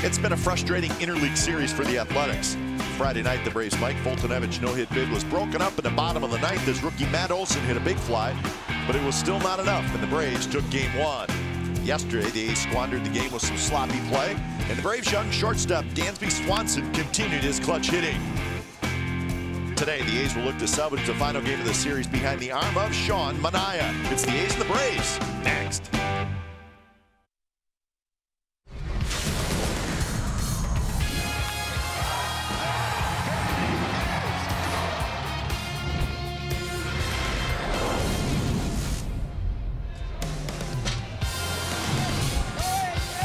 It's been a frustrating interleague series for the Athletics. Friday night, the Braves' Mike Foltynewicz no-hit bid was broken up in the bottom of the ninth as rookie Matt Olson hit a big fly, but it was still not enough, and the Braves took game one. Yesterday, the A's squandered the game with some sloppy play, and the Braves' young shortstop Dansby Swanson continued his clutch hitting. Today, the A's will look to salvage the final game of the series behind the arm of Sean Manaea. It's the A's and the Braves next.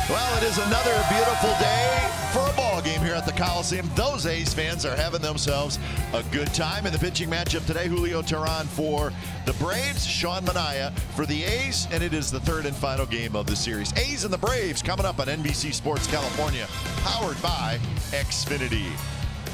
Well, it is another beautiful day for a ball game here at the Coliseum. Those A's fans are having themselves a good time in the pitching matchup today. Julio Teheran for the Braves, Sean Manaea for the A's, and it is the third and final game of the series. A's and the Braves coming up on NBC Sports California, powered by Xfinity.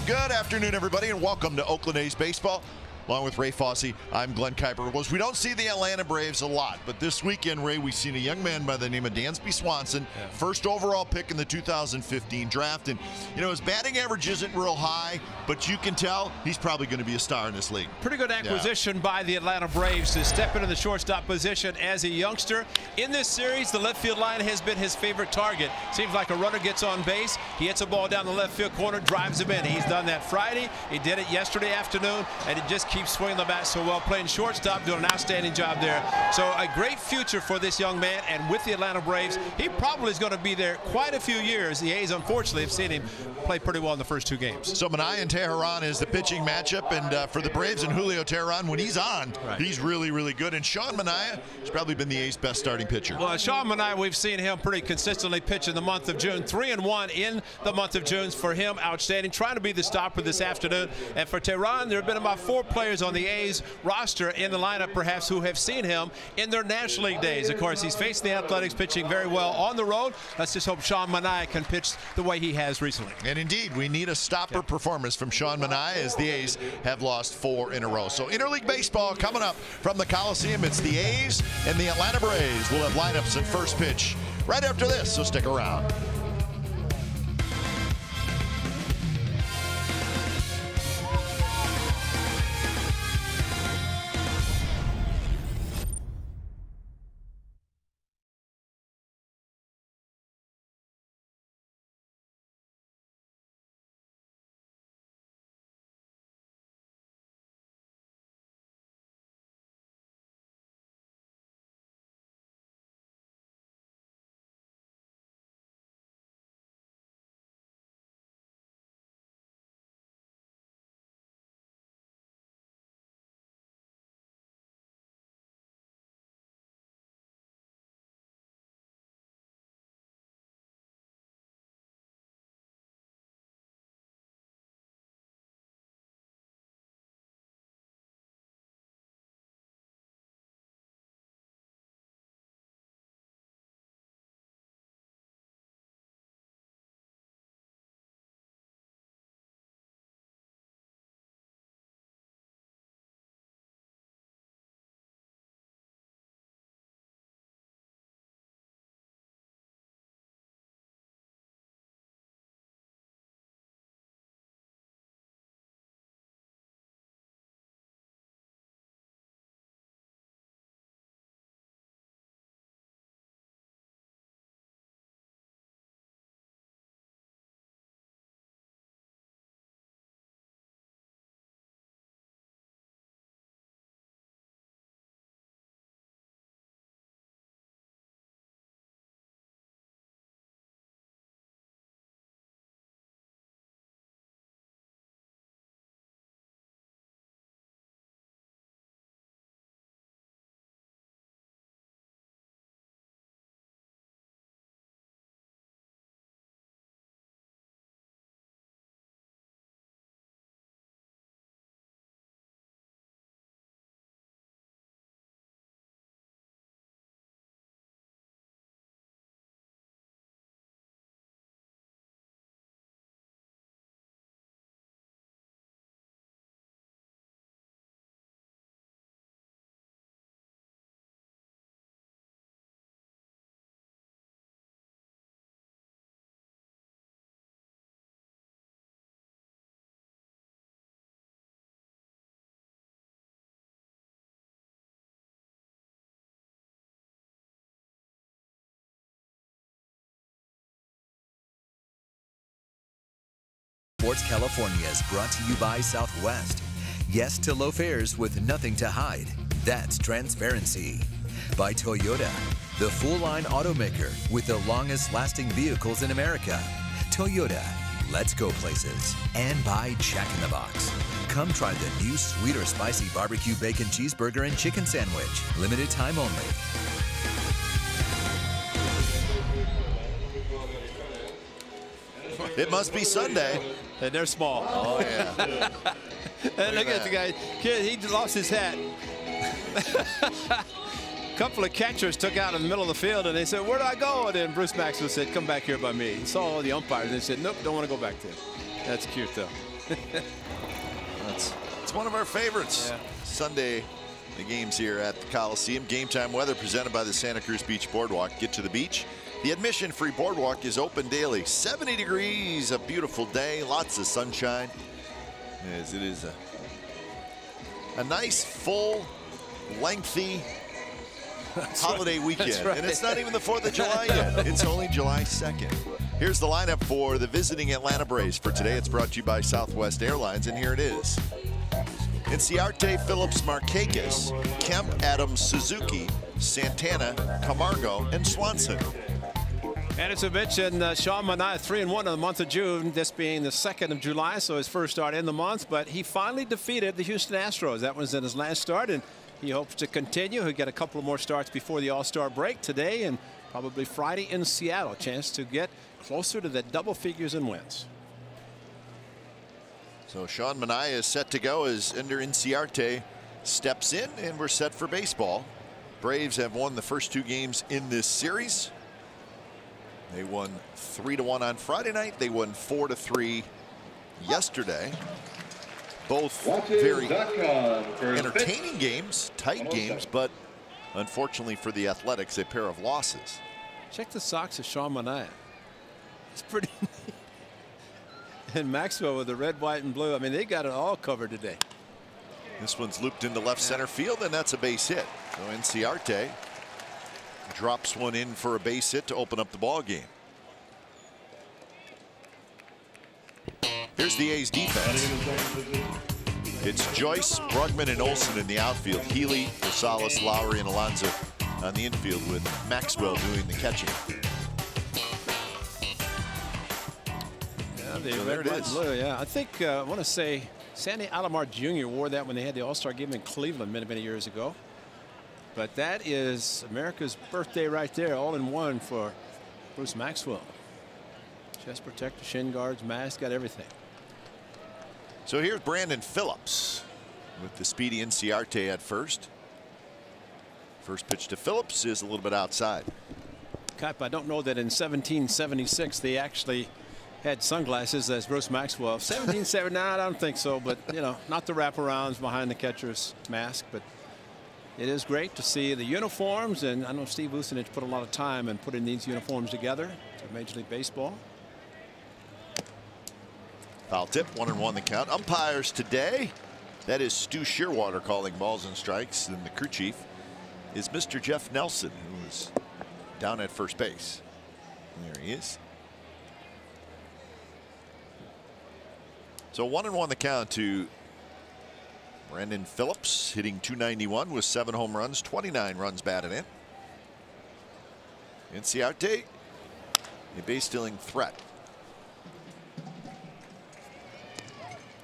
Good afternoon, everybody, and welcome to Oakland A's baseball. Along with Ray Fosse, I'm Glenn Kuiper. We don't see the Atlanta Braves a lot, but this weekend, Ray, we've seen a young man by the name of Dansby Swanson, first overall pick in the 2015 draft. And, you know, his batting average isn't real high, but you can tell he's probably going to be a star in this league. Pretty good acquisition by the Atlanta Braves to step into the shortstop position as a youngster. In this series, the left field line has been his favorite target. Seems like a runner gets on base, he hits a ball down the left field corner, drives him in. He's done that Friday, he did it yesterday afternoon, and it just keeps swinging the bat so well, playing shortstop, doing an outstanding job there. So a great future for this young man, and with the Atlanta Braves, he probably is going to be there quite a few years. The A's, unfortunately, have seen him play pretty well in the first two games. So Manaea and Teheran is the pitching matchup, and for the Braves and Julio Teheran, when he's on, he's really, really good. And Sean Manaea has probably been the A's best starting pitcher. Well, Sean Manaea, we've seen him pretty consistently pitch in the month of June. 3-1 in the month of June for him, outstanding. Trying to be the stopper this afternoon. And for Teheran, there have been about 4 players on the A's roster in the lineup perhaps who have seen him in their National League days. Of course, he's facing the Athletics, pitching very well on the road. Let's just hope Sean Manaea can pitch the way he has recently. And indeed, we need a stopper performance from Sean Manaea as the A's have lost 4 in a row. So interleague baseball coming up from the Coliseum. It's the A's and the Atlanta Braves. We'll have lineups and first pitch right after this, so stick around. Sports California is brought to you by Southwest. Yes to low fares with nothing to hide. That's transparency. By Toyota, the full-line automaker with the longest-lasting vehicles in America. Toyota, let's go places. And by Jack in the Box. Come try the new sweet or spicy barbecue bacon cheeseburger and chicken sandwich. Limited time only. It must be Sunday. And they're small. Oh, yeah. And look at the guy. Kid, he lost his hat. A couple of catchers took out in the middle of the field, and they said, "Where do I go?" And then Bruce Maxwell said, "Come back here by me." He saw all the umpires, and they said, "Nope, don't want to go back there." That's cute, though. It's one of our favorites. Yeah. Sunday, the games here at the Coliseum. Game time weather presented by the Santa Cruz Beach Boardwalk. Get to the beach. The admission-free boardwalk is open daily. 70 degrees, a beautiful day, lots of sunshine. As it is a nice, full, lengthy holiday weekend. Right. And it's not even the 4th of July yet. It's only July 2nd. Here's the lineup for the visiting Atlanta Braves for today. It's brought to you by Southwest Airlines, and here it is. Inciarte, Phillips, Markakis, Kemp, Adams, Suzuki, Santana, Camargo, and Swanson. And as I mentioned, Sean Manaea 3-1 in the month of June, this being the 2nd of July, so his first start in the month. But he finally defeated the Houston Astros. That was in his last start, and he hopes to continue. He'll get a couple more starts before the All-Star break today and probably Friday in Seattle. Chance to get closer to the double figures in wins. So Sean Manaea is set to go as Ender Inciarte steps in, and we're set for baseball. Braves have won the first 2 games in this series. They won 3-1 on Friday night. They won 4-3 yesterday. Both very entertaining games, tight games, but unfortunately for the Athletics, a pair of losses. Check the socks of Sean Manaea. It's pretty neat. And Maxwell with the red, white, and blue. I mean, they got it all covered today. This one's looped into left center field, and that's a base hit. So Inciarte drops one in for a base hit to open up the ball game. Here's the A's defense. It's Joyce, Brugman, and Olson in the outfield. Healy, Rosales, Lowry, and Alonso on the infield, with Maxwell doing the catching. Yeah, the So red, there it white, is. blue. Yeah, I think I want to say Sandy Alomar Jr. wore that when they had the All-Star game in Cleveland many years ago. But that is America's birthday right there, all in one for Bruce Maxwell. Chest protector, shin guards, mask, got everything. So here's Brandon Phillips with the speedy Inciarte at first. First pitch to Phillips is a little bit outside. Cap, I don't know that in 1776 they actually had sunglasses as Bruce Maxwell. 1779, I don't think so, but you know, not the wraparounds behind the catcher's mask. But it is great to see the uniforms, and I know Steve Vucinich put a lot of time in putting these uniforms together to Major League Baseball. Foul tip, 1-1 the count. Umpires today, that is Stu Shearwater calling balls and strikes, and the crew chief is Mr. Jeff Nelson, who is down at first base. And there he is. So 1-1 the count to Brandon Phillips, hitting .291 with 7 home runs, 29 runs batted in. Inciarte, a base stealing threat.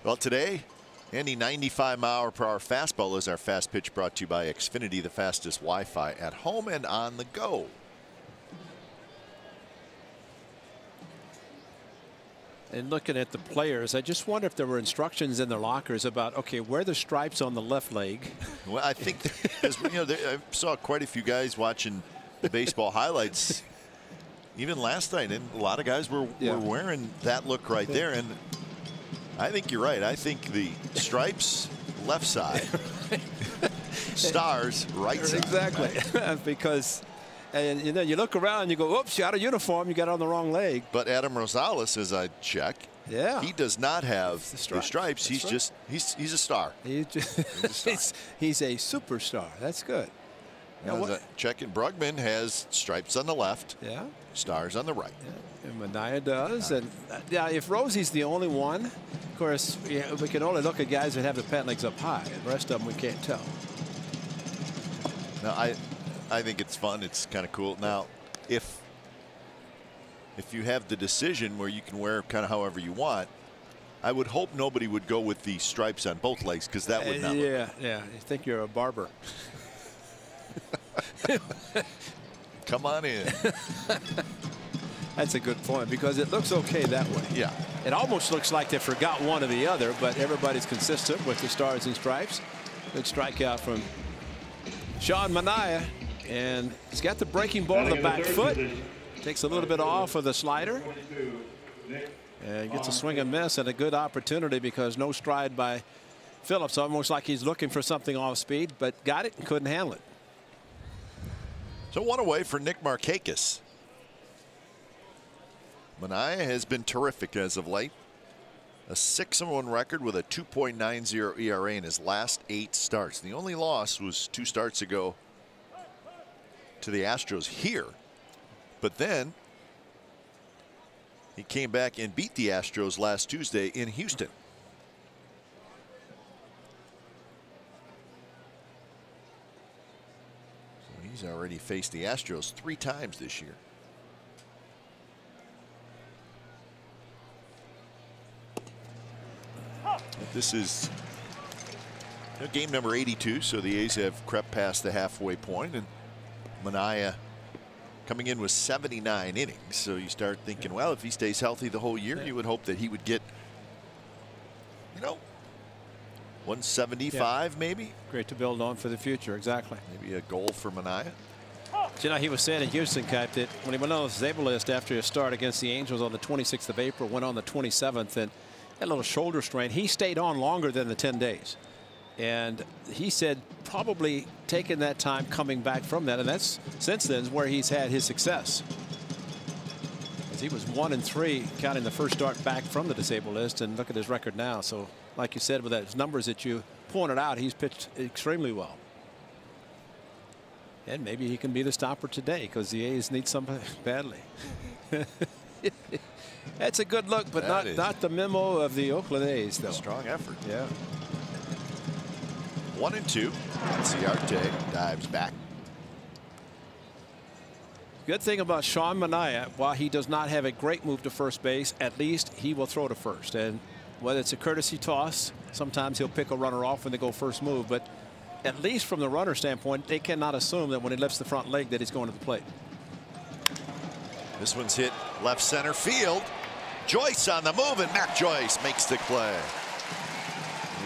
Well, today, Andy, 95-mile-per-hour fastball is our fast pitch, brought to you by Xfinity, the fastest Wi-Fi at home and on the go. And looking at the players, I just wonder if there were instructions in their lockers about, okay, where are the stripes on the left leg? Well, I think, because you know, I saw quite a few guys watching the baseball highlights even last night, and a lot of guys were wearing that look right there. And I think you're right. I think the stripes left side, stars right side. Exactly, because. And you know, you look around and you go, oops, you out of uniform, you got on the wrong leg. But Adam Rosales, as I check, he does not have the stripes. He's right. just he's a star. He's a superstar. That's good. Checking, Brugman has stripes on the left. Yeah. Stars on the right. Yeah, and Manaea does. And yeah, if Rosie's the only one, of course, yeah, we can only look at guys that have the pant legs up high. The rest of them we can't tell. No, I think it's fun. It's kind of cool. Now, if you have the decision where you can wear kind of however you want, I would hope nobody would go with the stripes on both legs, because that would not look. Yeah. You think you're a barber. Come on in. That's a good point, because it looks okay that way. Yeah. It almost looks like they forgot one or the other, but everybody's consistent with the stars and stripes. Good strikeout from Sean Manaea, and he's got the breaking ball on the back foot. Takes a little bit off of the slider. And gets a swing and miss, and a good opportunity because no stride by Phillips. Almost like he's looking for something off speed, but got it and couldn't handle it. So one away for Nick Markakis. Manaea has been terrific as of late. A 6-1 record with a 2.90 ERA in his last 8 starts. The only loss was 2 starts ago to the Astros here. But then he came back and beat the Astros last Tuesday in Houston. So he's already faced the Astros 3 times this year. This is game number 82, so the A's have crept past the halfway point, and Manaea coming in with 79 innings. So you start thinking, well, if he stays healthy the whole year, you would hope that he would get, 175 maybe. Great to build on for the future. Exactly. Maybe a goal for Manaea. He was saying in Houston, Kite, that when he went on the disabled list after his start against the Angels on the 26th of April, went on the 27th, and had a little shoulder strain. He stayed on longer than the 10 days. And he said probably taking that time coming back from that, and that's since then is where he's had his success. As he was 1-3 counting the first start back from the disabled list, and look at his record now. So like you said, with those numbers that you pointed out, he's pitched extremely well. And maybe he can be the stopper today, because the A's need somebody badly. That's a good look, but not the memo of the Oakland A's, though. Strong effort. Yeah. 1-2. Ciarte dives back. Good thing about Sean Manaea, while he does not have a great move to first base, at least he will throw to first. And whether it's a courtesy toss, sometimes he'll pick a runner off when they go first move. But at least from the runner standpoint, they cannot assume that when he lifts the front leg that he's going to the plate. This one's hit left center field. Joyce on the move, and Matt Joyce makes the play.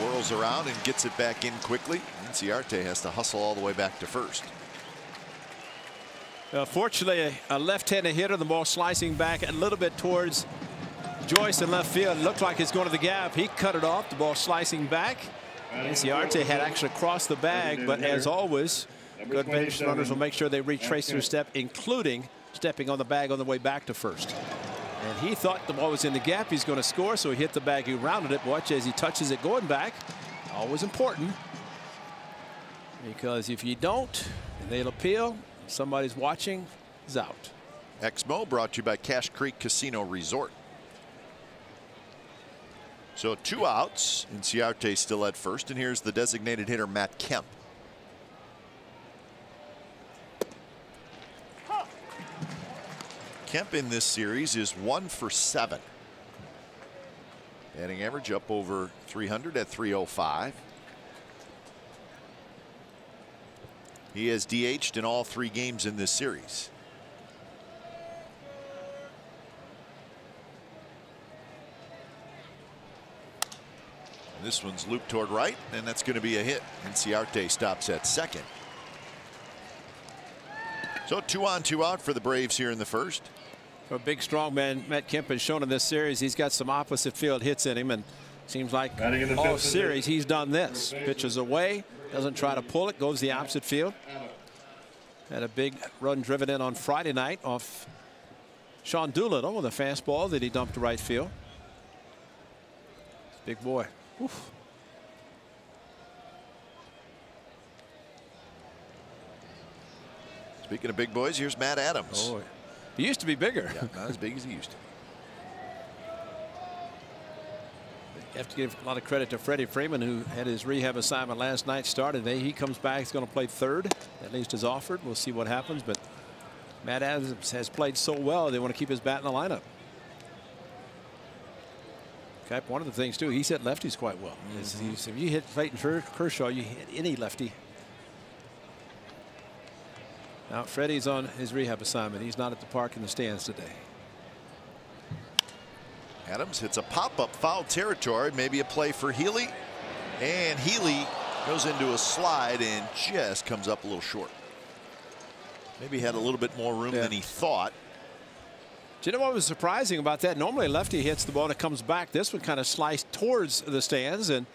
Whirls around and gets it back in quickly. And Ciarte has to hustle all the way back to first. Fortunately, a left-handed hitter, the ball slicing back a little bit towards Joyce in left field. It looked like it's going to the gap. He cut it off. The ball slicing back. And Ciarte had actually crossed the bag, but as always, good base runners will make sure they retrace their step, including stepping on the bag on the way back to first. And he thought the ball was in the gap. He's going to score, so he hit the bag. He rounded it. Watch as he touches it going back. Always important, because if you don't, and they'll appeal, somebody's watching, is out. Exmo brought to you by Cache Creek Casino Resort. So 2 outs, and Ciarte still at first, and here's the designated hitter Matt Kemp. Kemp in this series is 1 for 7. Batting average up over 300 at 305. He has DH'd in all 3 games in this series. And this one's looped toward right, and that's going to be a hit. And Ciarte stops at second. So 2 on 2 out for the Braves here in the first. A big strong man Matt Kemp has shown in this series. He's got some opposite field hits in him, and seems like all series he's done this. Pitches away, doesn't try to pull it, goes the opposite field. Had a big run driven in on Friday night off Sean Doolittle with a fastball that he dumped to right field. Big boy. Oof. Speaking of big boys, here's Matt Adams. Oh, He used to be bigger. Yeah, not as big as he used to be. You have to give a lot of credit to Freddie Freeman, who had his rehab assignment last night started. He comes back. He's going to play third, at least as offered. We'll see what happens. But Matt Adams has played so well, they want to keep his bat in the lineup. Okay, one of the things, too, he's hit lefties quite well. If you hit Clayton Kershaw, you hit any lefty. Now, Freddie's on his rehab assignment. He's not at the park in the stands today. Adams hits a pop-up foul territory, maybe a play for Healy, and Healy goes into a slide and just comes up a little short. Maybe had a little bit more room than he thought. Do you know what was surprising about that? Normally lefty hits the ball and it comes back. This one kind of sliced towards the stands, and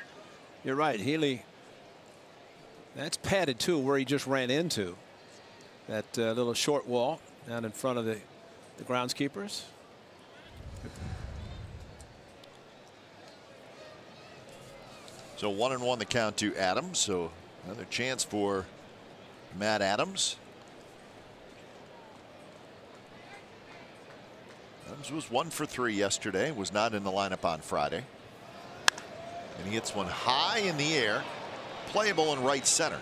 you're right, Healy, that's padded too, where he just ran into that little short wall down in front of the groundskeepers. So 1-1 the count to Adams. So another chance for Matt Adams. Adams was 1 for 3 yesterday. Was not in the lineup on Friday. And he hits one high in the air, playable in right center.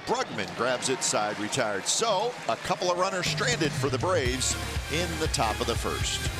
Brugman grabs it side retired. So a couple of runners stranded for the Braves in the top of the first.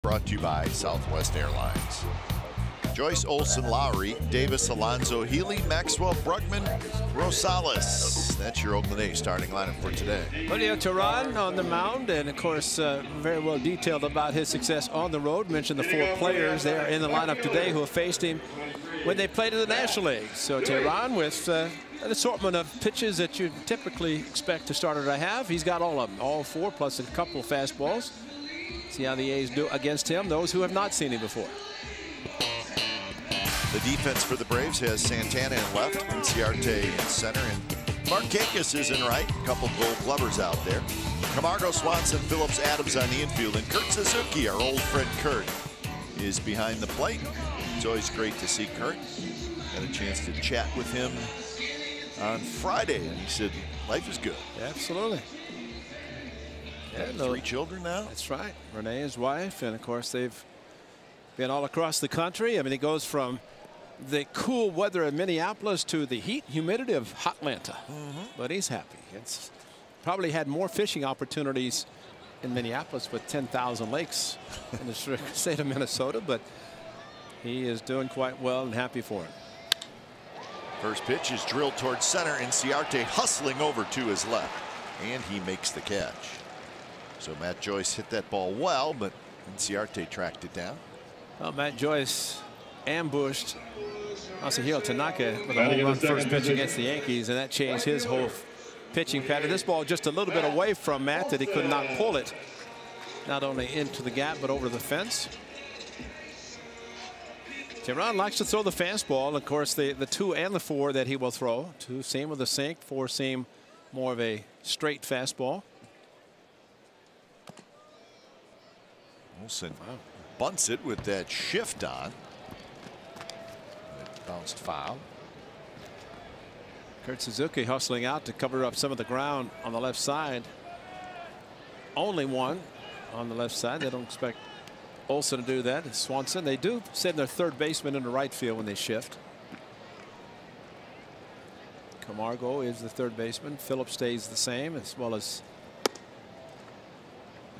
Brought to you by Southwest Airlines. Joyce, Olson, Lowry, Davis, Alonso, Healy, Maxwell, Brugman, Rosales. That's your Oakland A's starting lineup for today. Julio Teheran on the mound, and of course very well detailed about his success on the road. Mentioned the 4 players there in the lineup today who have faced him when they played in the National League. So Teheran with an assortment of pitches that you typically expect a starter to have. He's got all of them, all 4 plus a couple of fastballs. See how the A's do against him, those who have not seen him before. The defense for the Braves has Santana in left, Inciarte in center, and Markakis is in right. A couple Gold Glovers out there. Camargo, Swanson, Phillips, Adams on the infield, and Kurt Suzuki, our old friend Kurt, is behind the plate. It's always great to see Kurt. Had a chance to chat with him on Friday, and he said life is good. Absolutely. Yeah, 3 children now. That's right. Renee, his wife, and of course they've been all across the country. I mean, he goes from the cool weather in Minneapolis to the heat and humidity of Hotlanta. But he's happy. It's probably had more fishing opportunities in Minneapolis with 10,000 lakes in the state of Minnesota, but he is doing quite well and happy for him. First pitch is drilled towards center, and Inciarte hustling over to his left, and he makes the catch. So Matt Joyce hit that ball well, but Inciarte tracked it down. Well, Matt Joyce ambushed Masahiro Tanaka with a home run first pitch against the Yankees, and that changed his whole pitching pattern. This ball just a little bit away from Matt, that he could not pull it, not only into the gap but over the fence. Teheran likes to throw the fastball. Of course, the 2 and the 4 that he will throw. 2 seam with a sink, 4 seam more of a straight fastball. Olson bunts it with that shift on. It bounced foul. Kurt Suzuki hustling out to cover up some of the ground on the left side. Only one on the left side. They don't expect Olson to do that. Swanson, they do send their third baseman into right field when they shift. Camargo is the third baseman. Phillips stays the same, as well as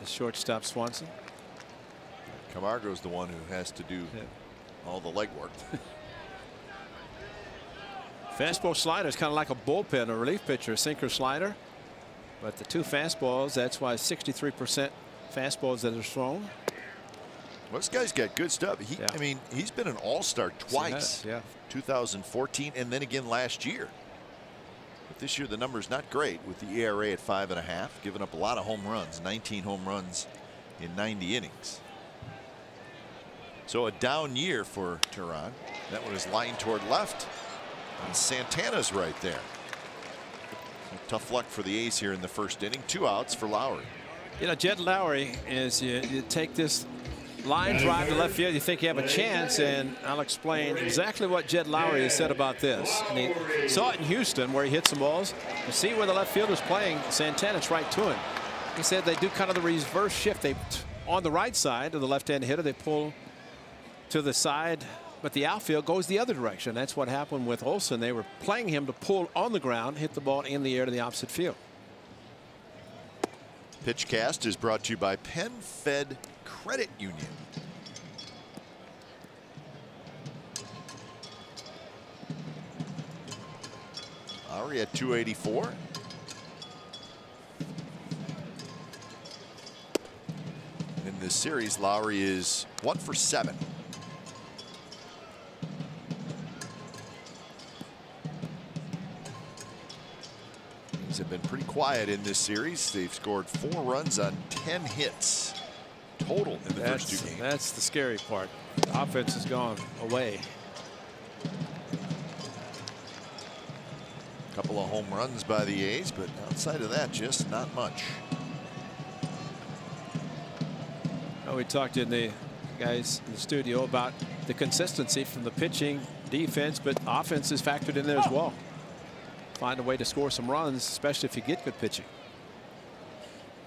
the shortstop Swanson. Camargo's the one who has to do all the legwork. Fastball slider is kind of like a bullpen, a relief pitcher, sinker slider. But the 2 fastballs, that's why 63% fastballs that are thrown. Well, this guy's got good stuff. I mean, he's been an all-star twice. 2014 and then again last year. But this year the number's not great with the ERA at 5.5, giving up a lot of home runs, 19 home runs in 90 innings. So a down year for Teheran. That one is lined toward left. And Santana's right there. So tough luck for the A's here in the first inning. 2 outs for Lowry. You know, Jed Lowry, is you take this line drive to left field, you think you have a chance, and I'll explain exactly what Jed Lowry has said about this. And he saw it in Houston where he hit some balls. You see where the left fielder's playing, Santana's right to him. He said they do kind of the reverse shift. They on the right side of the left-hand hitter, they pull to the side, but the outfield goes the other direction. That's what happened with Olson. They were playing him to pull on the ground, hit the ball in the air to the opposite field. Pitchcast is brought to you by PenFed Credit Union. Lowry at 284. In this series, Lowry is 1 for 7. Things have been pretty quiet in this series. They've scored 4 runs on 10 hits total in the first 2 games. That's the scary part. The offense has gone away. A couple of home runs by the A's, but outside of that, just not much. Oh, we talked in the guys in the studio about the consistency from the pitching, defense, but offense is factored in there as well. Find a way to score some runs, especially if you get good pitching.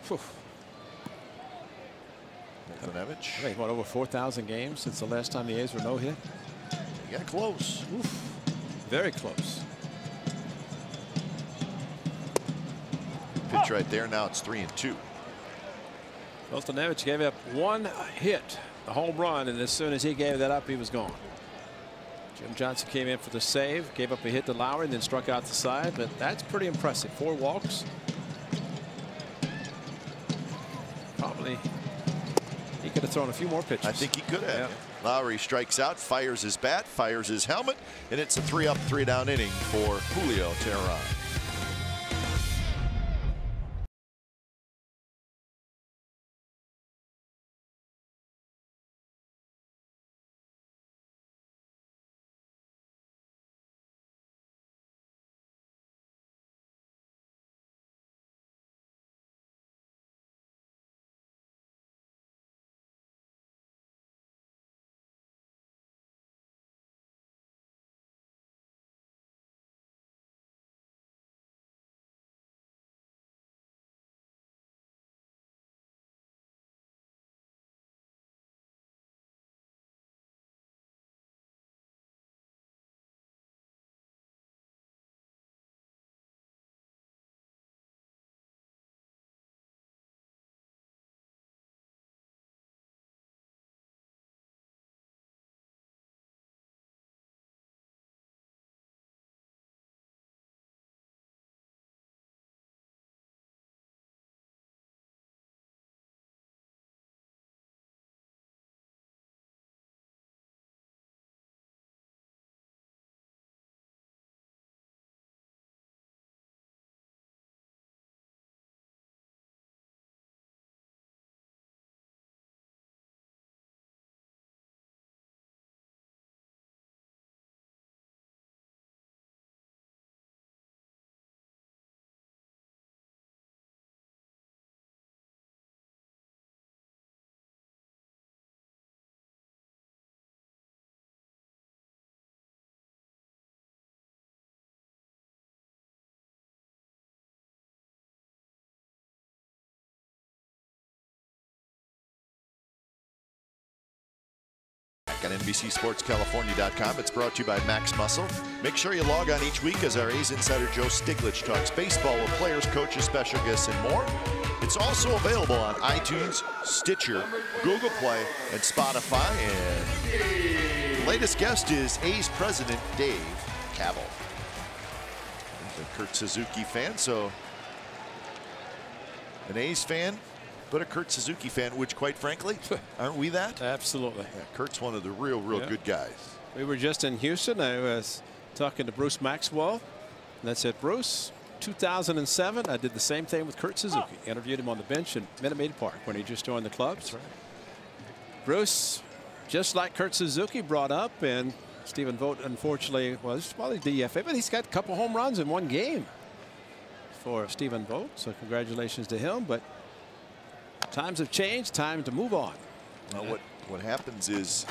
Whew. Miltonevich. Hey, what, over 4,000 games since the last time the A's were no hit? He got close. Oof. Very close. Pitch right there. Now it's 3-2. Miltonevich gave up 1 hit, a home run, and as soon as he gave that up, he was gone. Jim Johnson came in for the save, gave up a hit to Lowry, and then struck out the side, but that's pretty impressive. 4 walks. Probably he could have thrown a few more pitches. I think he could have. Yeah. Lowry strikes out, fires his bat, fires his helmet, and it's a 3-up, 3-down inning for Julio Teheran. on NBCSportsCalifornia.com. It's brought to you by Max Muscle. Make sure you log on each week as our A's insider Joe Stiglitz talks baseball with players, coaches, special guests, and more. It's also available on iTunes, Stitcher, Google Play, and Spotify. And the latest guest is A's president Dave Kaval. He's a Kurt Suzuki fan, so an A's fan, but a Kurt Suzuki fan, which quite frankly, aren't we that? Absolutely. Yeah, Kurt's one of the real good guys. We were just in Houston. I was talking to Bruce Maxwell, and I said, Bruce, 2007, I did the same thing with Kurt Suzuki. Interviewed him on the bench in Minute Maid Park when he just joined the club. That's right. Bruce, just like Kurt Suzuki brought up, and Stephen Vogt unfortunately was probably DFA, but he's got a couple home runs in one game for Stephen Vogt, so congratulations to him. But times have changed, time to move on. Well, what happens is,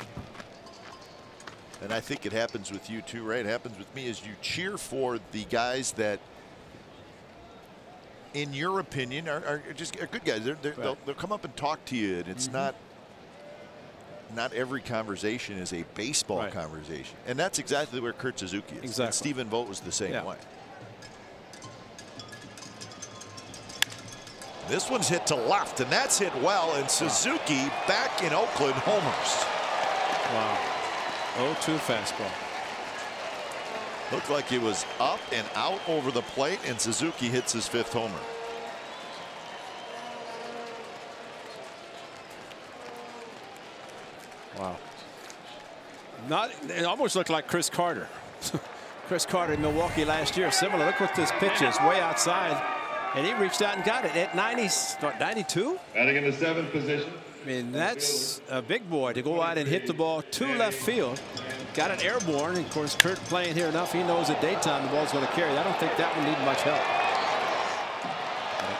and I think it happens with you too, right? It happens with me, is you cheer for the guys that, in your opinion, are just good guys. They'll come up and talk to you, and it's not every conversation is a baseball conversation. And that's exactly where Kurt Suzuki is. Exactly. And Stephen Vogt was the same way. This one's hit to left, and that's hit well, and Suzuki back in Oakland homers. Wow. 0-2 fastball. Looked like it was up and out over the plate, and Suzuki hits his 5th homer. Wow. It almost looked like Chris Carter. Chris Carter in Milwaukee last year. Similar. Look what this pitch is, way outside. And he reached out and got it at 92. Batting in the 7th position. I mean, that's a big boy to go out and hit the ball to left field. Got it airborne. And of course, Kurt playing here enough. He knows at daytime the ball's going to carry. I don't think that one needed much help.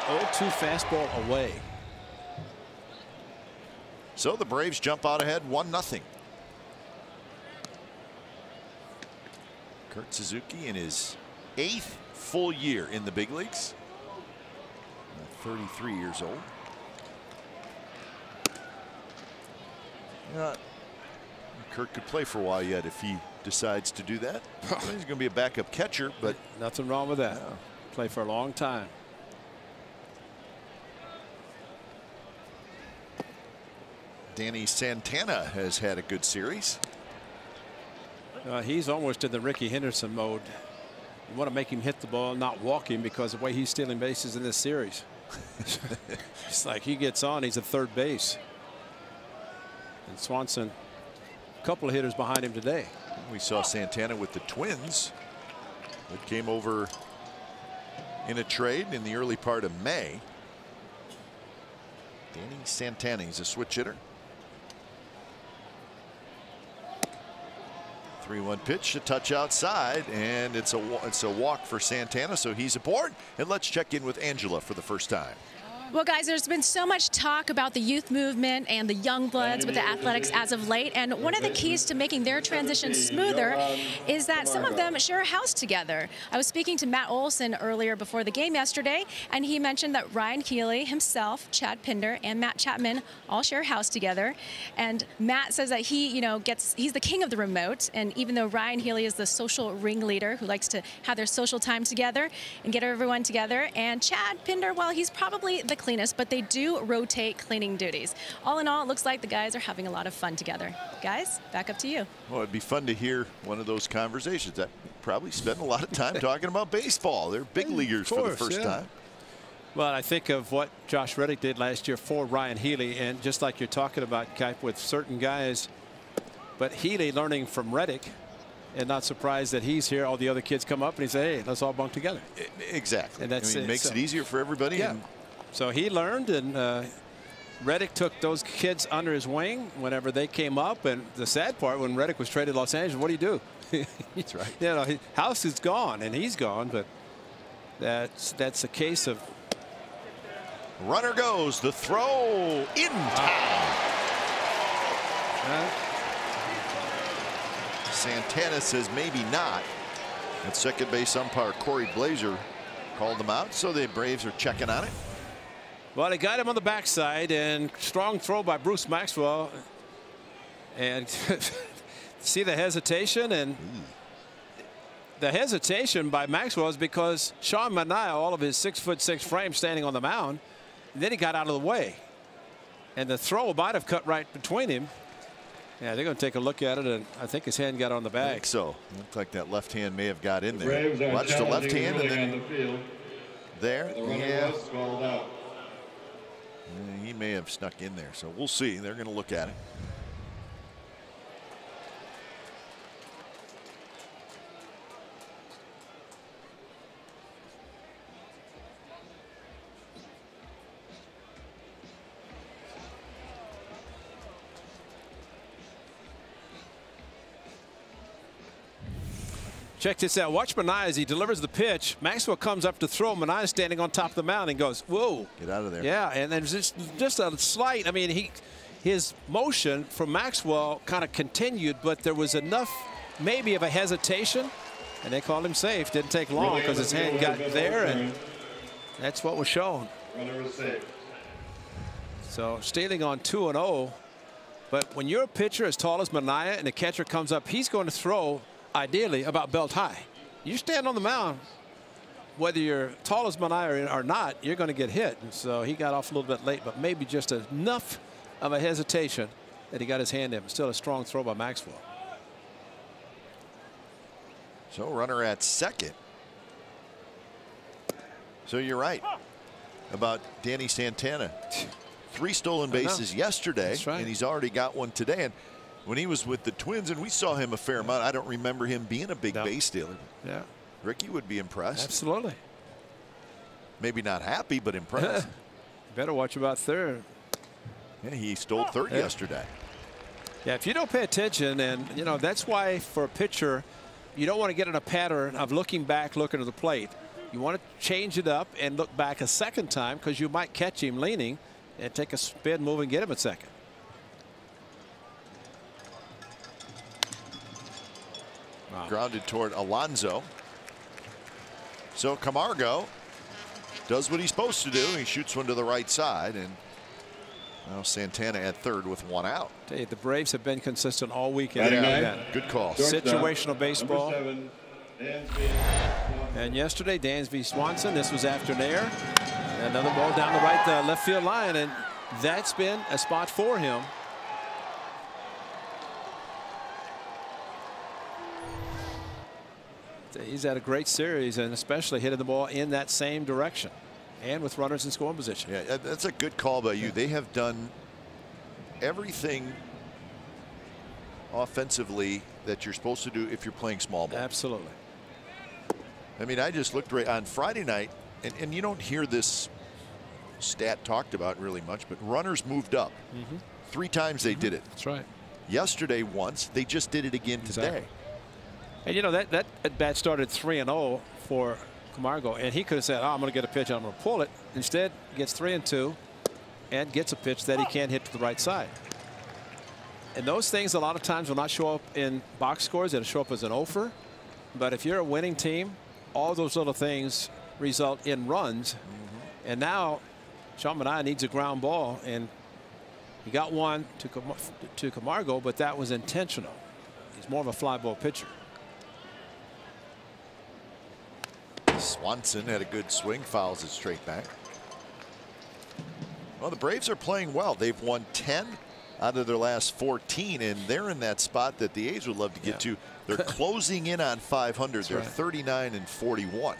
An 0-2 fastball away. So the Braves jump out ahead 1-0. Kurt Suzuki in his 8th full year in the big leagues. 33 years old. Kurt could play for a while yet if he decides to do that. He's going to be a backup catcher, but nothing wrong with that. Play for a long time. Danny Santana has had a good series. He's almost in the Ricky Henderson mode. You want to make him hit the ball, not walk him, because of the way he's stealing bases in this series. It's like he gets on, he's at third base. And Swanson, a couple of hitters behind him today. We saw Santana with the Twins. That came over in a trade in the early part of May. Danny Santana, he's a switch hitter. 3-1 pitch, a touch outside, and it's a walk for Santana, so he's aboard. And let's check in with Angela for the first time. Well, guys, there's been so much talk about the youth movement and the young bloods with the Athletics as of late, and one of the keys to making their transition smoother is that some of them share a house together. I was speaking to Matt Olson earlier before the game yesterday, and he mentioned that Ryan Healy himself, Chad Pinder, and Matt Chapman all share a house together. And Matt says that he, he's the king of the remote, and even though Ryan Healy is the social ringleader who likes to have their social time together and get everyone together, and Chad Pinder, well, he's probably the cleanest, but they do rotate cleaning duties. All in all, it looks like the guys are having a lot of fun together. Guys, back up to you. Well, it'd be fun to hear one of those conversations. That probably spend a lot of time talking about baseball. They're big leaguers for the first time. Well, I think of what Josh Reddick did last year for Ryan Healy, and just like you're talking about, Kipe, with certain guys, but Healy learning from Reddick, and not surprised that he's here. All the other kids come up and he say, hey, let's all bunk together. Exactly. And that's it makes it easier for everybody. Yeah. So he learned, and Reddick took those kids under his wing whenever they came up. And the sad part, when Reddick was traded to Los Angeles, what do you do? That's right. His house is gone, and he's gone. But that's a case of runner goes, the throw in time. Santana says maybe not. And second base umpire Corey Blazer called them out, so the Braves are checking on it. Well, they got him on the backside, and strong throw by Bruce Maxwell. And See the hesitation, and the hesitation by Maxwell is because Sean Manaea, all of his 6'6" frame standing on the mound, and then he got out of the way. And the throw might have cut right between him. Yeah, they're going to take a look at it, and I think his hand got on the bag. I think so. Looked like that left hand may have got in there. Watch the left hand, and then there. Yeah. He may have snuck in there, so we'll see. They're going to look at it. Check this out. Watch Manaea as he delivers the pitch. Maxwell comes up to throw. Manaea standing on top of the mound and goes, whoa. Get out of there. Yeah, and then just a slight, I mean, his motion from Maxwell kind of continued, but there was enough maybe of a hesitation, and they called him safe. Didn't take long because his hand got there, and that's what was shown. Runner was safe. So Stehling on 2-0. But when you're a pitcher as tall as Manaea and the catcher comes up, he's going to throw ideally about belt high. You stand on the mound, whether you're tall as Manaea or not, you're going to get hit. And so he got off a little bit late, but maybe just enough of a hesitation that he got his hand in. But still a strong throw by Maxwell. So runner at second. So you're right about Danny Santana. 3 stolen bases yesterday. That's right. And he's already got one today. And when he was with the Twins, and we saw him a fair amount, I don't remember him being a big base stealer. Yeah. Ricky would be impressed. Absolutely. Maybe not happy, but impressed. Better watch about third. Yeah, he stole third yesterday. Yeah, if you don't pay attention, and you know that's why for a pitcher, you don't want to get in a pattern of looking back, looking to the plate. You want to change it up and look back a second time because you might catch him leaning and take a spin move and get him a second. Wow. Grounded toward Alonso. So Camargo does what he's supposed to do. He shoots one to the right side, and now Santana at third with 1 out. Tell you, the Braves have been consistent all weekend. Yeah, good call. Situational baseball. And yesterday, Dansby Swanson. This was after an error. Another ball down the right left field line, and that's been a spot for him. He's had a great series, and especially hitting the ball in that same direction and with runners in scoring position. Yeah, that's a good call by you. They have done everything offensively that you're supposed to do if you're playing small ball. Absolutely. I mean, I just looked right on Friday night, and you don't hear this stat talked about really much, but runners moved up. 3 times they did it. That's right. Yesterday once. They just did it again today. And you know that at bat started 3-0 for Camargo, and he could have said, oh, I'm going to get a pitch, I'm going to pull it. Instead, gets 3-2 and gets a pitch that he can't hit to the right side. And those things a lot of times will not show up in box scores. It'll show up as an offer. But if you're a winning team, all those little things result in runs. And now Sean Manaea needs a ground ball, and he got one to Camargo, but that was intentional. He's more of a fly ball pitcher. Swanson had a good swing, fouls it straight back. Well, the Braves are playing well. They've won 10 out of their last 14, and they're in that spot that the A's would love to get to. They're closing in on 500. That's they're right. 39-41.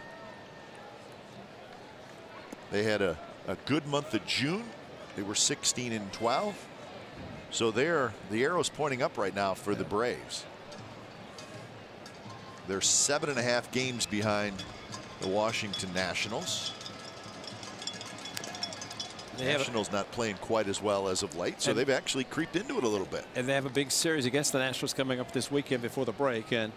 They had a good month of June. They were 16-12. So the arrow's pointing up right now for the Braves. They're 7.5 games behind the Washington Nationals. Nationals not playing quite as well as of late, so they've actually creeped into it a little bit. And they have a big series against the Nationals coming up this weekend before the break, and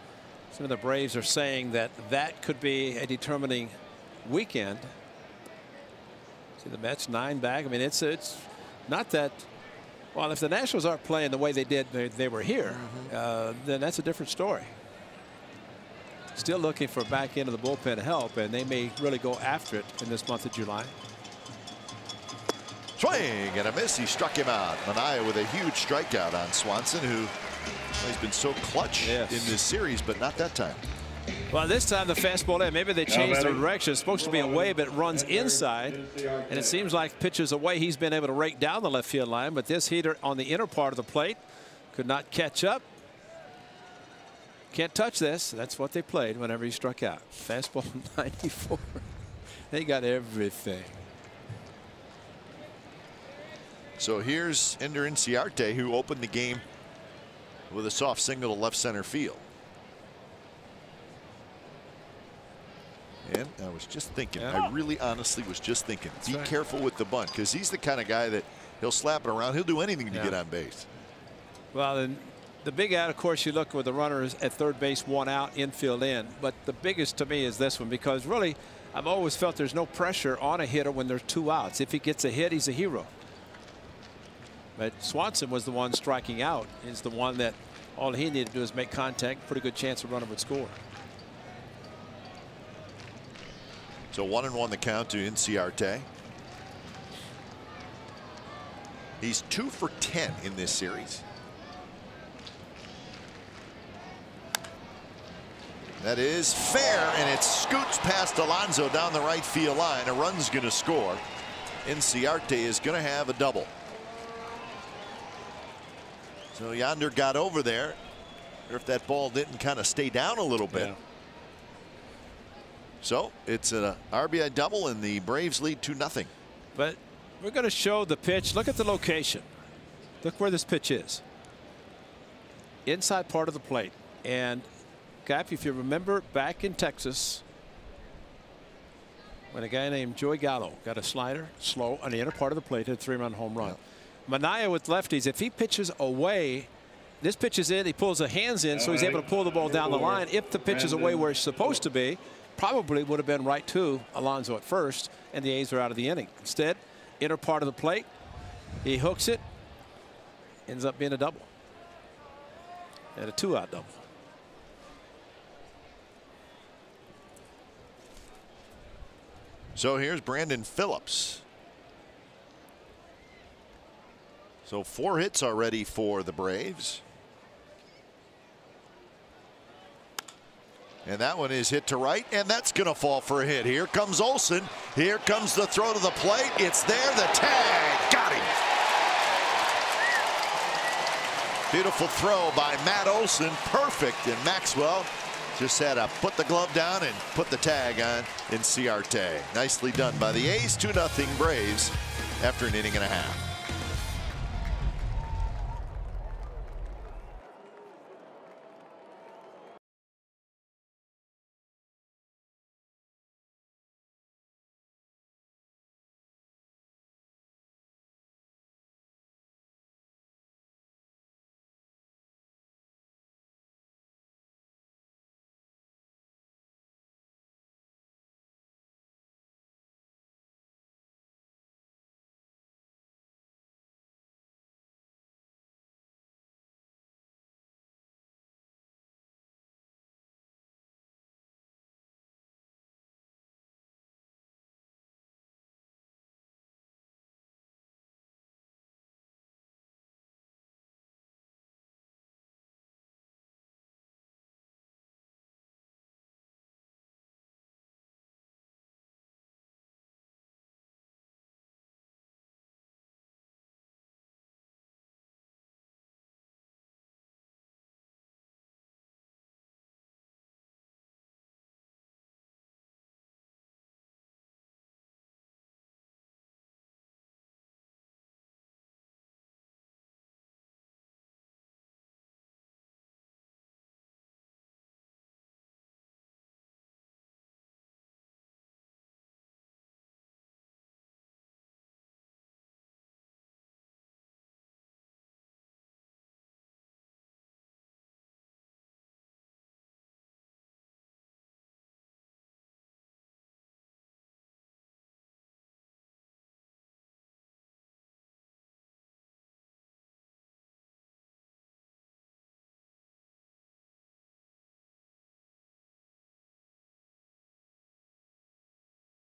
some of the Braves are saying that could be a determining weekend. See the Mets 9 back. I mean, it's not that. Well, if the Nationals aren't playing the way they did, they were here, then that's a different story. Still looking for back end of the bullpen help, and they may really go after it in this month of July. Swing and a miss. He struck him out. Manaea with a huge strikeout on Swanson, who He's been so clutch in this series, but not that time. Well, this time the fastball in. Maybe they changed the direction. It's supposed to be away, but it runs inside. And it seems like pitches away. He's been able to rake down the left field line, but this heater on the inner part of the plate could not catch up. Can't touch this. That's what they played whenever he struck out. Fastball 94. They got everything. So here's Ender Inciarte, who opened the game with a soft single to left center field. And I was just thinking, I really honestly was just thinking, be careful with the bunt, because he's the kind of guy that he'll slap it around. He'll do anything to get on base. Well, then the big out, of course, you look with the runners at third base, 1 out, infield in. But the biggest to me is this one, because really I've always felt there's no pressure on a hitter when there's 2 outs. If he gets a hit, he's a hero. But Swanson was the one striking out. He's the one that all he needed to do is make contact. Pretty good chance a runner would score. So 1-1 the count to Inciarte. He's 2 for 10 in this series. That is fair, and it scoots past Alonso down the right field line. A run's going to score. Inciarte is going to have a double. So Yonder got over there. Or if that ball didn't kind of stay down a little bit. So it's an RBI double, and the Braves lead 2-0. But we're going to show the pitch. Look at the location. Look where this pitch is. Inside part of the plate. And Cap, if you remember back in Texas, when a guy named Joey Gallo got a slider slow on the inner part of the plate, hit a 3-run home run. Manaea with lefties, if he pitches away, this pitch is in, he pulls the hands in, so he's able to pull the ball down the line. If the pitch is away where it's supposed to be, probably would have been right to Alonso at first, and the A's are out of the inning. Instead, inner part of the plate, he hooks it, ends up being a double. And a 2-out double. So here's Brandon Phillips. So 4 hits already for the Braves. And that one is hit to right, and that's going to fall for a hit. Here comes Olson. Here comes the throw to the plate. It's there. The tag. Got him. Beautiful throw by Matt Olson. Perfect. And Maxwell just had to put the glove down and put the tag on Inciarte. Nicely done by the A's. 2-0 Braves after an inning and a half.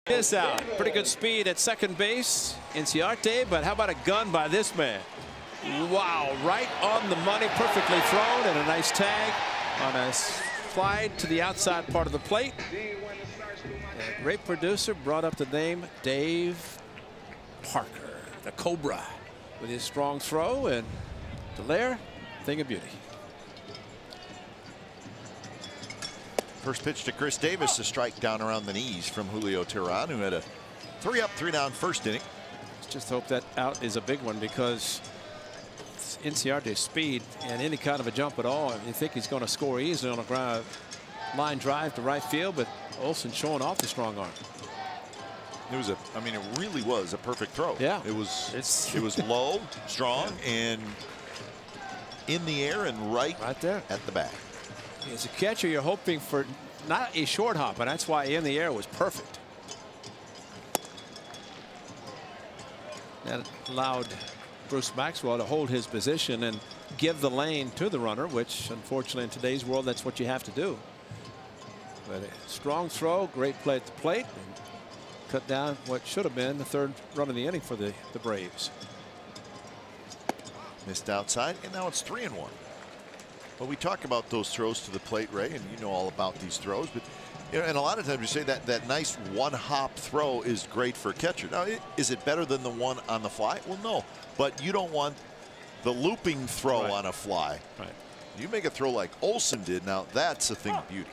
This out. Pretty good speed at second base, Inciarte, but how about a gun by this man? Wow, right on the money, perfectly thrown, and a nice tag on a slide to the outside part of the plate. And a great producer brought up the name Dave Parker, the Cobra, with his strong throw, and Delaire, thing of beauty. First pitch to Chris Davis, a strike down around the knees from Julio Teheran, who had a 3-up, 3-down first inning. Let's just hope that out is a big one, because Inciarte's speed and any kind of a jump at all, you think he's going to score easily on a line drive to right field, but Olson showing off the strong arm. It was I mean, it really was a perfect throw. Yeah. It was low, strong, and in the air and right there at the back. As a catcher, you're hoping for not a short hop, and that's why in the air was perfect. That allowed Bruce Maxwell to hold his position and give the lane to the runner, which unfortunately in today's world, that's what you have to do. But a strong throw, great play at the plate, and cut down what should have been the third run of the inning for the Braves. Missed outside, and now it's 3-1. But we talk about those throws to the plate, Ray, and you know all about these throws. But you know, and a lot of times you say that nice one-hop throw is great for a catcher. Now, is it better than the one on the fly? Well, no. But you don't want the looping throw on a fly. Right. You make a throw like Olson did. Now that's a thing of beauty.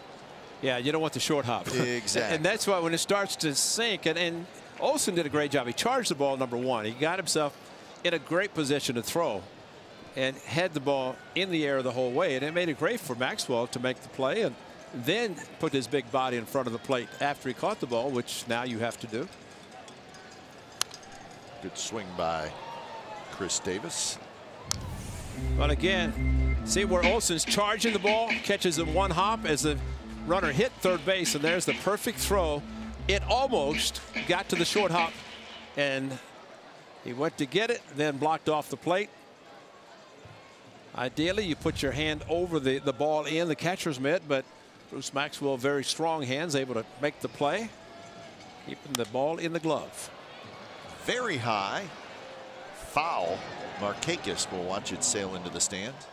Yeah, you don't want the short hop. Exactly. And that's why when it starts to sink, and Olson did a great job. He charged the ball, number one. He got himself in a great position to throw and had the ball in the air the whole way. And it made it great for Maxwell to make the play and then put his big body in front of the plate after he caught the ball, which now you have to do. Good swing by Chris Davis. But again, see where Olson's charging the ball, catches in one hop as the runner hit third base, and there's the perfect throw. It almost got to the short hop, and he went to get it, then blocked off the plate. Ideally, you put your hand over the ball in the catcher's mitt, but Bruce Maxwell, very strong hands, able to make the play, keeping the ball in the glove. Very high. Foul. Markakis will watch it sail into the stands.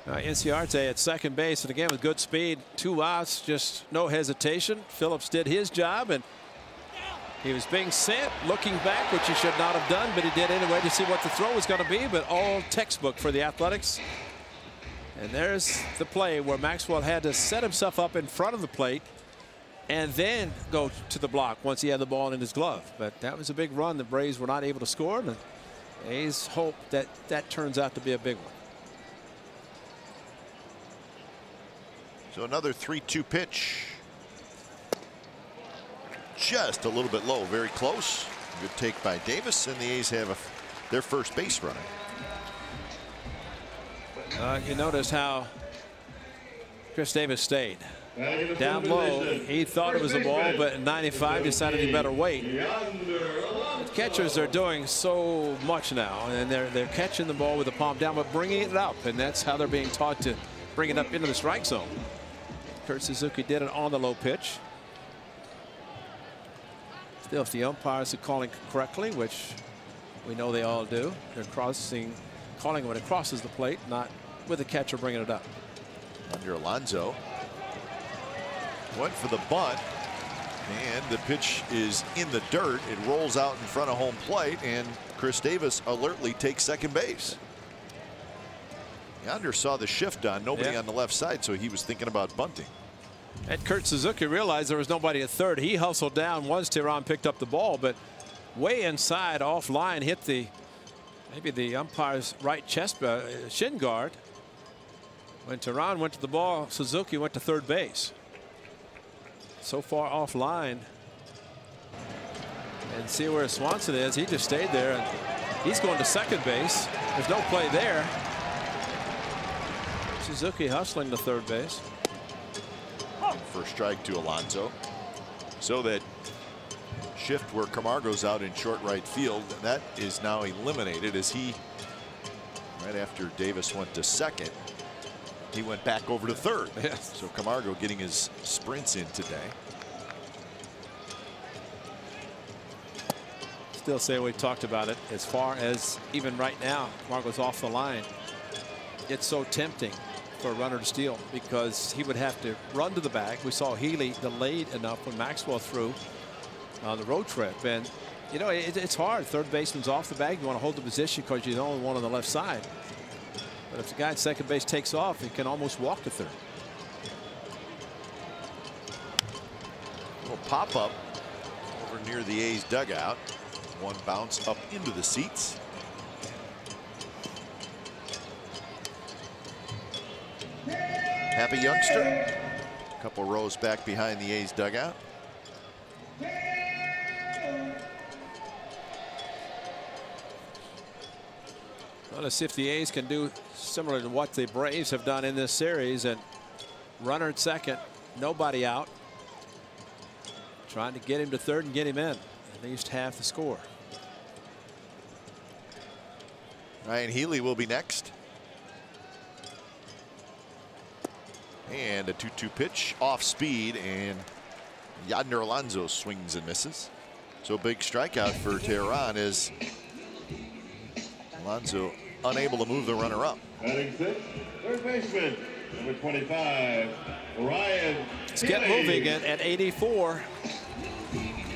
Inciarte at second base, and again with good speed, 2 outs, just no hesitation. Phillips did his job, and he was being sent, looking back, which he should not have done, but he did anyway to see what the throw was going to be, but all textbook for the Athletics. And there's the play where Maxwell had to set himself up in front of the plate and then go to the block once he had the ball in his glove. But that was a big run. The Braves were not able to score, and the A's hope that that turns out to be a big one. So another 3-2 pitch. Just a little bit low, very close. Good take by Davis, and the A's have their first base runner. You notice how Chris Davis stayed down low. He thought it was a ball, but in 95 decided he better wait. The catchers are doing so much now, and they're catching the ball with the palm down, but bringing it up, and that's how they're being taught to bring it up into the strike zone. Kurt Suzuki did it on the low pitch. Still, if the umpires are calling correctly, which we know they all do, they're calling when it crosses the plate, not with the catcher bringing it up. Under Alonso went for the bunt, and the pitch is in the dirt. It rolls out in front of home plate, and Chris Davis alertly takes second base. Yonder saw the shift on, nobody on the left side, so he was thinking about bunting. And Kurt Suzuki realized there was nobody at third. He hustled down once Teheran picked up the ball, but way inside, offline, hit maybe the umpire's right chest shin guard. When Teheran went to the ball, Suzuki went to third base. So far offline. And see where Swanson is. He just stayed there, and he's going to second base. There's no play there. Suzuki hustling to third base. First strike to Alonso. So that shift where Camargo's out in short right field, that is now eliminated, as he, right after Davis went to second, he went back over to third. Yes. So Camargo getting his sprints in today. still say we talked about it. As far as even right now, Margot's off the line. It's so tempting for a runner to steal because he would have to run to the bag. We saw Healy delayed enough when Maxwell threw on the road trip. And, you know, it's hard. Third baseman's off the bag. You want to hold the position because you're the only one on the left side. But if the guy at second base takes off, he can almost walk to third. A little pop-up over near the A's dugout. One bounce up into the seats. Happy youngster. A couple rows back behind the A's dugout. Well, let's see if the A's can do similar to what the Braves have done in this series. And runner at second, nobody out. Trying to get him to third and get him in. At least half the score. Ryan Healy will be next. And a 2-2 pitch off speed, and Yadner Alonso swings and misses. So big strikeout for Tehran as Alonso unable to move the runner up. Batting sixth, third baseman, number 25, Ryan. Let's get moving at 84.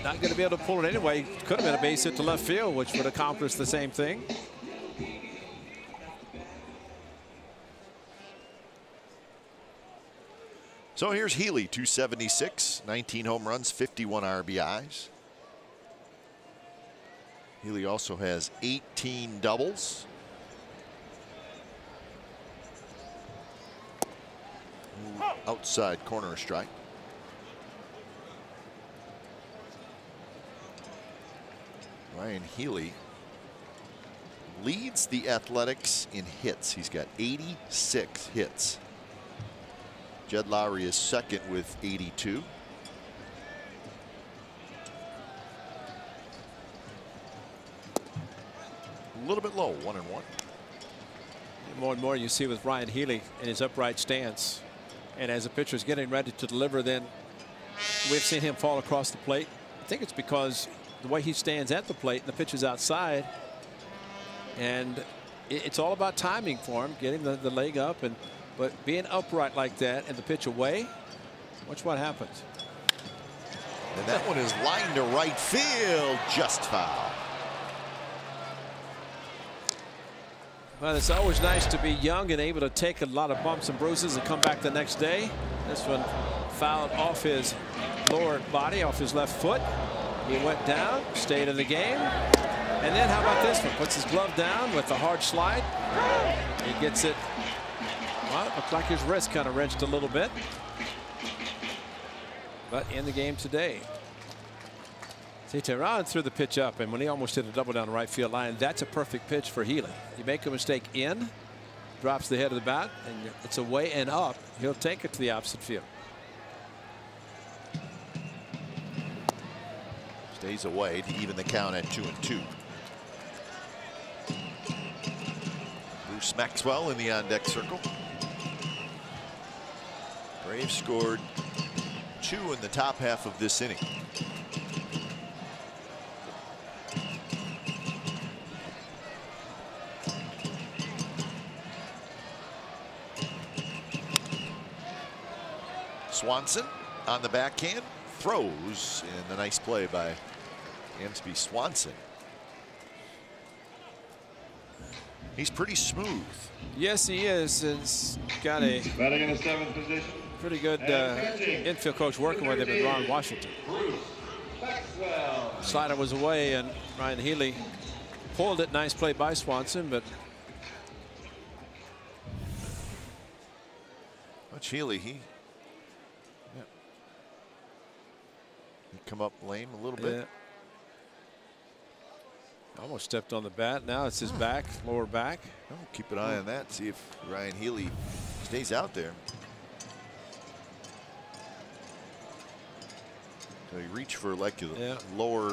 Not going to be able to pull it anyway. Could have been a base hit to left field, which would accomplish the same thing. So here's Healy, 276, 19 home runs, 51 RBIs. Healy also has 18 doubles. Outside corner strike. Ryan Healy leads the Athletics in hits. He's got 86 hits. Jed Lowry is second with 82. A little bit low, 1-1. More and more you see with Ryan Healy in his upright stance. And as the pitcher is getting ready to deliver, then we've seen him fall across the plate. I think it's because the way he stands at the plate and the pitch is outside. And it's all about timing for him, getting the leg up. But being upright like that and the pitch away, watch what happens. And that one is lined to right field, just foul. Well, it's always nice to be young and able to take a lot of bumps and bruises and come back the next day. This one fouled off his lower body, off his left foot. He went down, stayed in the game. And then how about this one? Puts his glove down with a hard slide. He gets it. Well, it looked like his wrist kind of wrenched a little bit. But in the game today. See, Tehran threw the pitch up, and when he almost hit a double down the right field line, that's a perfect pitch for Healy. You make a mistake in, drops the head of the bat, and it's away and up. He'll take it to the opposite field. Stays away to even the count at 2-2. Bruce Maxwell in the on-deck circle. Braves scored 2 in the top half of this inning. Swanson on the backhand, throws, and a nice play by Dansby Swanson. He's pretty smooth. Yes, he is. He's got a Batting in the seventh position, pretty good infield coach working with him in Ron Washington. Bruce Maxwell. Slider was away, and Ryan Healy pulled it. Nice play by Swanson, but Watch Healy. He come up lame a little bit. Almost stepped on the bat. Now it's his back, lower back. Oh, keep an eye on that. See if Ryan Healy stays out there. So he reached for like the lower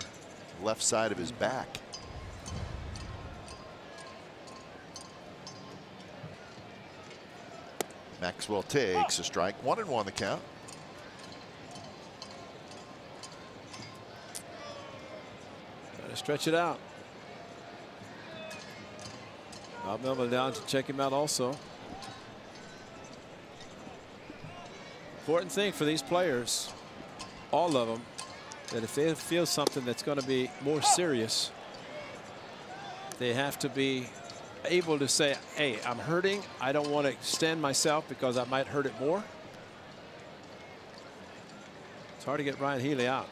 left side of his back. Maxwell takes a strike. 1-1 the count. Trying to stretch it out. Bob Melvin down to check him out also. Important thing for these players, all of them, that if they feel something that's going to be more serious, they have to be able to say, hey, I'm hurting. I don't want to extend myself because I might hurt it more. It's hard to get Ryan Healy out,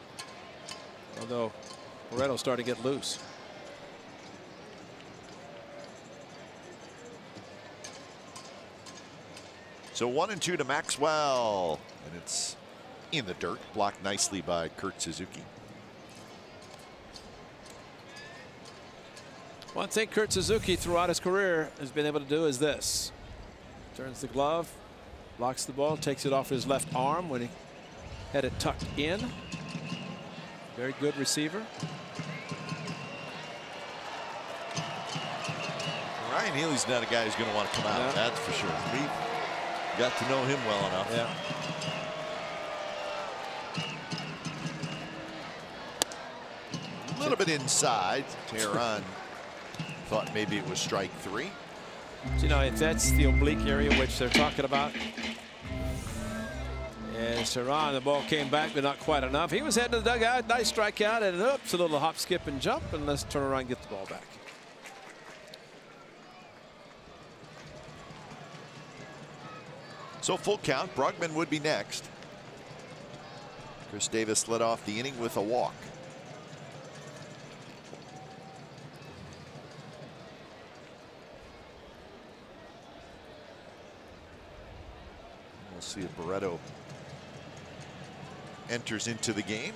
although Barrett's starting to get loose. So 1-2 to Maxwell, and it's in the dirt, blocked nicely by Kurt Suzuki. One thing Kurt Suzuki throughout his career has been able to do is this. Turns the glove, blocks the ball, takes it off his left arm when he had it tucked in. Very good receiver. Ryan Healy's not a guy who's going to want to come out. Yeah. That's for sure. We got to know him well enough. Yeah. A little bit inside. Tehran thought maybe it was strike 3. You know, if that's the oblique area which they're talking about. And Tehran, the ball came back, but not quite enough. He was heading to the dugout. Nice strikeout, and oops, a little hop, skip, and jump, and let's turn around and get the ball back. So full count. Brugman would be next. Chris Davis led off the inning with a walk. We'll see if Barreto enters into the game.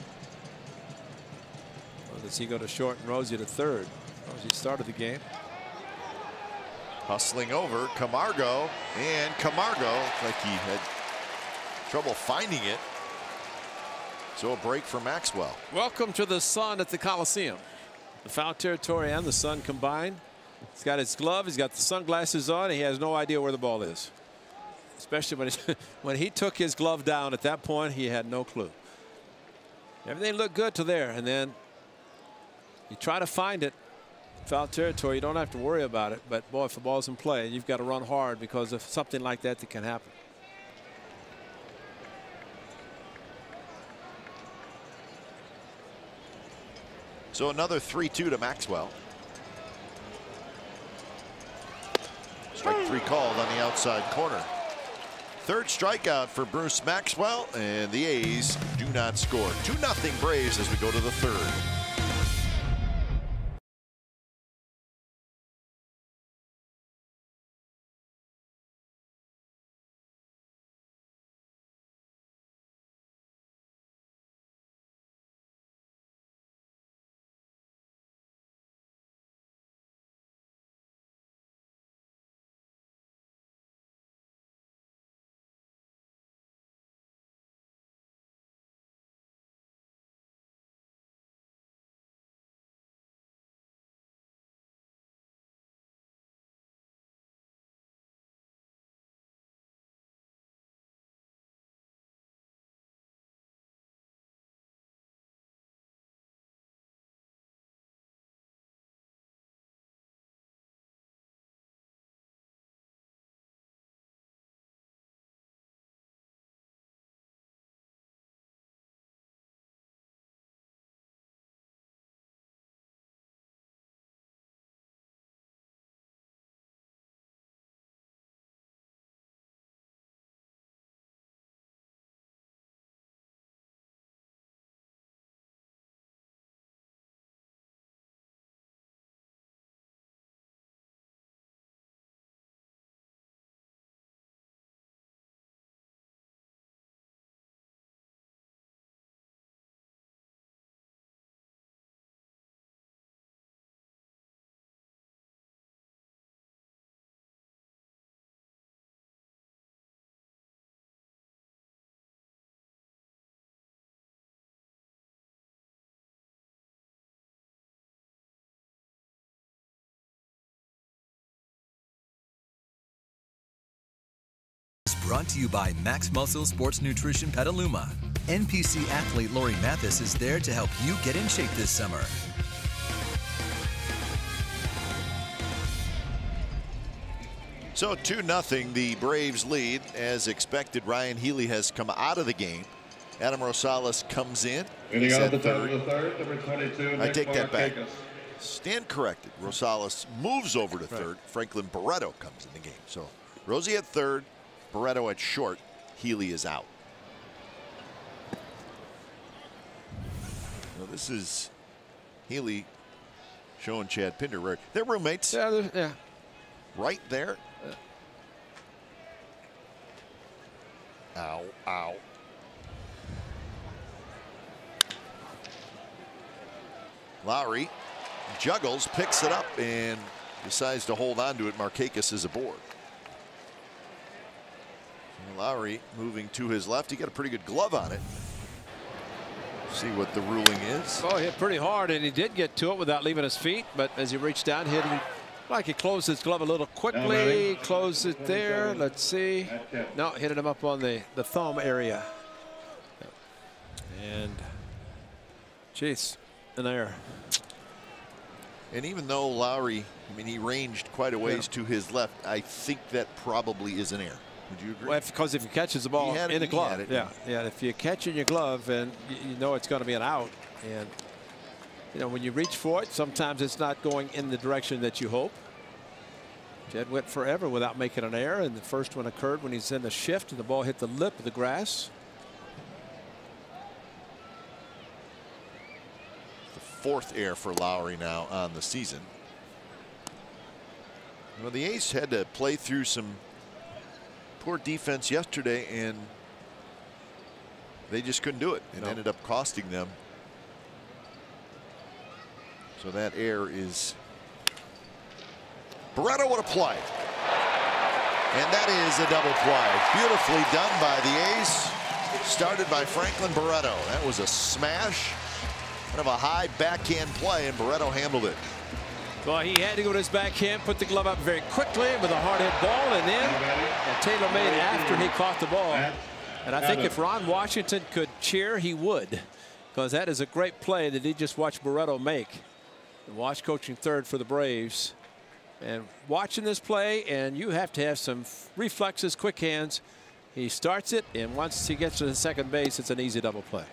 Well, does he go to short and Rosie to third? Rosie started the game. Hustling over Camargo, and Camargo looks like he had trouble finding it. So a break for Maxwell. Welcome to the sun at the Coliseum. The foul territory and the sun combined. He's got his glove, he's got the sunglasses on, and he has no idea where the ball is. Especially when he took his glove down at that point, he had no clue. Everything looked good to there, and then you try to find it. Foul territory, you don't have to worry about it, but boy, if the ball's in play, you've got to run hard because of something like that that can happen. So another 3-2 to Maxwell. Strike 3 called on the outside corner. Third strikeout for Bruce Maxwell, and the A's do not score. 2-0 Braves as we go to the third. Brought to you by Max Muscle Sports Nutrition Petaluma. NPC athlete Lori Mathis is there to help you get in shape this summer. So 2-0, the Braves lead. As expected, Ryan Healy has come out of the game. Adam Rosales comes in. Hitting He's out at the third. number 22. I take that back. Markakis. Stand corrected. Rosales moves over to third. Franklin Barreto comes in the game. So Rosie at third, Barreto at short. Healy is out. Well, this is Healy showing Chad Pinder. Right. They're roommates. Yeah. Right there. Ow, ow. Lowry juggles, picks it up, and decides to hold on to it. Markakis is aboard. Lowry moving to his left. He got a pretty good glove on it. See what the ruling is. Oh, hit pretty hard, and he did get to it without leaving his feet. But as he reached down, hit him like he closed his glove a little quickly. Closed it there. Let's see. No, hit him up on the thumb area. And geez, an error. And even though Lowry, I mean, he ranged quite a ways to his left, I think that probably is an error. Would you agree? Well, because if he catches the ball in the glove, yeah. If you catch in your glove, and you know it's going to be an out, and you know when you reach for it, sometimes it's not going in the direction that you hope. Jed went forever without making an error, and the first one occurred when he's in the shift, and the ball hit the lip of the grass. The fourth error for Lowry now on the season. Well, the A's had to play through some poor defense yesterday, and they just couldn't do it. It ended up costing them. So that error is. Barreto, what a play. And that is a double play. Beautifully done by the A's. Started by Franklin Barreto. That was a smash. Kind of a high backhand play, and Barreto handled it. Well, he had to go to his backhand, put the glove up very quickly with a hard hit ball, and then Taylor made after he caught the ball. And I think if Ron Washington could cheer, he would, because that is a great play that he just watched Barreto make. And Wash coaching third for the Braves. And watching this play, and you have to have some reflexes, quick hands. He starts it, and once he gets to the second base, it's an easy double play.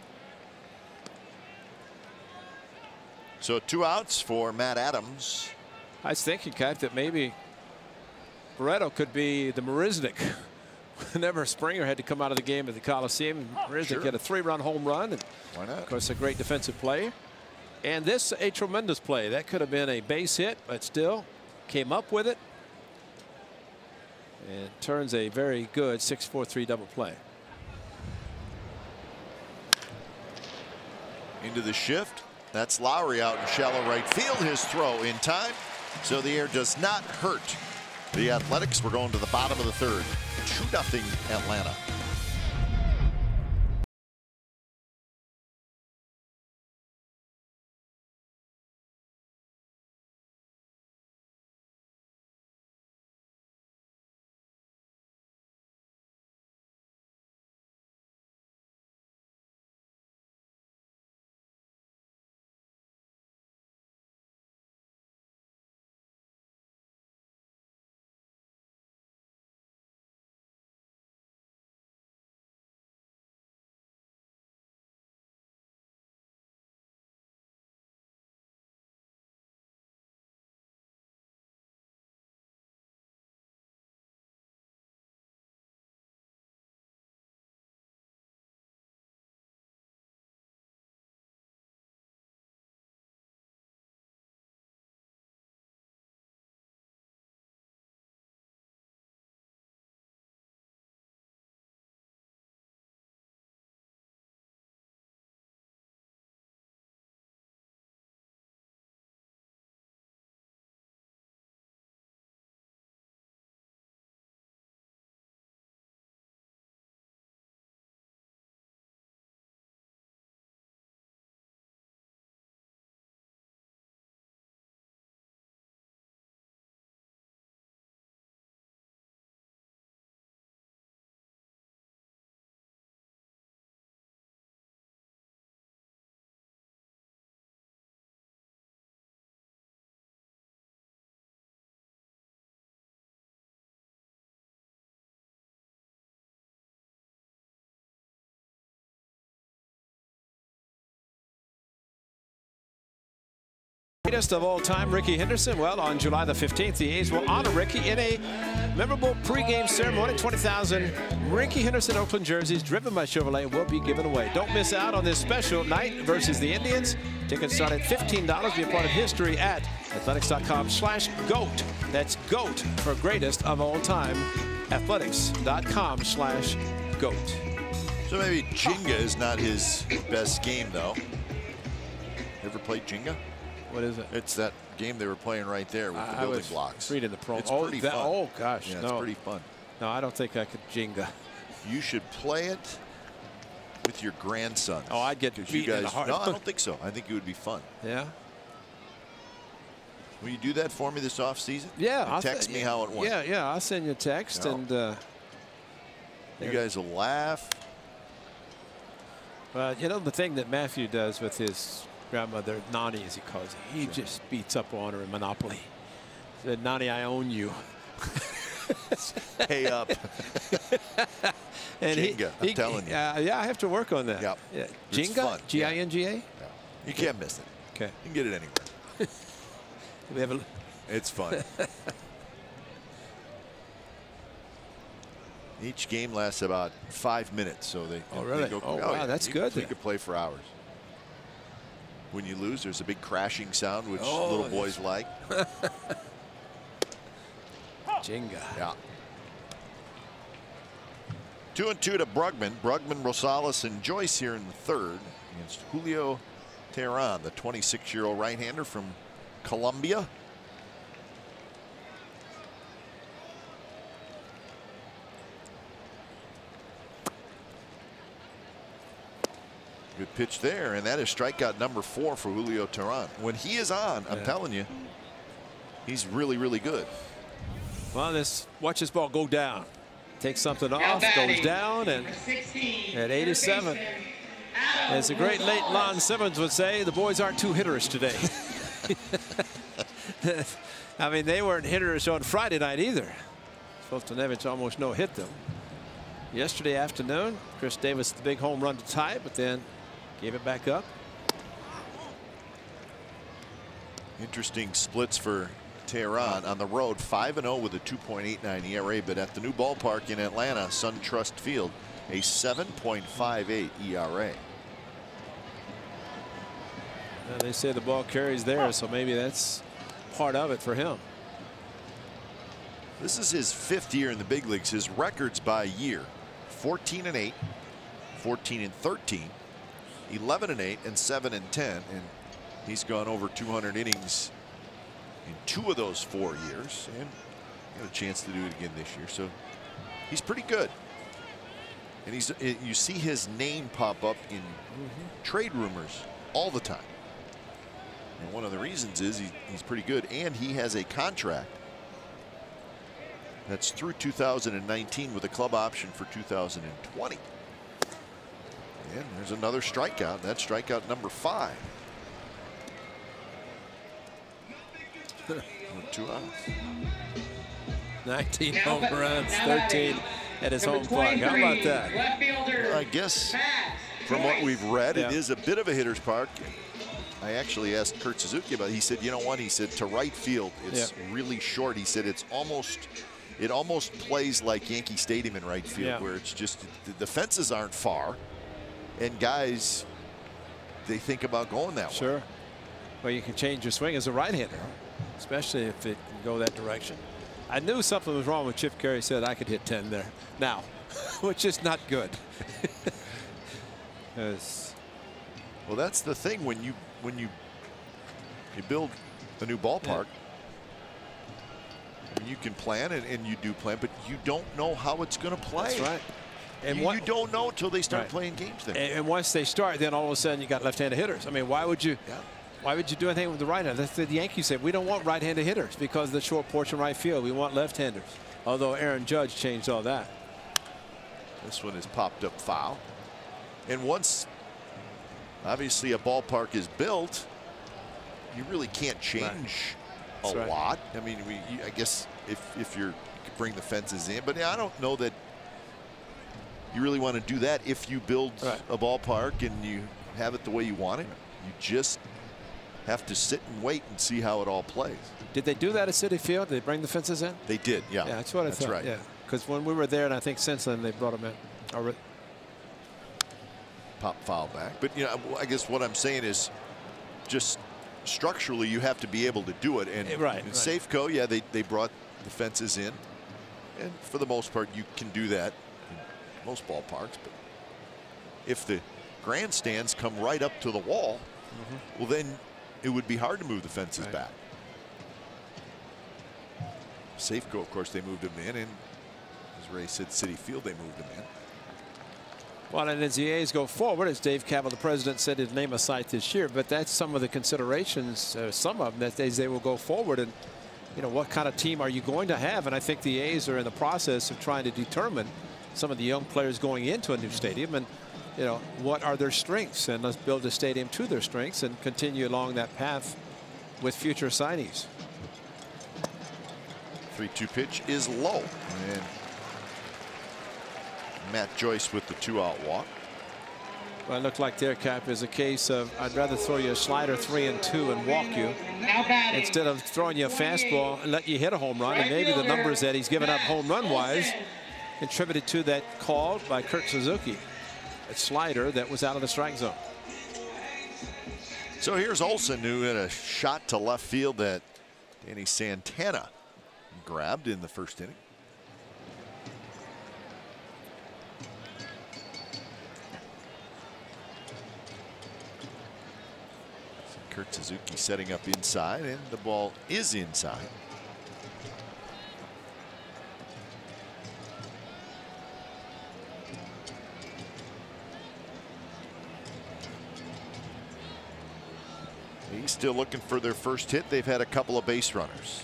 So 2 outs for Matt Adams. I was thinking, Kat, that maybe Barreto could be the Marisnik. Whenever Springer had to come out of the game at the Coliseum, Marisnik had a 3-run home run. And why not? Of course, a great defensive play. And this, a tremendous play. That could have been a base hit, but still came up with it. And turns a very good 6-4-3 double play. Into the shift. That's Lowry out in shallow right field. His throw in time. So the air does not hurt the Athletics. We're going to the bottom of the third. 2-0 Atlanta. greatest of all time, Rickey Henderson. Well, on July the 15th, the A's will honor Rickey in a memorable pregame ceremony. 20,000 Rickey Henderson Oakland jerseys driven by Chevrolet will be given away. Don't miss out on this special night versus the Indians. Tickets start at $15. Be a part of history at athletics.com/GOAT. That's GOAT for greatest of all time. Athletics.com/GOAT. So maybe Jenga is not his best game, though. Ever played Jenga? What is it? It's that game they were playing right there with the building blocks. Reading the promo. It's pretty fun. Oh, gosh. Yeah, no. it's pretty fun. No, I don't think I could Jenga. You should play it with your grandson. Oh, I'd get beat in the heart. No, I don't think so. I think it would be fun. Yeah. Will you do that for me this off season? Yeah. Text me how it went. Yeah. I'll send you a text. No. And you guys will laugh. But you know the thing that Matthew does with his grandmother, Nani, as he calls it, he just beats up on her in Monopoly. He said, Nani, I own you. Pay up. And Jenga, I'm telling you. Yeah, I have to work on that. Yep. Yeah. It's Jenga? fun. G-I-N-G-A? Yeah. You can't miss it. Okay. You can get it anywhere. We have a... It's fun. Each game lasts about 5 minutes, so they. Oh, really? They go, wow, yeah, that's you, good. You could play for hours. When you lose, there's a big crashing sound, which Oh, little boys like. Jenga. Yeah. 2-2 to Brugman. Brugman, Rosales, and Joyce here in the third against Julio Teheran, the 26-year-old right-hander from Colombia. Good pitch there, and that is strikeout number 4 for Julio Teheran. When he is on, I'm telling you, he's really, really good. Well, watch this ball go down. Takes something off, goes down, and at 87, as the great late Lon Simmons would say, the boys aren't too hitterish today. I mean, they weren't hitterish on Friday night either. Foltynewicz almost no-hit them. Yesterday afternoon, Chris Davis the big home run to tie it, but then gave it back up. Interesting splits for Teheran on the road, 5-0 with a 2.89 ERA, but at the new ballpark in Atlanta, SunTrust Field, a 7.58 ERA. Well, they say the ball carries there, so maybe that's part of it for him. This is his 5th year in the big leagues. His records by year: 14-8, 14-13, 11-8, and 7-10. And he's gone over 200 innings in 2 of those 4 years, and got a chance to do it again this year. So he's pretty good. And you see his name pop up in trade rumors all the time. And one of the reasons is he's pretty good, and he has a contract that's through 2019 with a club option for 2020. And there's another strikeout. That's strikeout number 5. 2 outs. 19 home runs, 13 at his home park. How about that? I guess from what we've read, it is a bit of a hitter's park. I actually asked Kurt Suzuki about it. He said, you know what? He said, to right field, it's really short. He said it almost plays like Yankee Stadium in right field, where it's just the fences aren't far, and guys, they think about going that way. Sure. Well, you can change your swing as a right-hander, especially if it can go that direction. I knew something was wrong when Chip Caray said I could hit 10 there now, which is not good. Well, that's the thing when you build a new ballpark. I mean, you can plan it, and you do plan, but you don't know how it's going to play. That's right. And you don't know until they start playing games there. And once they start, then all of a sudden you got left-handed hitters. I mean, why would you? Why would you do anything with the right hand? That's the Yankees said. We don't want right-handed hitters because of the short porch in right field. We want left-handers. Although Aaron Judge changed all that. This one is popped up foul. And once, obviously, a ballpark is built, you really can't change a lot. I mean, I guess if you bring the fences in, but I don't know that you really want to do that if you build a ballpark and you have it the way you want it. You just have to sit and wait and see how it all plays. Did they do that at Citi Field? Did they bring the fences in? They did, yeah. Yeah, that's what I thought. Right. Yeah, because when we were there, and I think since then they brought them in. Pop foul back. But, you know, I guess what I'm saying is just structurally you have to be able to do it. And right. Safeco, yeah, they brought the fences in. And for the most part, you can do that in most ballparks. But if the grandstands come right up to the wall, well, then it would be hard to move the fences back. Safeco, of course, they moved them in. And as Ray said, Citi Field, they moved them in. Well, and as the A's go forward, as Dave Campbell, the president, said he'd name a site this year, but that's some of the considerations, some of them, that they will go forward. And, you know, what kind of team are you going to have? And I think the A's are in the process of trying to determine some of the young players going into a new stadium. And, you know, what are their strengths? And let's build a stadium to their strengths and continue along that path with future signees. 3-2 pitch is low. And Matt Joyce with the 2-out walk. Well, it looked like their Cap is a case of I'd rather throw you a slider 3-2 and walk you instead of throwing you a fastball and let you hit a home run. And maybe the numbers that he's given up home run wise contributed to that call by Kurt Suzuki. A slider that was out of the strike zone. So here's Olson, who hit a shot to left field that Danny Santana grabbed in the first inning. Kurt Suzuki setting up inside, and the ball is inside. He's still looking for their first hit. They've had a couple of base runners.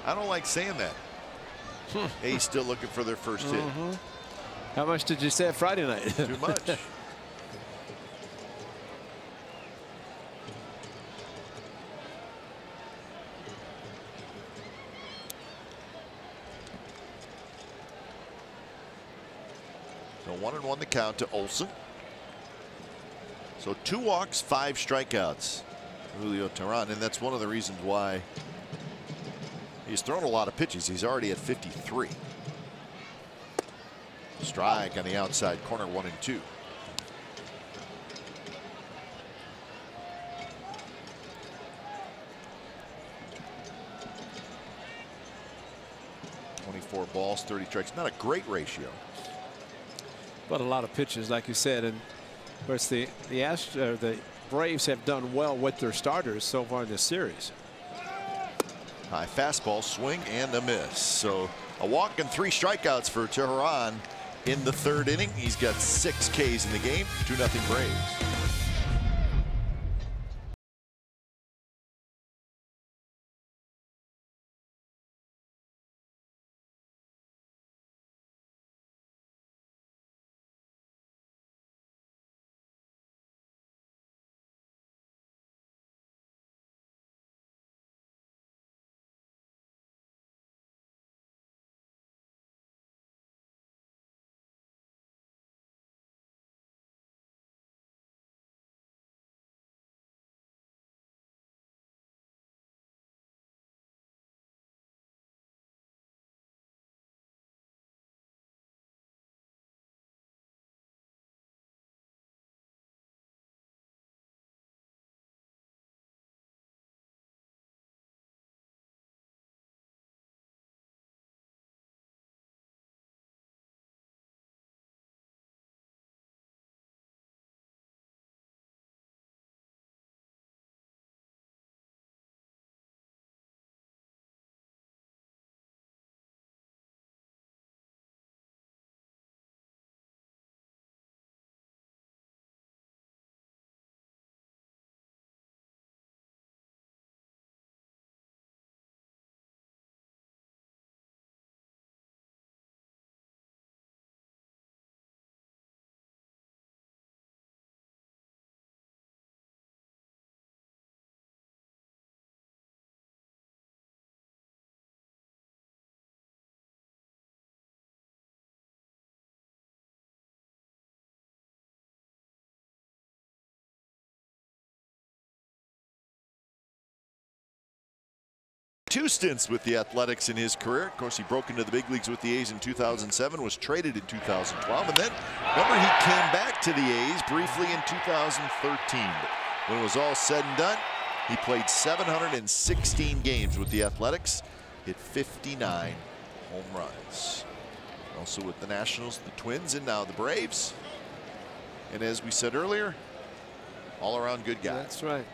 I don't like saying that. He's still looking for their first hit. How much did you say Friday night? Too much. So 1-1 the count to Olson. So 2 walks, 5 strikeouts. Julio Teheran, and that's one of the reasons why he's thrown a lot of pitches. He's already at 53. Strike on the outside corner, 1-2. .24 balls, 30 strikes. Not a great ratio, but a lot of pitches, like you said. And of course, the Braves have done well with their starters so far in this series. High fastball, swing and a miss. So a walk and 3 strikeouts for Teheran in the 3rd inning. He's got 6 Ks in the game. 2-0 Braves. 2 stints with the Athletics in his career. Of course, he broke into the big leagues with the A's in 2007, was traded in 2012, and then remember he came back to the A's briefly in 2013. But when it was all said and done, he played 716 games with the Athletics, hit 59 home runs. Also with the Nationals, the Twins, and now the Braves. And as we said earlier, all-around good guy. That's right.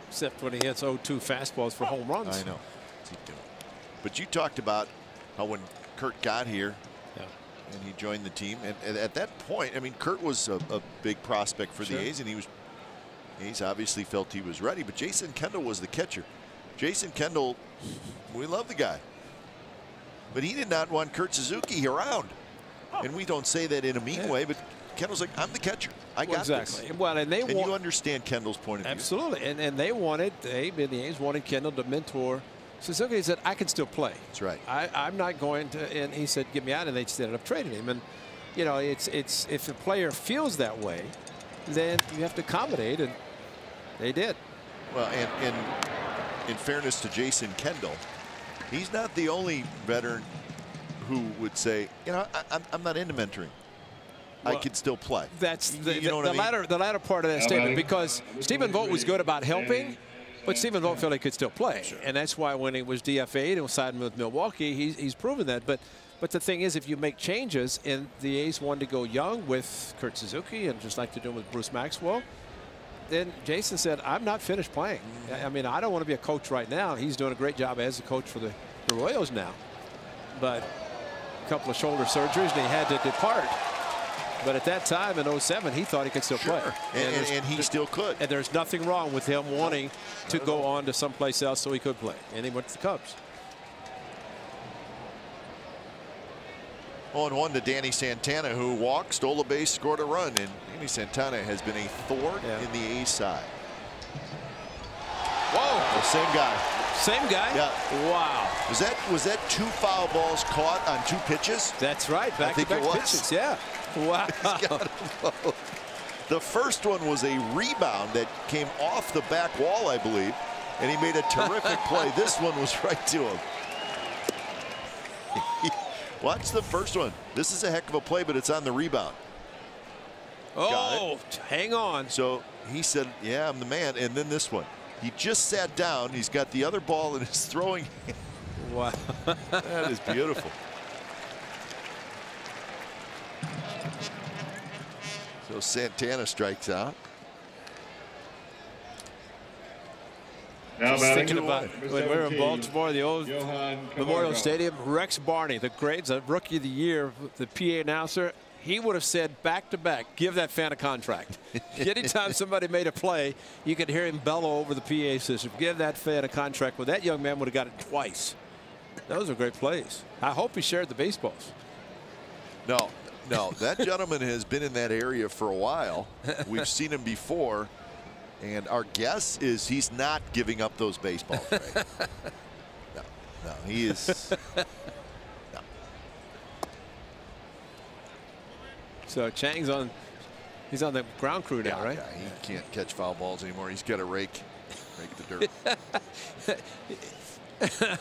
Except when he hits 0-2 fastballs for home runs. I know. What's he doing? But you talked about how when Kurt got here, and he joined the team, and at that point, I mean, Kurt was a big prospect for the A's, and A's obviously felt he was ready. But Jason Kendall was the catcher. Jason Kendall, we love the guy, but he did not want Kurt Suzuki around. And we don't say that in a mean way, but Kendall's like, I'm the catcher. I got exactly. this. Well, and you understand Kendall's point of view. Absolutely. And the A's wanted Kendall to mentor Suzuki. He said, I can still play. That's right. I'm not going to. And he said, get me out. And they ended up trading him. And, you know, it's if the player feels that way, then you have to accommodate. And they did. Well, and in fairness to Jason Kendall, he's not the only veteran who would say, you know, I'm not into mentoring. Well, I could still play. That's the latter part of that statement, because Stephen Vogt was good about helping, but Stephen Vogt felt he could still play. Sure. And that's why when he was DFA'd and was signed with Milwaukee, he's proven that. But the thing is, if you make changes, and the A's wanted to go young with Kurt Suzuki and just like to do with Bruce Maxwell, then Jason said, I'm not finished playing. I mean, I don't want to be a coach right now. He's doing a great job as a coach for the Royals now. But a couple of shoulder surgeries, and he had to depart. But at that time in 07, he thought he could still play. And he still could. And there's nothing wrong with him wanting to go on to someplace else so he could play. And he went to the Cubs. 0-1 to Danny Santana, who walked, stole a base, scored a run. And Danny Santana has been a thorn in the A's side. Whoa. The same guy. Same guy? Yeah. Wow. Was that 2 foul balls caught on 2 pitches? That's right. Back-to-back pitches. Yeah. Wow. The first one was a rebound that came off the back wall, I believe, and he made a terrific play. This one was right to him. Watch the first one. This is a heck of a play, but it's on the rebound. Oh, hang on. So he said, yeah, I'm the man. And then this one. He just sat down. He's got the other ball in his throwing hand. Wow. That is beautiful. So Santana strikes out. Now just thinking about when we were in Baltimore, the old Memorial Stadium, Rex Barney, the Rookie of the Year, the PA announcer, he would have said back-to-back, give that fan a contract. Anytime somebody made a play, you could hear him bellow over the PA system, give that fan a contract. Well, that young man would have got it twice. Those are great plays. I hope he shared the baseballs. No, that gentleman has been in that area for a while. We've seen him before. And our guess is he's not giving up those baseballs, right? No, he is. No. So Chang's he's on the ground crew now, right? Yeah, he can't catch foul balls anymore. He's got to rake the dirt.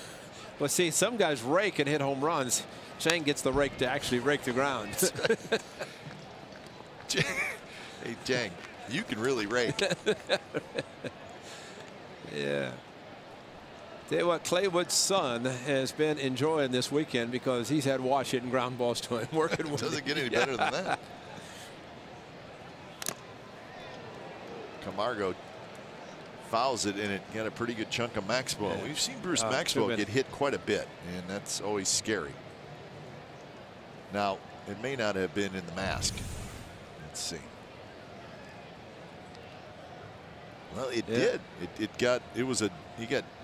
Well, see, some guys rake and hit home runs. Chang gets the rake to actually rake the ground. Hey, Chang. You can really rake. Yeah. Tell you what, Clay Wood's son has been enjoying this weekend because he's had Wash hitting ground balls to him, working with him. Doesn't get any better than that. Camargo fouls it, and it got a pretty good chunk of Maxwell. Yeah. We've seen Bruce Maxwell get hit quite a bit, and that's always scary. Now, it may not have been in the mask. Let's see. Well, it did. He got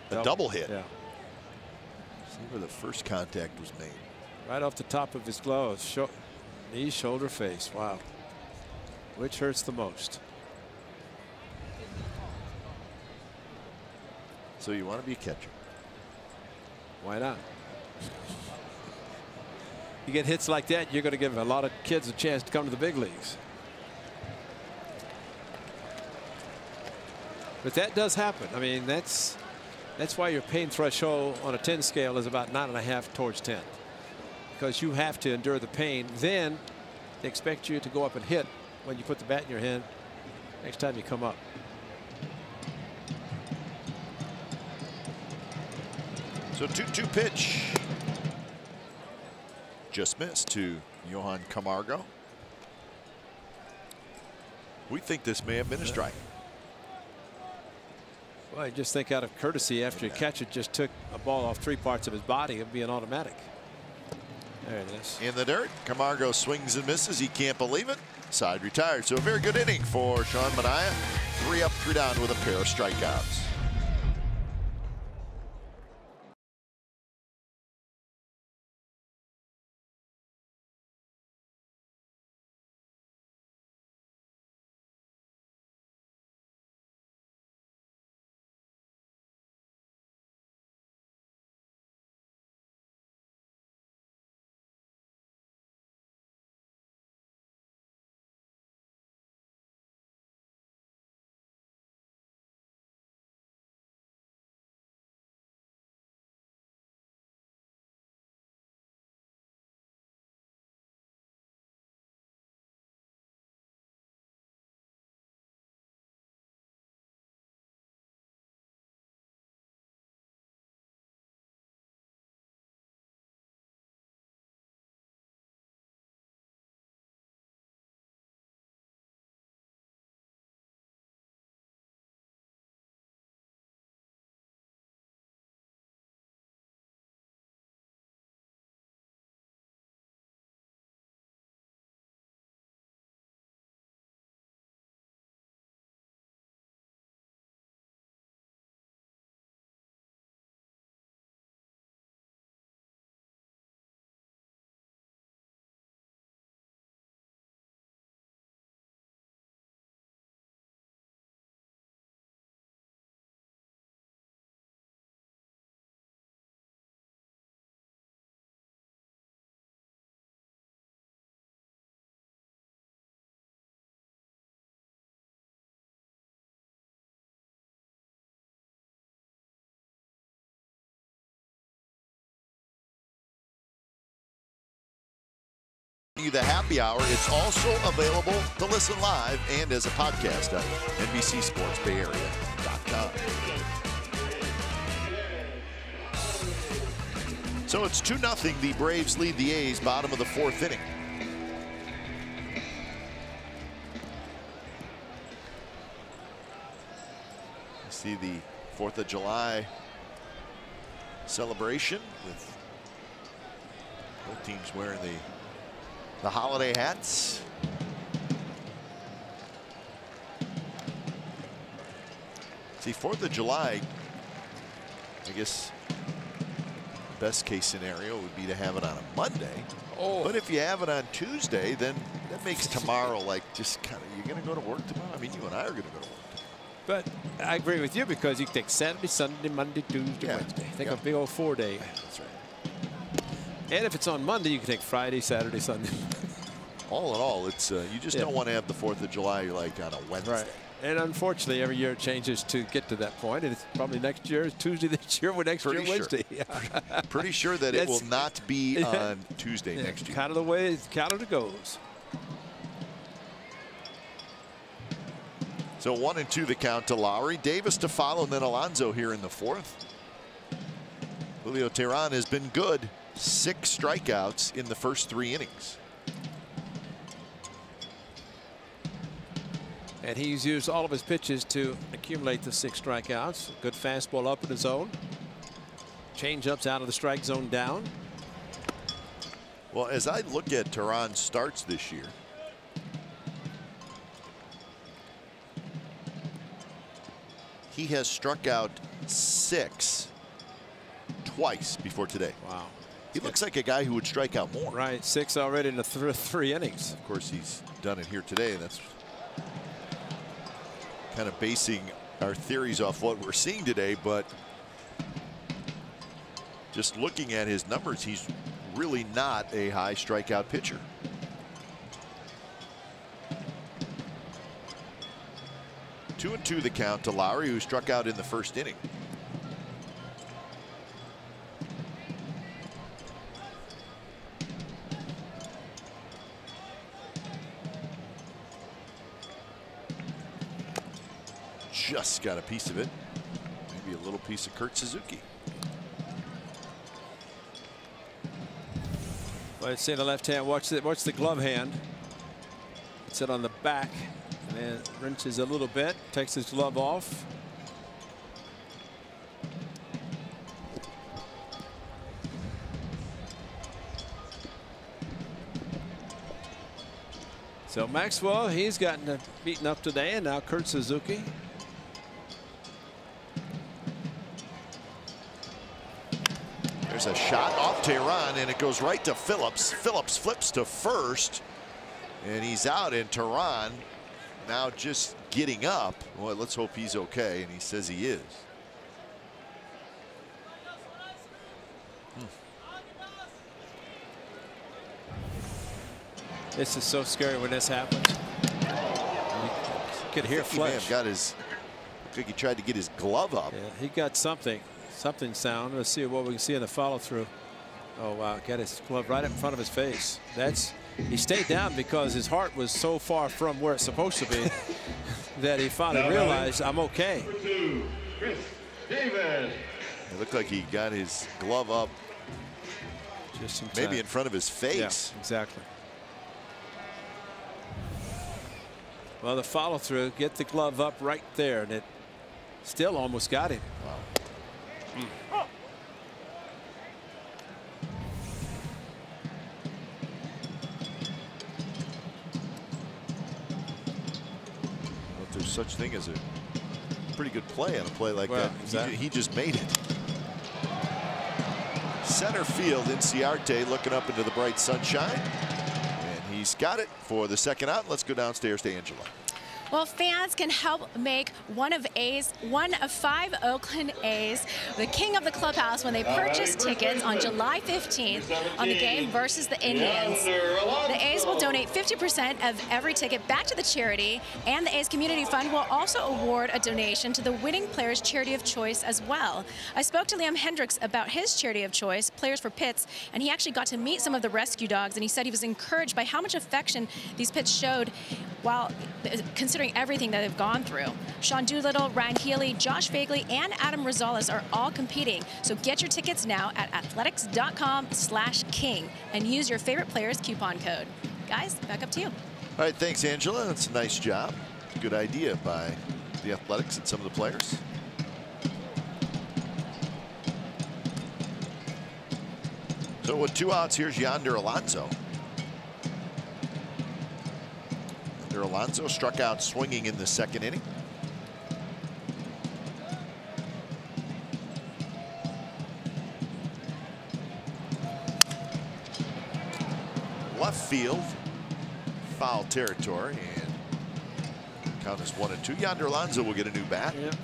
a double hit. Yeah. See where the first contact was made. Right off the top of his glove. Knee, shoulder, face. Wow. Which hurts the most? So you want to be a catcher? Why not? You get hits like that, you're going to give a lot of kids a chance to come to the big leagues. But that does happen. I mean, that's That's why your pain threshold on a 10 scale is about 9.5 towards 10, because you have to endure the pain. Then they expect you to go up and hit when you put the bat in your hand next time you come up. So 2-2 pitch. Just missed to Johan Camargo. We think this may have been a strike. Well, I just think out of courtesy, after you catch it, just took a ball off 3 parts of his body, it'd be an automatic. There it is. In the dirt, Camargo swings and misses. He can't believe it. Side retired. So a very good inning for Sean Manaea. 3 up, 3 down with a pair of strikeouts. The happy hour. It's also available to listen live and as a podcast at NBCSportsBayArea.com. So it's 2-0. The Braves lead the A's, bottom of the 4th inning. You see the 4th of July celebration with both teams wearing the holiday hats. See, 4th of July, I guess best case scenario would be to have it on a Monday. Oh. But if you have it on Tuesday, then that makes tomorrow like just kind of, you're going to go to work tomorrow? I mean, you and I are going to go to work tomorrow. But I agree with you, because you can take Saturday, Sunday, Monday, Tuesday, Wednesday. Think of a big old 4-day. That's right. And if it's on Monday, you can take Friday, Saturday, Sunday. All in all, it's you just don't want to have the 4th of July like on a Wednesday. Right. And unfortunately, every year it changes to get to that point. And it's probably next year, Tuesday this year, or next year, Wednesday. Pretty sure that it will not be on Tuesday next year. Kind of the way it goes. So 1-2 the count to Lowry. Davis to follow, and then Alonso here in the 4th. Julio Teheran has been good. 6 strikeouts in the first 3 innings. And he's used all of his pitches to accumulate the 6 strikeouts. Good fastball up in the zone. Change-ups out of the strike zone down. Well, as I look at Teheran's starts this year, he has struck out 6 twice before today. Wow. He looks like a guy who would strike out more. Right, 6 already in the 3 innings. Of course, he's done it here today, and that's kind of basing our theories off what we're seeing today. But just looking at his numbers, he's really not a high strikeout pitcher. Two and two the count to Lowry, who struck out in the first inning. just got a piece of it. Maybe a little piece of Kurt Suzuki. Well, I'd say the left hand. Watch the glove hand. Puts it on the back and then wrenches a little bit. Takes his glove off. So Maxwell, he's gotten beaten up today, and now Kurt Suzuki. There's a shot off Tehran, and it goes right to Phillips. Phillips flips to first, and he's out. And Tehran now just getting up. Well, let's hope he's okay, and he says he is. This is so scary when this happens. You could hear flesh. He may have got his. I think he tried to get his glove up. Yeah, he got something sound. Let's see what we can see in the follow through. Oh wow, got his glove right in front of his face. He stayed down because his heart was so far from where it's supposed to be that he finally realized, I'm okay. Chris Davis. It looked like he got his glove up Just in maybe time. in front of his face. Yeah, exactly. Well, the follow through, get the glove up right there, and it still almost got him. Wow. Well, if there's such thing as a pretty good play on a play like Well, that, exactly. he just made it. Center field, Inciarte looking up into the bright sunshine. He's got it for the second out. Let's go downstairs to Angela. Well, fans can help make one of 5 Oakland A's the king of the clubhouse when they purchase tickets on July 15th on the game versus the Indians. The A's will donate 50% of every ticket back to the charity, and the A's Community Fund will also award a donation to the winning player's charity of choice as well. I spoke to Liam Hendricks about his charity of choice, Players for Pits, and he actually got to meet some of the rescue dogs, and he said he was encouraged by how much affection these pits showed while considering everything that they've gone through. Sean Doolittle, Ryan Healy, Josh Fagley, and Adam Rosales are all competing. So get your tickets now at athletics.com/king and use your favorite player's coupon code. Guys, back up to you. All right, thanks, Angela. That's a nice job. Good idea by the Athletics and some of the players. So with 2 outs, here's Yonder Alonso. Alonso struck out swinging in the second inning. Left field, foul territory, and count is 1-2. Yonder Alonso will get a new bat. Yep.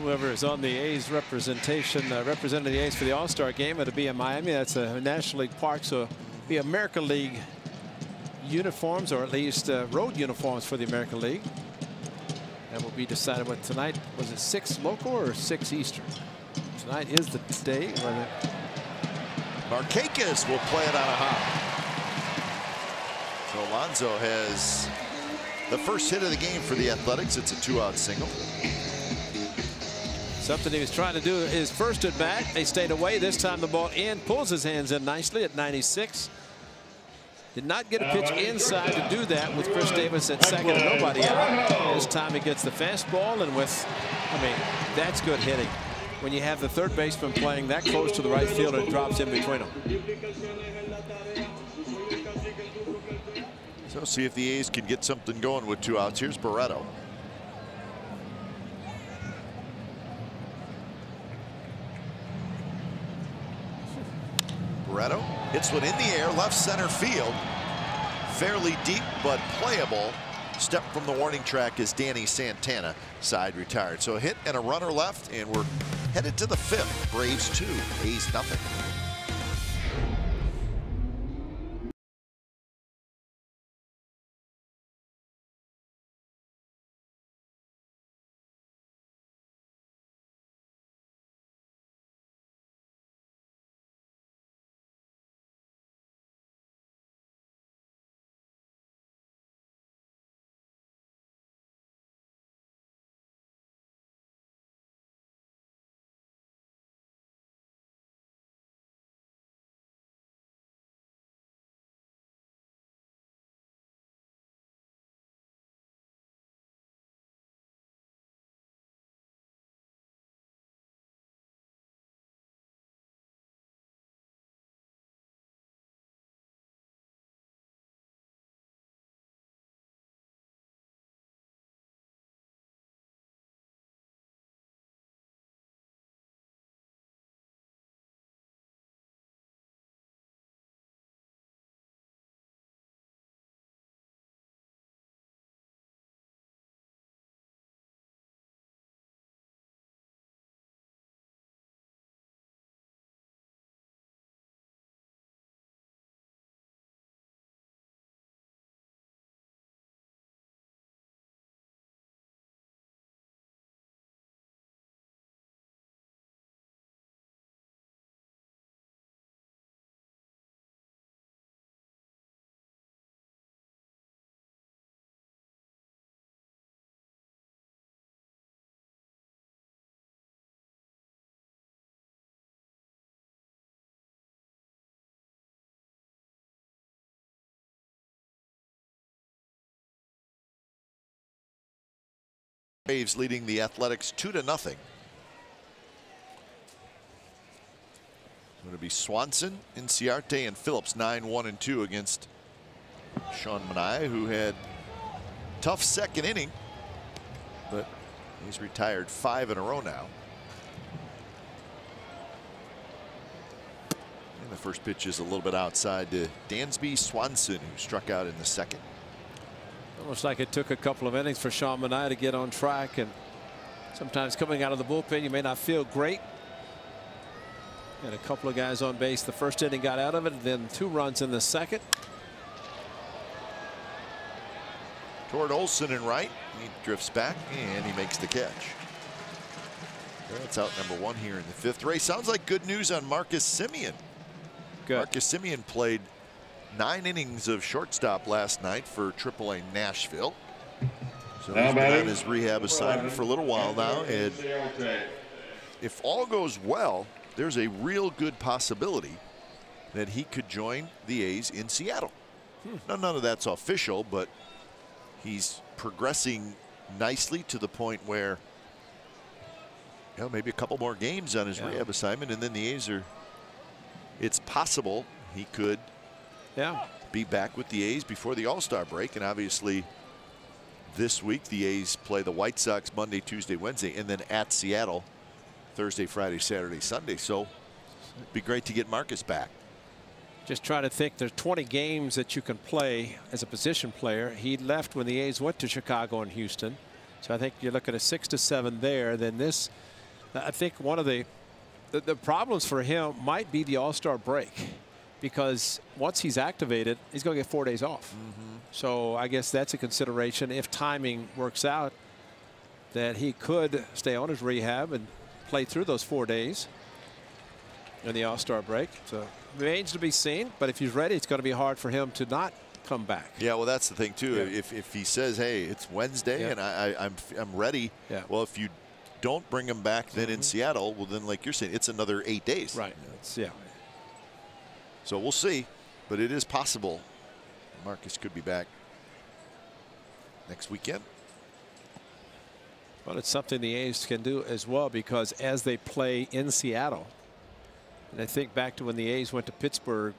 Whoever is on the A's representing the A's for the All-Star game, it'll be in Miami. That's a National League park, so it'll be American League uniforms, or at least road uniforms for the American League. That will be decided what tonight. Was it 6 local or 6 Eastern? Tonight is the day. Markakis will play it on a hop. So Alonso has the first hit of the game for the Athletics. It's a 2-out single. Something he was trying to do his first at bat. They stayed away. This time the ball in, pulls his hands in nicely at 96. Did not get a pitch inside to do that with Chris Davis at second and nobody out. This time he gets the fastball, and that's good hitting. When you have the third baseman playing that close to the right fielder, it drops in between them. So see if the A's can get something going with 2 outs. Here's Barreto. Barreto hits one in the air, left center field. Fairly deep, but playable. Step from the warning track as Danny Santana side retired. So a hit and a runner left, and we're headed to the 5th. Braves 2, A's nothing. Braves leading the Athletics 2-0. Going to be Swanson, Inciarte, and Phillips 9-1 and 2 against Sean Manaea, who had tough second inning, but he's retired 5 in a row now. And the first pitch is a little bit outside to Dansby Swanson, who struck out in the second. Almost like it took a couple of innings for Sean Manaea to get on track, and sometimes coming out of the bullpen you may not feel great. And a couple of guys on base the first inning, got out of it, then 2 runs in the second. Toward Olson and right. He drifts back and he makes the catch. That's out number 1 here in the 5th. Ray, sounds like good news on Marcus Semien. Good. Marcus Semien played 9 innings of shortstop last night for AAA Nashville. So he's been on his rehab assignment for a little while now. And if all goes well, there's a real good possibility that he could join the A's in Seattle. Now, none of that's official, but he's progressing nicely to the point where, you know, maybe a couple more games on his rehab assignment, and then the A's are, it's possible he could be back with the A's before the All-Star break. And obviously this week the A's play the White Sox Monday, Tuesday, Wednesday, and then at Seattle Thursday, Friday, Saturday, Sunday. So it'd be great to get Marcus back. Just trying to think, there's 20 games that you can play as a position player. He left when the A's went to Chicago and Houston. So I think you're looking at 6 to 7 there. Then this, I think one of the problems for him might be the All-Star break, because once he's activated, he's going to get 4 days off. So I guess that's a consideration if timing works out, that he could stay on his rehab and play through those 4 days in the All-Star break. So remains to be seen, but if he's ready, it's going to be hard for him to not come back. Yeah, well, that's the thing too. If he says, hey, it's Wednesday and I'm ready, well, if you don't bring him back then in Seattle, well, then, like you're saying, it's another 8 days. Right. So we'll see, but it is possible Marcus could be back next weekend. Well, it's something the A's can do as well, because as they play in Seattle, and I think back to when the A's went to Pittsburgh,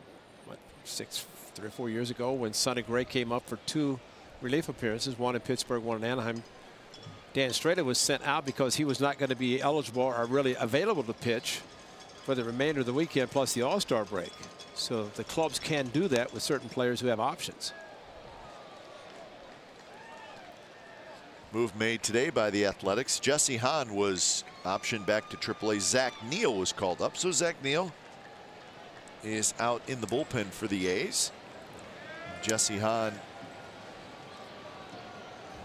what, 3 or 4 years ago, when Sonny Gray came up for 2 relief appearances, 1 in Pittsburgh, 1 in Anaheim. Dan Strader was sent out because he was not going to be eligible or really available to pitch for the remainder of the weekend, plus the All-Star break. So the clubs can do that with certain players who have options. Move made today by the Athletics. Jesse Hahn was optioned back to AAA. Zach Neal was called up. So Zach Neal is out in the bullpen for the A's. Jesse Hahn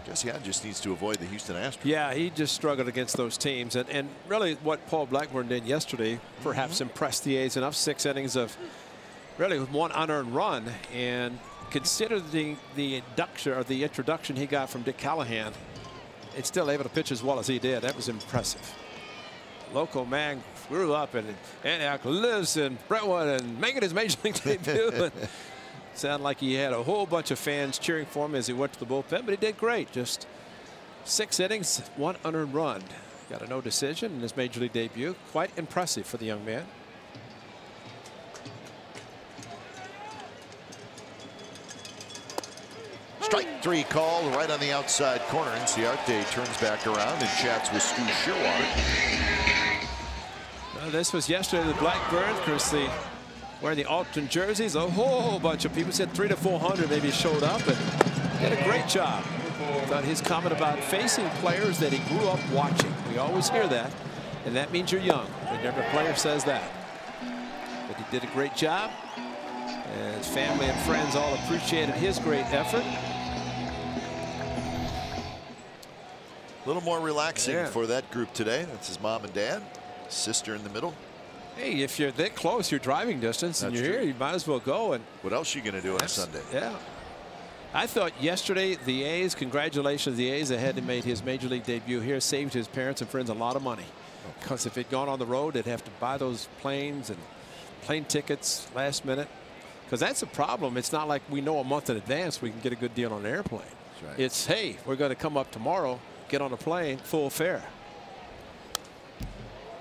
just needs to avoid the Houston Astros. Yeah, he just struggled against those teams. And really what Paul Blackburn did yesterday perhaps impressed the A's enough. 6 innings of really with 1 unearned run. And consider the induction or the introduction he got from Dick Callahan. It's still able to pitch as well as he did. That was impressive. Local man grew up in Antioch, lives in Brentwood, and making his major league debut. Sounded like he had a whole bunch of fans cheering for him as he went to the bullpen, but he did great. Just 6 innings, 1 unearned run. Got a no decision in his major league debut. Quite impressive for the young man. Strike 3 call right on the outside corner. Inciarte turns back around and chats with Stu Shearwater. This was yesterday, the Blackbirds, of course, wearing the Alton jerseys. A whole bunch of people, said 300 to 400 maybe showed up, and did a great job. Thought his comment about facing players that he grew up watching. We always hear that, and that means you're young. Whenever a player says that. But he did a great job. And his family and friends all appreciated his great effort. A little more relaxing for that group today. That's his mom and dad, sister in the middle. Hey, if you're that close, you're driving distance, and you're here, you might as well go. And what else are you going to do on Sunday? Yeah. I thought yesterday the A's, congratulations, the A's that had made his major league debut here, saved his parents and friends a lot of money. Because if he'd gone on the road, they'd have to buy those planes and plane tickets last minute. Because that's the problem. It's not like we know a month in advance we can get a good deal on an airplane. That's right. It's, hey, we're going to come up tomorrow. get on a plane full fare.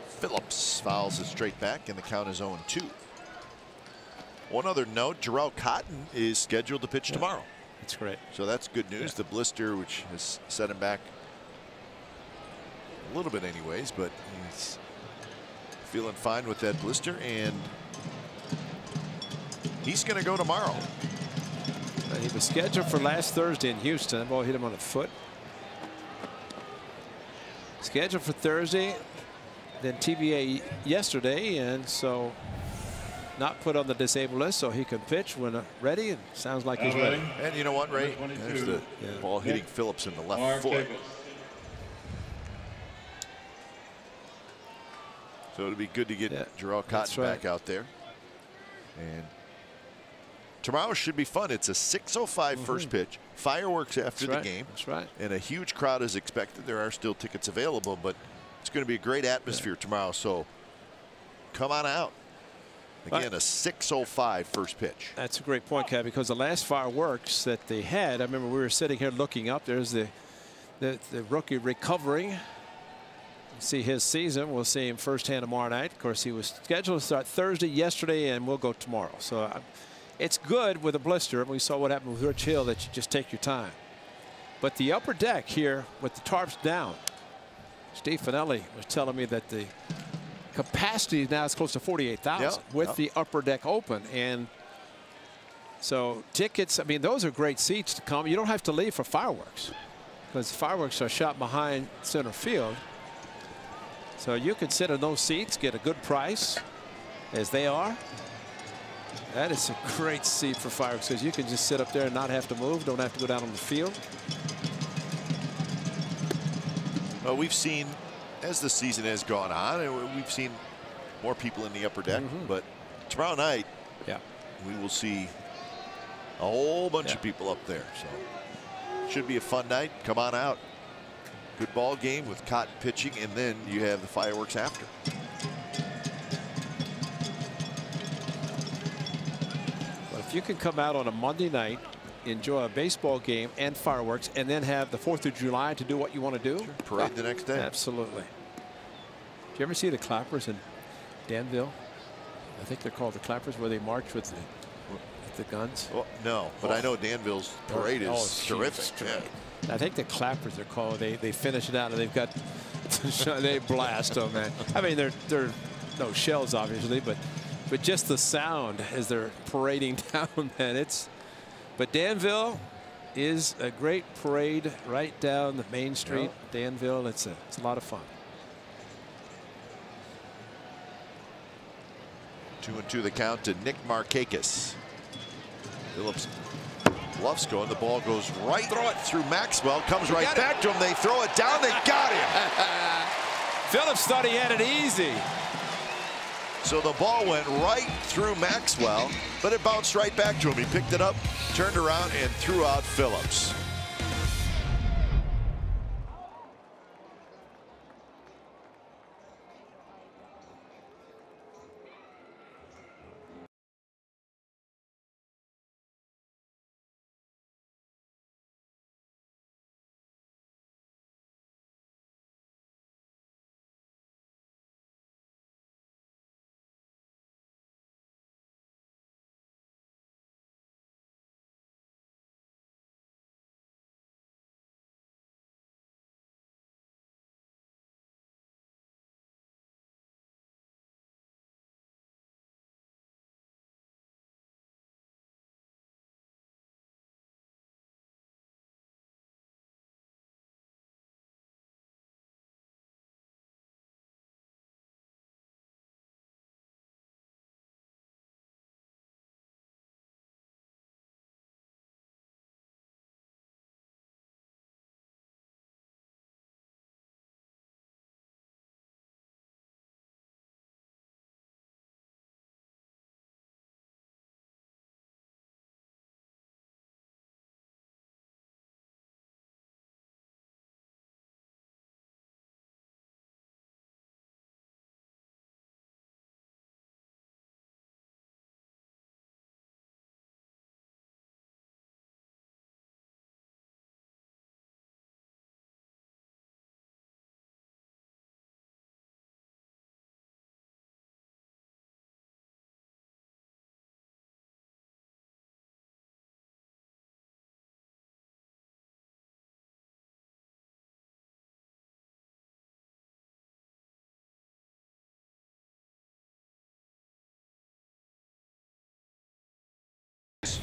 Phillips fouls it straight back, and the count is 0-2. One other note, Jarrell Cotton is scheduled to pitch tomorrow. That's great. So that's good news. The blister, which has set him back a little bit anyways, but he's feeling fine with that blister, and he's going to go tomorrow. He was scheduled for last Thursday in Houston. Ball hit him on the foot. Scheduled for Thursday, then TBA yesterday, and so not put on the disabled list, so he can pitch when ready, and sounds like he's ready. And you know what, Ray? There's the ball hitting Phillips in the left foot. So it'll be good to get Jarrell Cotton back out there. And tomorrow should be fun. It's a 6:05 first pitch. Fireworks after the game. That's right. And a huge crowd is expected. There are still tickets available, but it's going to be a great atmosphere tomorrow. So come on out. Again, a 6:05 first pitch. That's a great point, Kev, because the last fireworks that they had, I remember we were sitting here looking up. There's the rookie recovering. See his season. We'll see him firsthand tomorrow night. Of course, he was scheduled to start Thursday, yesterday, and we'll go tomorrow. So it's good with a blister. We saw what happened with Rich Hill, that you just take your time. But the upper deck here with the tarps down, Steve Finelli was telling me that the capacity now is close to 48,000 with the upper deck open. And so tickets, I mean, those are great seats to come. You don't have to leave for fireworks, because fireworks are shot behind center field. So you can sit in those seats, get a good price, as they are. That is a great seat for fireworks, because you can just sit up there and not have to move, don't have to go down on the field. Well, we've seen, as the season has gone on, we've seen more people in the upper deck. But tomorrow night, we will see a whole bunch of people up there. So should be a fun night. Come on out. Good ball game with Cotton pitching, and then you have the fireworks after. But if you can come out on a Monday night, enjoy a baseball game and fireworks, and then have the 4th of July to do what you want to do. Parade the next day. Absolutely. Did you ever see the clappers in Danville? I think they're called the clappers, where they march with the guns. Well, no, but I know Danville's parade is terrific. I think the clappers are called. They finish it out, and they've got they blast them, man. I mean, they're no shells, obviously, but just the sound as they're parading down, man. But Danville is a great parade right down the main street. Danville, it's a lot of fun. 2-2 the count to Nick Markakis. Phillips bluffs going. The ball goes right through Maxwell. Comes right back to him. They throw it down. They got him. Phillips thought he had it easy. So the ball went right through Maxwell, but it bounced right back to him. He picked it up, turned around, and threw out Phillips.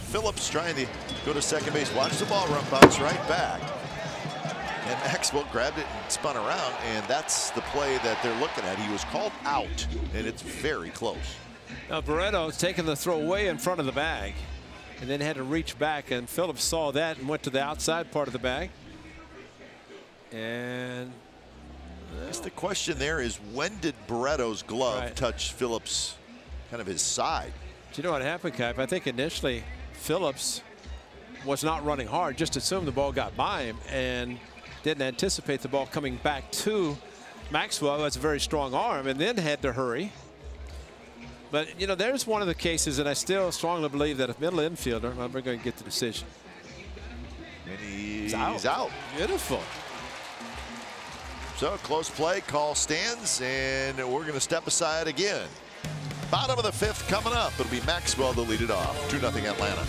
Phillips trying to go to second base. Watch the ball run bounce right back. And Maxwell grabbed it and spun around, and that's the play that they're looking at. He was called out, and it's very close. Now Barreto's taking the throw way in front of the bag, and then had to reach back, and Phillips saw that and went to the outside part of the bag. And that's the question there is, when did Barrett's glove touch Phillips, kind of his side? Do you know what happened, Cap? I think initially Phillips was not running hard, just assumed the ball got by him and didn't anticipate the ball coming back to Maxwell. That's a very strong arm, and then had to hurry. But, you know, there's one of the cases, and I still strongly believe that a middle infielder, we're going to get the decision. And he's out. Beautiful. So close play, call stands, and we're going to step aside again. Bottom of the fifth coming up. It'll be Maxwell to lead it off. 2-0 Atlanta.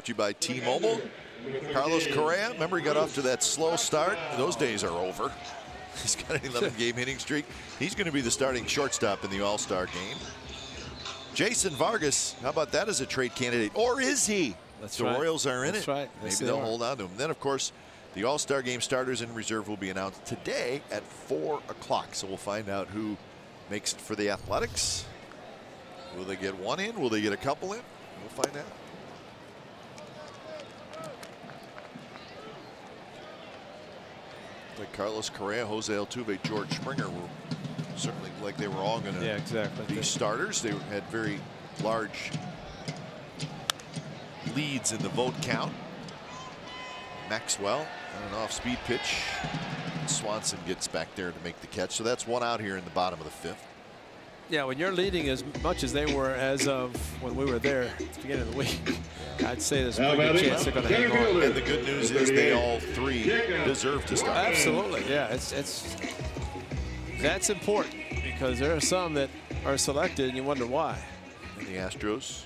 You by T-Mobile. Carlos Correa, remember he got off to that slow start. Those days are over. He's got an 11-game hitting streak. He's going to be the starting shortstop in the All-Star game. Jason Vargas, how about that as a trade candidate? Or is he? That's the right. Royals are in That's it. Right. Maybe they'll hold on to him. Then, of course, the All-Star game starters and reserve will be announced today at 4 o'clock. So we'll find out who makes it for the Athletics. Will they get one in? Will they get a couple in? We'll find out. Like Carlos Correa, Jose Altuve, George Springer were certainly like they were all going to be starters. They had very large leads in the vote count. Maxwell on an off-speed pitch. Swanson gets back there to make the catch. So that's one out here in the bottom of the fifth. Yeah, when you're leading as much as they were as of when we were there at the beginning of the week, I'd say there's a pretty good chance they're going to hang on. And the good news is they all three deserve to start. Absolutely, yeah. That's important because there are some that are selected and you wonder why. And the Astros,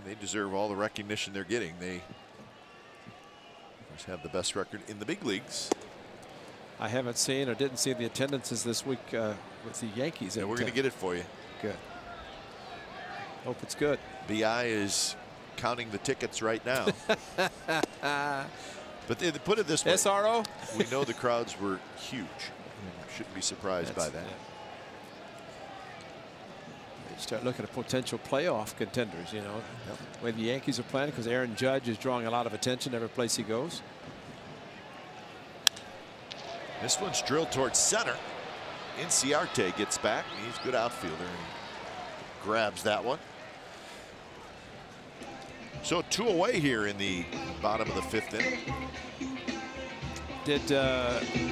they deserve all the recognition they're getting. They, of course, have the best record in the big leagues. I haven't seen or didn't see the attendances this week with the Yankees. Yeah, we're going to get it for you. Good. Hope it's good. BI is counting the tickets right now. But they put it this way. SRO? We know the crowds were huge. Shouldn't be surprised by that. Yeah. You start looking at potential playoff contenders, you know, the way the Yankees are playing, because Aaron Judge is drawing a lot of attention every place he goes. This one's drilled towards center. Inciarte gets back. He's a good outfielder and grabs that one. So 2 away here in the bottom of the fifth inning. Did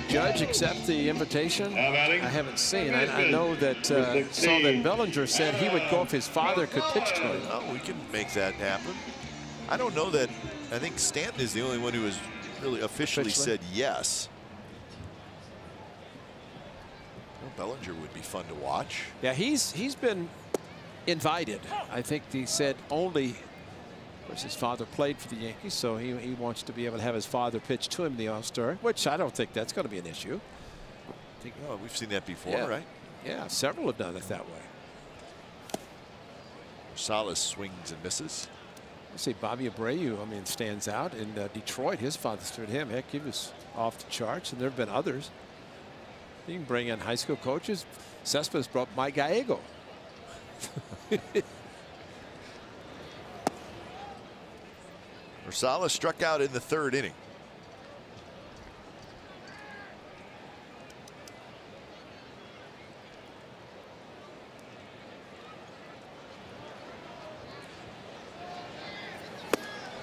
Judge accept the invitation? I haven't seen. I know that saw that Bellinger said he would go if his father could pitch to him. Oh, we can make that happen. I don't know that. I think Stanton is the only one who has really officially said yes. Bellinger would be fun to watch. Yeah, he's been invited. I think he said only. Of course, his father played for the Yankees, so he wants to be able to have his father pitch to him in the All-Star, which I don't think that's going to be an issue. I think, oh, we've seen that before, yeah, right? Yeah, several have done it that way. Rosales swings and misses. I see Bobby Abreu, I mean, stands out in Detroit. His father stood him. Heck, he was off the charts, and there have been others. You can bring in high school coaches. Cespedes brought Mike Gallego. Rosales struck out in the 3rd inning.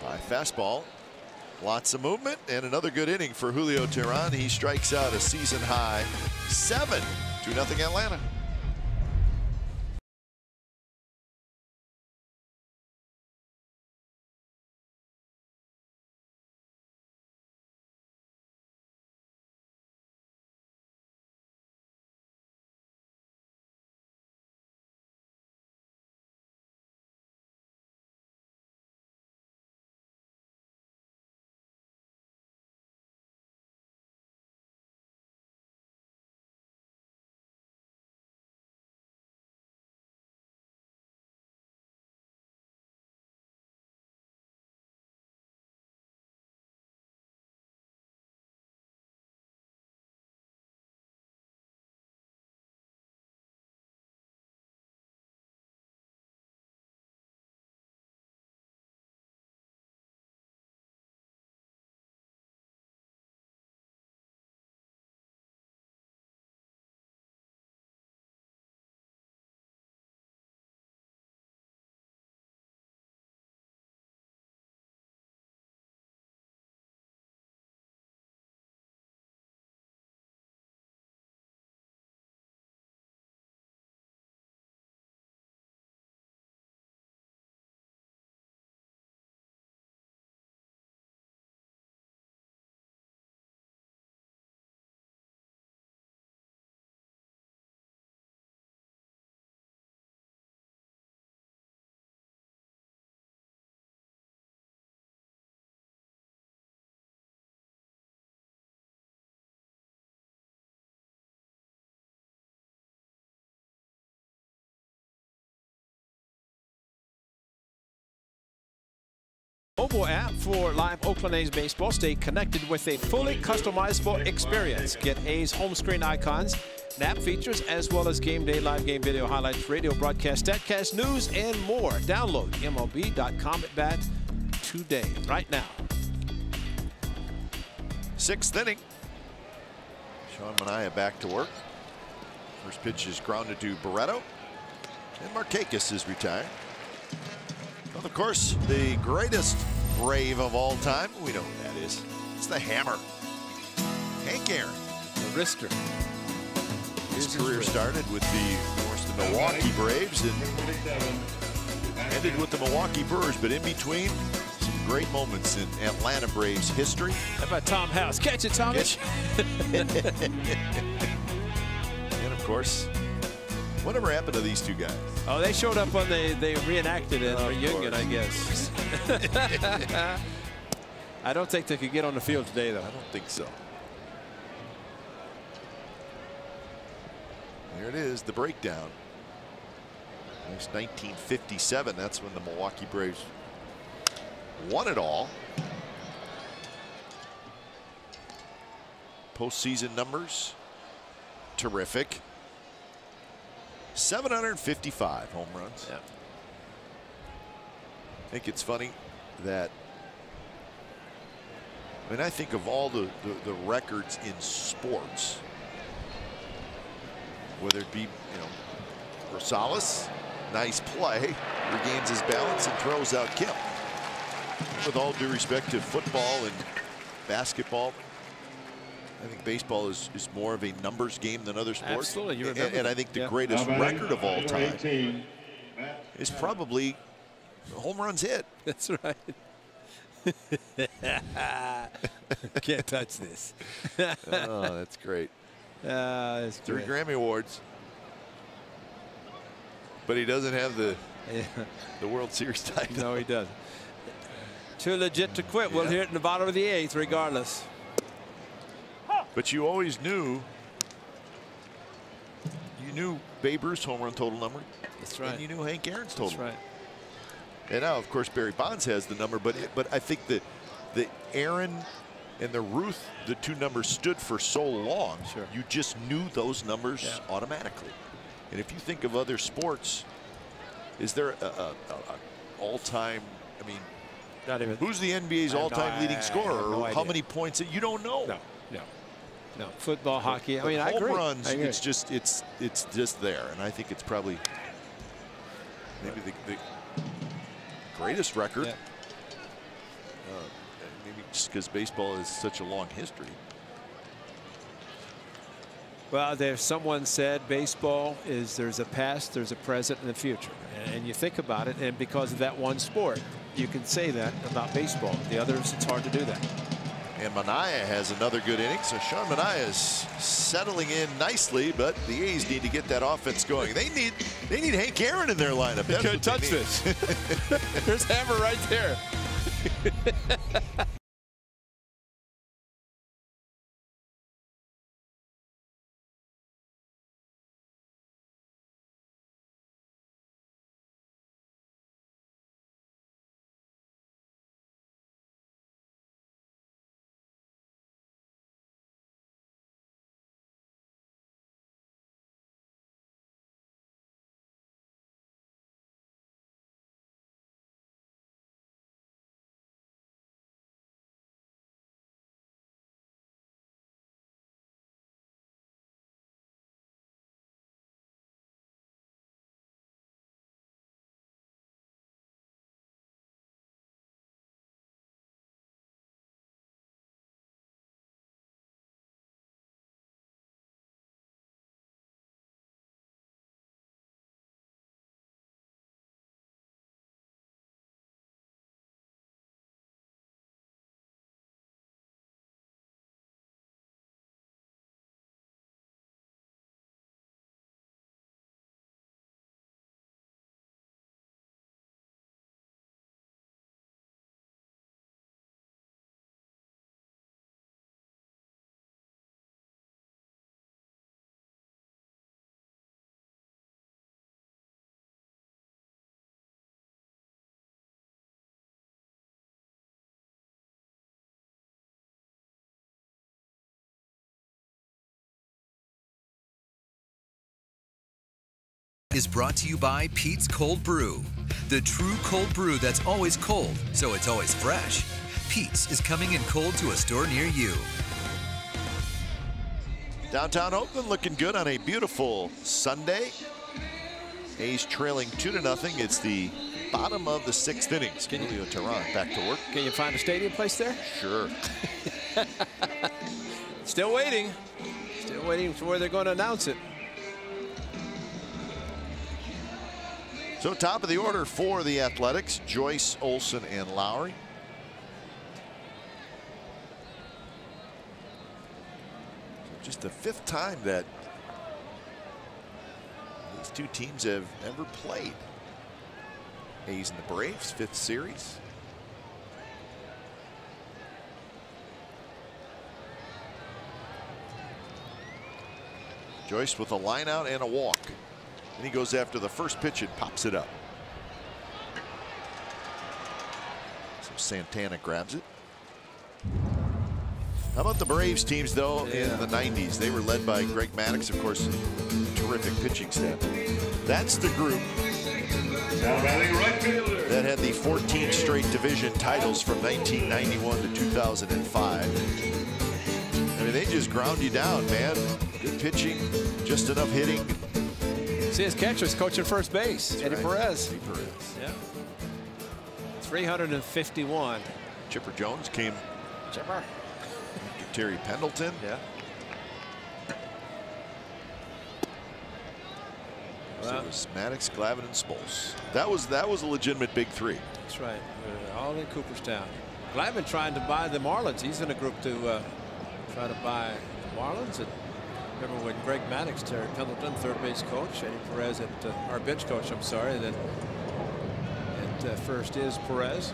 High fastball. Lots of movement and another good inning for Julio Teheran. He strikes out a season high 7. 2-0 Atlanta. Mobile app for live Oakland A's baseball. Stay connected with a fully customizable experience. Get A's home screen icons, app features, as well as game day, live game video highlights, radio broadcast, StatCast, news, and more. Download MLB.com at bat today, right now. 6th inning. Sean Manaea back to work. First pitch is grounded to Barreto. And Markakis is retired. Well, of course, the greatest Brave of all time. We know who that is. It's the Hammer. Hank Aaron. The Wrister. His career started with the Milwaukee Braves and ended with the Milwaukee Brewers, but in between, some great moments in Atlanta Braves history. How about Tom House? Catch it, Thomas. And of course, whatever happened to these two guys? Oh, they showed up when they reenacted it in reunion, I guess. I don't think they could get on the field today, though. I don't think so. There it is, the breakdown. It's 1957. That's when the Milwaukee Braves won it all. Postseason numbers, terrific. 755 home runs. Yeah. I think it's funny that, I mean, I think of all the records in sports, whether it be, Rosales, nice play, regains his balance and throws out Kim. With all due respect to football and basketball, I think baseball is more of a numbers game than other sports. Absolutely. You remember and I think the greatest record of all time is probably home runs hit. That's right. Can't touch this. Oh, that's great. It's 3 Grammy Awards. But he doesn't have the World Series title. No, he doesn't. Too legit to quit. We'll hear it in the bottom of the 8th, regardless. But you always knew. You knew Babe Ruth's home run total number. That's right. And you knew Hank Aaron's total. That's right. And now, of course, Barry Bonds has the number, but I think that the Aaron and the Ruth, the 2 numbers stood for so long. Sure. You just knew those numbers automatically. And if you think of other sports, is there a all-time? I mean, not even. Who's the NBA's all-time leading scorer? No or how many points? You don't know. No. Football, hockey. I mean, I agree. Home runs. I agree. It's just there, and I think it's probably maybe the greatest record. Yeah. Maybe just because baseball has such a long history. Well, someone said baseball is there's a past, there's a present, and a future. And you think about it, and because of that one sport, you can say that about baseball. The others, it's hard to do that. And Manaea has another good inning, so Sean Manaea is settling in nicely, but the A's need to get that offense going. They need Hank Aaron in their lineup. They couldn't touch this. There's Hammer right there. Is brought to you by Pete's Cold Brew. The true cold brew that's always cold, so it's always fresh. Pete's is coming in cold to a store near you. Downtown Oakland looking good on a beautiful Sunday. A's trailing 2-0. It's the bottom of the 6th inning. Julio Teheran back to work. Can you find a stadium place there? Sure. Still waiting. Still waiting for where they're going to announce it. So top of the order for the Athletics, Joyce, Olson, and Lowry. So just the 5th time that these 2 teams have ever played. A's and the Braves, 5th series. Joyce with a line out and a walk. And he goes after the first pitch and pops it up. So Santana grabs it. How about the Braves teams, though, in the 90s? They were led by Greg Maddux, of course, terrific pitching staff. That's the group that had the 14 straight division titles from 1991 to 2005. I mean, they just ground you down, man. Good pitching, just enough hitting. See, his catcher's coaching first base. That's Eddie right. Perez. Eddie Perez. Yeah. 351. Chipper Jones came. Chipper. Terry Pendleton. Yeah. So it was Maddux, Glavine, and Smoltz. That was a legitimate big 3. That's right. All in Cooperstown. Glavine trying to buy the Marlins. He's in a group to try to buy the Marlins. And Remember when Greg Maddux, Terry Pendleton, third base coach, Eddie Perez at our bench coach, I'm sorry. And then at first is Perez.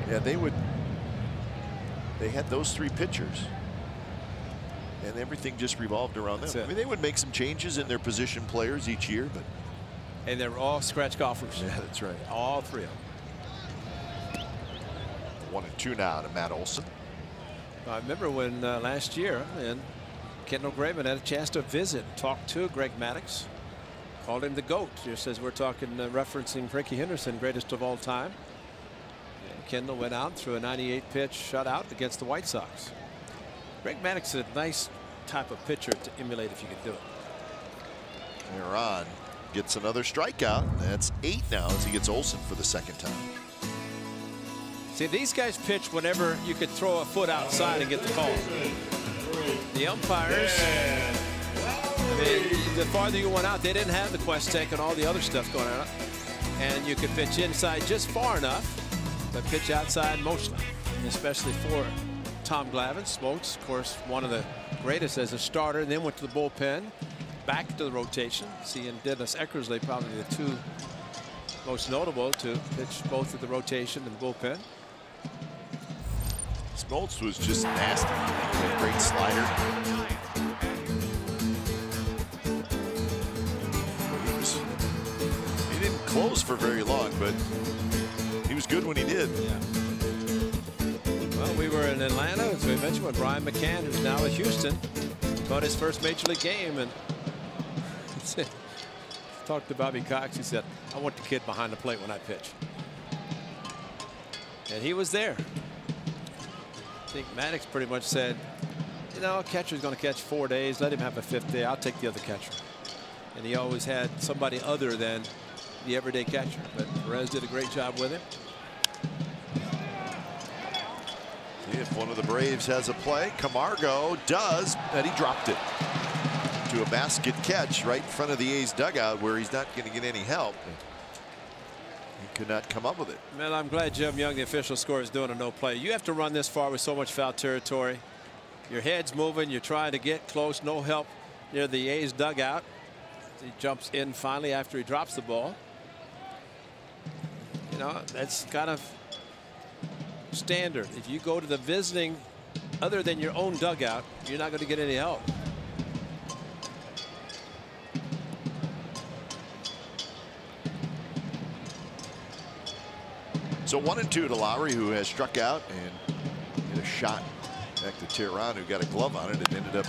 Yeah, they had those 3 pitchers. And everything just revolved around them. I mean, they would make some changes in their position players each year, but. And they were all scratch golfers. Yeah, that's right. All 3 of them. 1-2 now to Matt Olson. I remember when last year, and Kendall Graveman had a chance to visit, talk to Greg Maddux, called him the GOAT. Just as we're talking, referencing Rickey Henderson, greatest of all time. And Kendall went out through a 98-pitch shutout against the White Sox. Greg Maddux is a nice type of pitcher to emulate if you could do it. Aaron gets another strikeout. That's 8 now as he gets Olson for the 2nd time. See, these guys pitch whenever you could throw a foot outside and get the call. The umpires, the farther you went out, they didn't have the Quest Tech and all the other stuff going on. And you could pitch inside just far enough, but pitch outside mostly, especially for Tom Glavine. Smokes, of course, one of the greatest as a starter, then went to the bullpen, back to the rotation. See, and Dennis Eckersley, probably the 2 most notable to pitch both at the rotation and the bullpen. Smoltz was just nasty. He had a great slider. He didn't close for very long, but he was good when he did. Yeah. Well, we were in Atlanta, as we mentioned, with Brian McCann, who's now at Houston, caught his first major league game, and talked to Bobby Cox. He said, "I want the kid behind the plate when I pitch," and he was there. I think Maddux pretty much said, you know, a catcher's going to catch 4 days. Let him have a 5th day. I'll take the other catcher. And he always had somebody other than the everyday catcher. But Perez did a great job with him. See if one of the Braves has a play. Camargo does, and he dropped it to a basket catch right in front of the A's dugout where he's not going to get any help. He could not come up with it. Man, I'm glad Jim Young, the official scorer, is doing a no play. You have to run this far with so much foul territory. Your head's moving. You're trying to get close. No help near the A's dugout. He jumps in finally after he drops the ball. You know, that's kind of standard. If you go to the visiting other than your own dugout, you're not going to get any help. So 1-2 to Lowry, who has struck out and hit a shot back to Tehran, who got a glove on it and ended up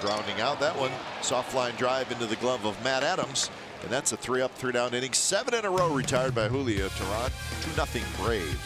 grounding out. That one, soft line drive into the glove of Matt Adams, and that's a 3-up, 3-down inning. 7 in a row retired by Julio Tehran. 2-0 Braves.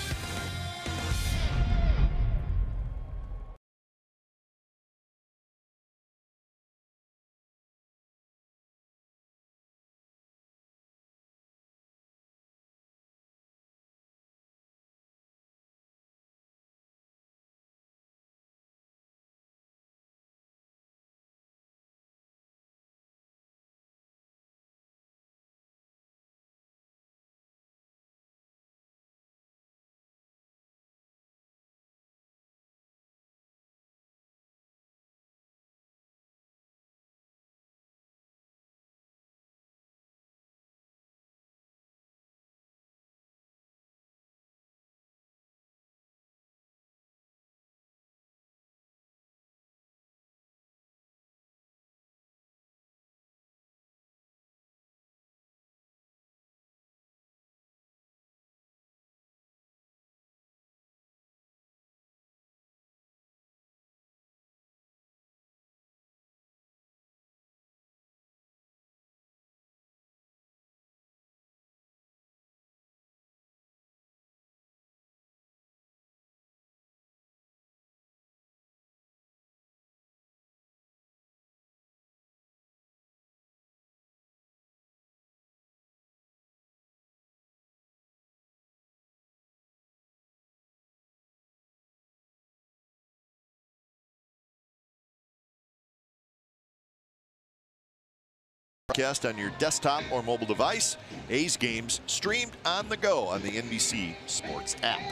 Broadcast on your desktop or mobile device. A's games streamed on the go on the NBC Sports app.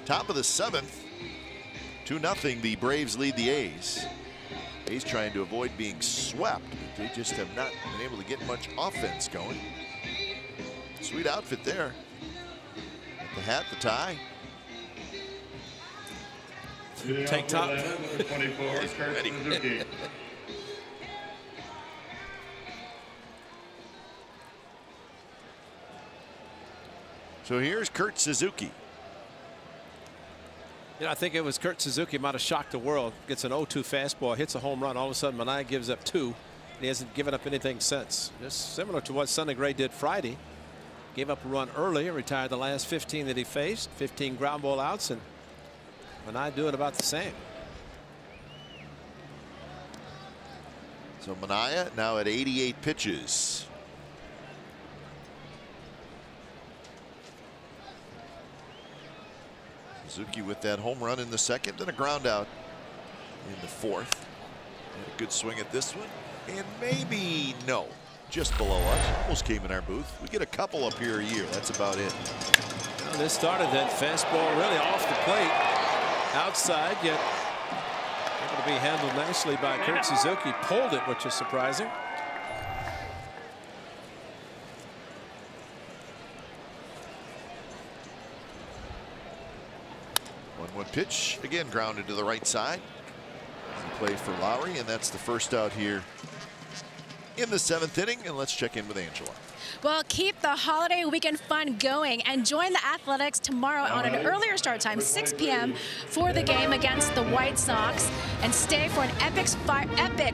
Top of the 7th. 2-0. The Braves lead the A's. A's trying to avoid being swept, but they just have not been able to get much offense going. Sweet outfit there. The hat, the tie. Tank top. 24, Kurt Suzuki. So here's Kurt Suzuki. You know, I think it was Kurt Suzuki might have shocked the world. Gets an 0-2 fastball, hits a home run. All of a sudden, Manaea gives up 2. And he hasn't given up anything since. Just similar to what Sonny Gray did Friday. Gave up a run early and retired the last 15 that he faced. 15 ground ball outs, and Manaea doing about the same. So Manaea now at 88 pitches. Suzuki with that home run in the 2nd and a ground out in the 4th. Had a good swing at this one, and maybe no, just below us. Almost came in our booth. We get a couple up here a year. That's about it. Well, this started that fastball really off the plate, outside, yet able to be handled nicely by Kurt Suzuki. Pulled it, which is surprising. 1-1 pitch, again grounded to the right side. Easy play for Lowry, and that's the first out here in the 7th inning. And let's check in with Angela. Well, keep the holiday weekend fun going and join the Athletics tomorrow on an earlier start time, 6 p.m. for the game against the White Sox. And stay for an epic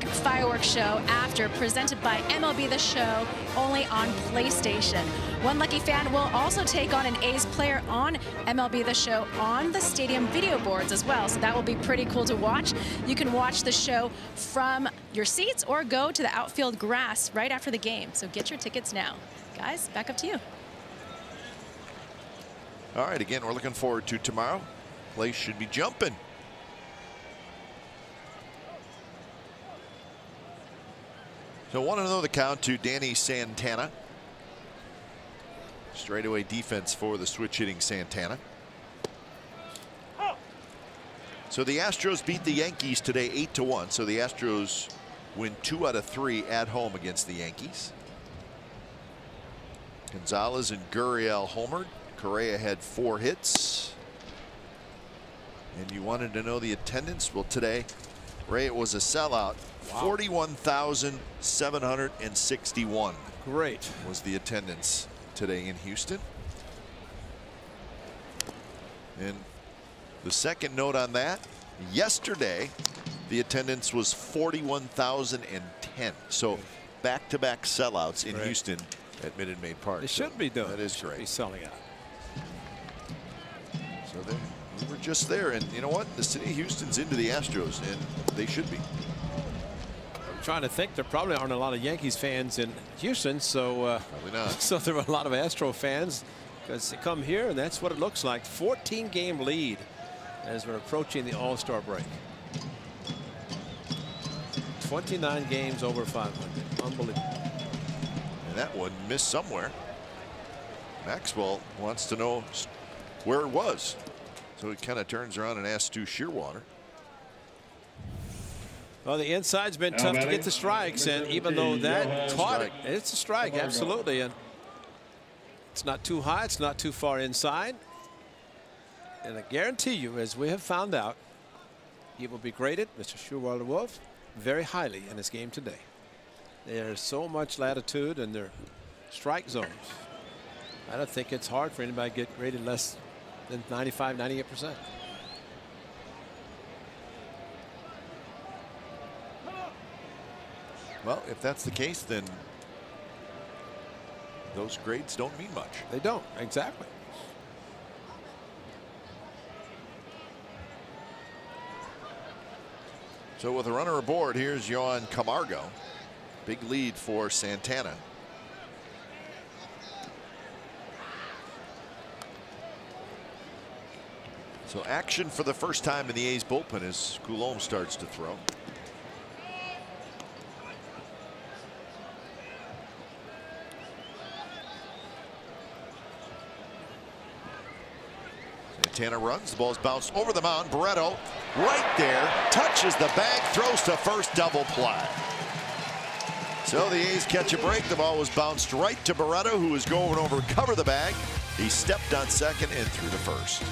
fireworks show after, presented by MLB The Show, only on PlayStation. One lucky fan will also take on an A's player on MLB The Show on the stadium video boards as well. So that will be pretty cool to watch. You can watch the show from your seats or go to the outfield grass right after the game. So get your tickets now. Guys, back up to you. All right, again, we're looking forward to tomorrow. Place should be jumping. So want to know the count to Danny Santana. Straightaway defense for the switch hitting Santana. So the Astros beat the Yankees today 8-1. So the Astros win 2 out of 3 at home against the Yankees. Gonzalez and Gurriel homered. Correa had 4 hits. And you wanted to know the attendance? Well, today, Ray, it was a sellout. Wow. 41,761. Great was the attendance today in Houston. And the second note on that, yesterday, the attendance was 41,010. So back-to-back sellouts in Houston at Minute Maid Park. They should be doing. That is great. Be selling out. So we were just there, and you know what? The city of Houston's into the Astros, and they should be. I'm trying to think. There probably aren't a lot of Yankees fans in Houston, so probably not. So there are a lot of Astro fans because they come here, and that's what it looks like. 14-game lead as we're approaching the All-Star break. 29 games over 500. Unbelievable. And that one missed somewhere. Maxwell wants to know where it was. So he kind of turns around and asks Stu Shearwater. Well, the inside's been tough to get the strikes, and even though that caught it, it's a strike, absolutely. And it's not too high, it's not too far inside. And I guarantee you, as we have found out, he will be graded, Mr. Shearwater Wolf, very highly in his game today. There's so much latitude in their strike zones. I don't think it's hard for anybody to get rated less than 95, 98%. Well, if that's the case, then those grades don't mean much. They don't, exactly. So with a runner aboard, here's Yohan Camargo. Big lead for Santana. So action for the first time in the A's bullpen as Coulombe starts to throw. Santana runs. The ball's bounced over the mound. Barreto right there, touches the bag, throws to first, double play. So the A's catch a break. The ball was bounced right to Barreto, who was going over to cover the bag. He stepped on second and threw to first.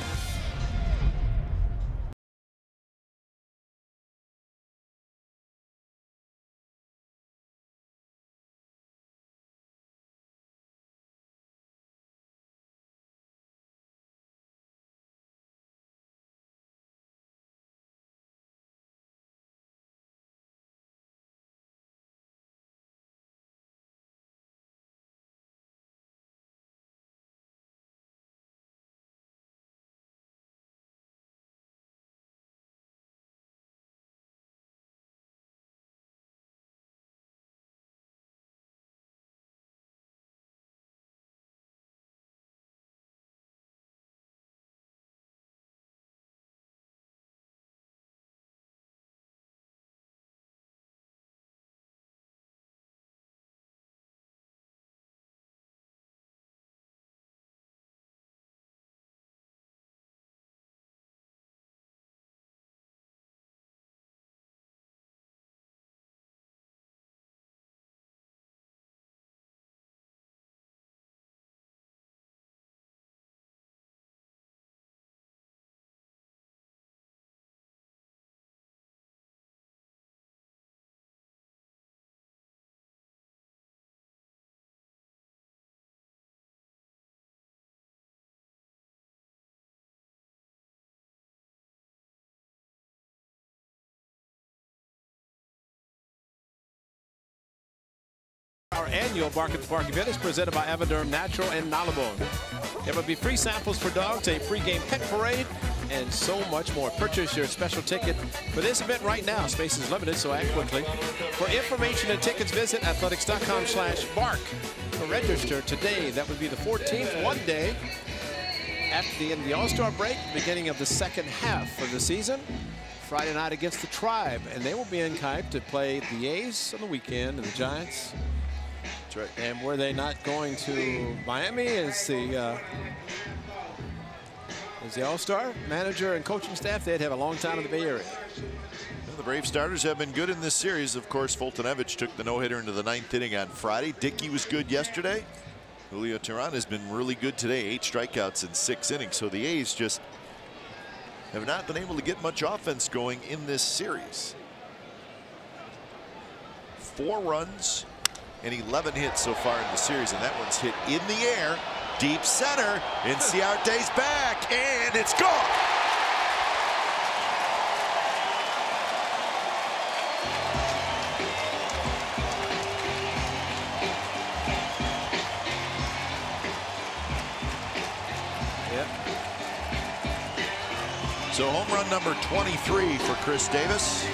Our annual Bark at the Park event is presented by Avoderm Natural and Nalabone. There will be free samples for dogs, a pregame pet parade, and so much more. Purchase your special ticket for this event right now. Space is limited, so act quickly. For information and tickets, visit athletics.com/bark. To register today, that would be the 14th, one day after the end of the All-Star break, beginning of the second half of the season. Friday night against the Tribe, and they will be in Kipe to play the A's on the weekend and the Giants. That's right. And were they not going to Miami as the All-Star manager and coaching staff, they'd have a long time in the Bay Area. Well, the Brave starters have been good in this series. Of course, Foltynewicz took the no-hitter into the 9th inning on Friday. Dickey was good yesterday. Julio Teheran has been really good today, 8 strikeouts in 6 innings. So the A's just have not been able to get much offense going in this series. 4 runs and 11 hits so far in the series, and that one's hit in the air, deep center. Inciarte's back, and it's gone. Yep. So home run number 23 for Chris Davis.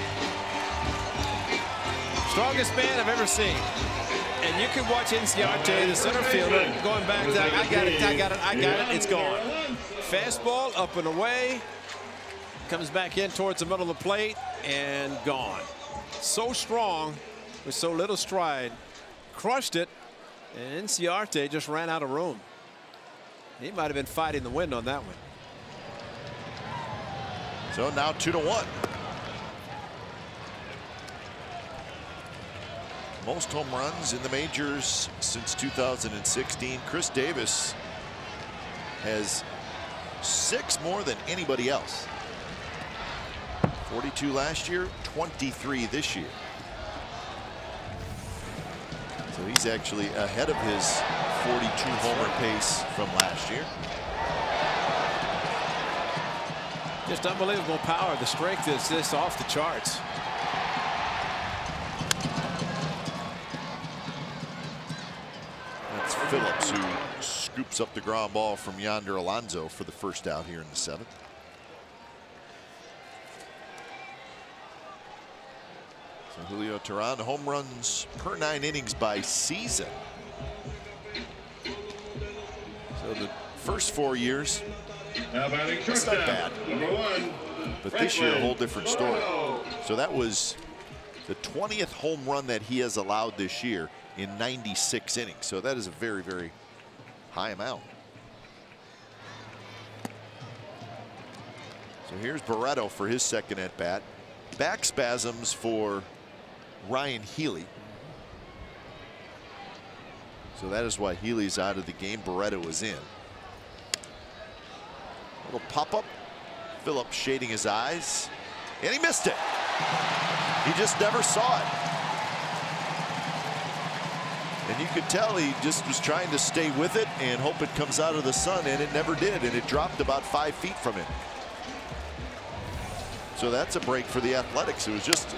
Strongest man I've ever seen. And you can watch Inciarte, the center fielder, going back to, I got it, it's gone. Fastball up and away, comes back in towards the middle of the plate, and gone. So strong with so little stride, crushed it, and Inciarte just ran out of room. He might have been fighting the wind on that one. So now 2-1. Most home runs in the majors since 2016. Chris Davis has 6 more than anybody else. 42 last year, 23 this year. So he's actually ahead of his 42 homer pace from last year. Just unbelievable power. The strength is just off the charts. That's Phillips, who scoops up the ground ball from Yonder Alonso for the first out here in the 7th. So Julio Teheran, home runs per 9 innings by season. So the first 4 years, that's not bad. But this year, a whole different story. So that was the 20th home run that he has allowed this year in 96 innings. So that is a very, very high amount. So here's Barreto for his second at bat. Back spasms for Ryan Healy. So that is why Healy's out of the game. Barreto is in. Little pop-up. Phillips shading his eyes, and he missed it. He just never saw it. And you could tell he just was trying to stay with it and hope it comes out of the sun, and it never did, and it dropped about 5 feet from him. So that's a break for the Athletics. It was just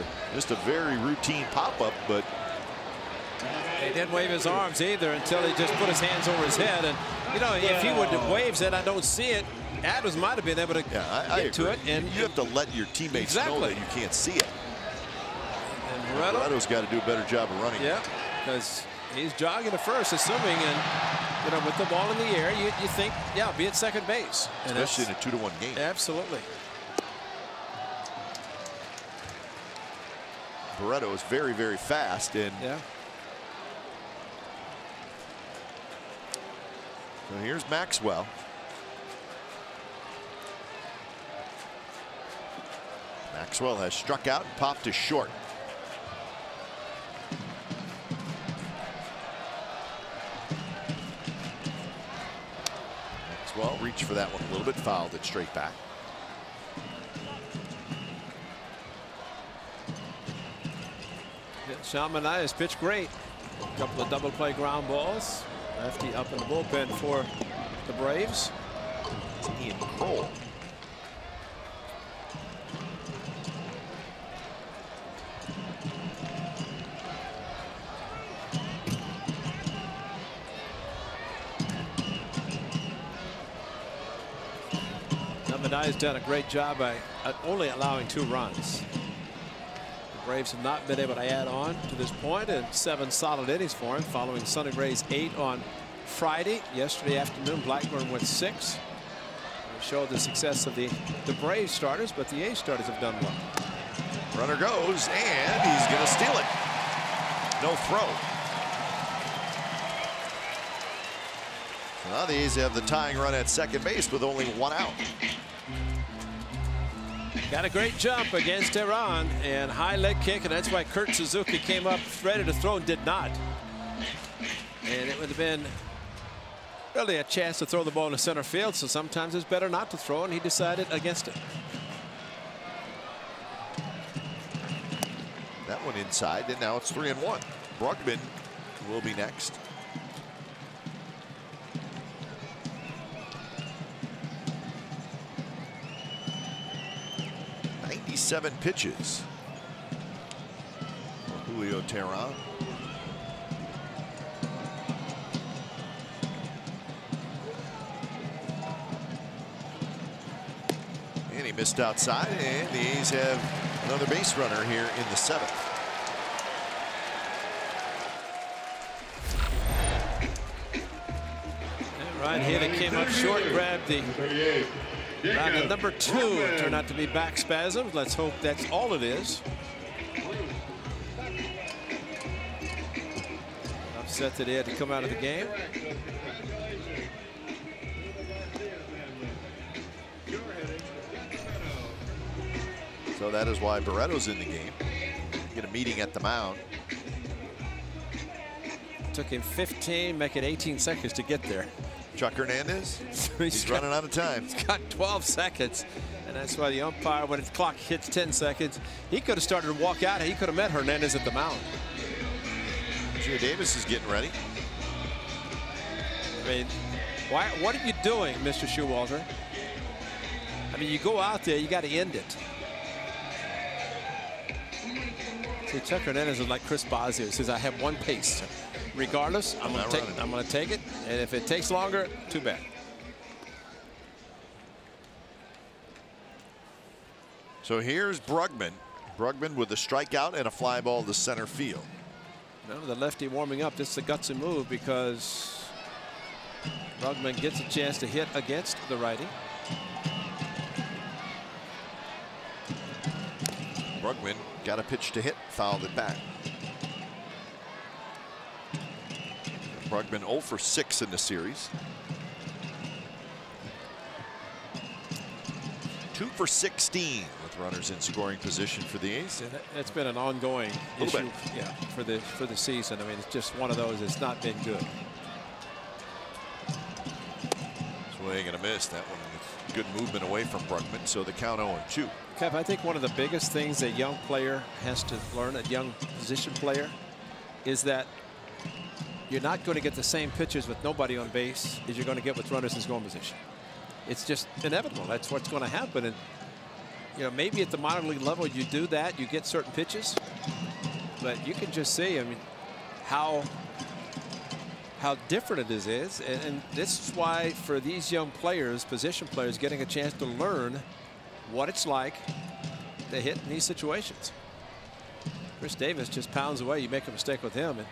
a very routine pop-up, but he didn't wave his arms either until he just put his hands over his head. And you know, if he would have waved it, I don't see it. Adams might have been able to get to it, and you have to let your teammates know that you can't see it. And Barreto's got to do a better job of running. Yeah, because he's jogging to first, assuming, and you know, with the ball in the air, you think, yeah, be at second base, and especially in a 2-1 game. Absolutely. Barreto is very, very fast, and so here's Maxwell. Maxwell has struck out and popped to short. Maxwell reached for that one a little bit, fouled it straight back. Sean Manaea has pitched great. A couple of double play ground balls. Lefty up in the bullpen for the Braves. Ian Kroll. Manaea's done a great job by only allowing 2 runs. The Braves have not been able to add on to this point, and 7 solid innings for him following Sonny Gray's 8 on Friday. Yesterday afternoon, Blackburn went 6. It showed the success of the Braves starters, but the A's starters have done well. Runner goes, and he's going to steal it. No throw. Now the A's have the tying run at second base with only 1 out. Got a great jump against Iran and high leg kick, and that's why Kurt Suzuki came up ready to throw and did not. And it would have been really a chance to throw the ball in the center field, so sometimes it's better not to throw, and he decided against it. That one inside, and now it's 3-1. Brugman will be next. 97 pitches. Julio Teheran. And he missed outside, and the A's have another base runner here in the 7th. And Ryan Healy came up short, grabbed the number 2. It turned out to be back spasms. Let's hope that's all it is. Upset that he had to come out of the game. So that is why Barreto's in the game. Get a meeting at the mound. Took him 15, make it 18 seconds to get there. Chuck Hernandez, he's running out of time. He's got 12 seconds, and that's why the umpire, when the clock hits 10 seconds, he could have started to walk out. He could have met Hernandez at the mound. Joe Davis is getting ready. I mean, what are you doing, Mr. Showalter? I mean, you go out there, you got to end it. See, Chuck Hernandez is like Chris Bosio. He says, I have one pace. Regardless, I'm going to take it, and if it takes longer, too bad. So here's Brugman. Brugman with a strikeout and a fly ball to center field. Now the lefty warming up. This is a gutsy move because Brugman gets a chance to hit against the righty. Brugman got a pitch to hit, fouled it back. Brugman 0 for 6 in the series. 2 for 16 with runners in scoring position for the A's. And it's been an ongoing issue, yeah, for the season. I mean, it's just one of those. It's not been good. Swing and a miss. That one with good movement away from Bruckman. So the count 0-2. Kev, I think one of the biggest things a young player has to learn, a young position player, is that you're not going to get the same pitches with nobody on base as you're going to get with runners in scoring position. It's just inevitable. That's what's going to happen. And you know, maybe at the minor league level you do that, you get certain pitches, but you can just see, I mean, how different it is. And this is why for these young players, position players, getting a chance to learn what it's like to hit in these situations. Chris Davis just pounds away. You make a mistake with him and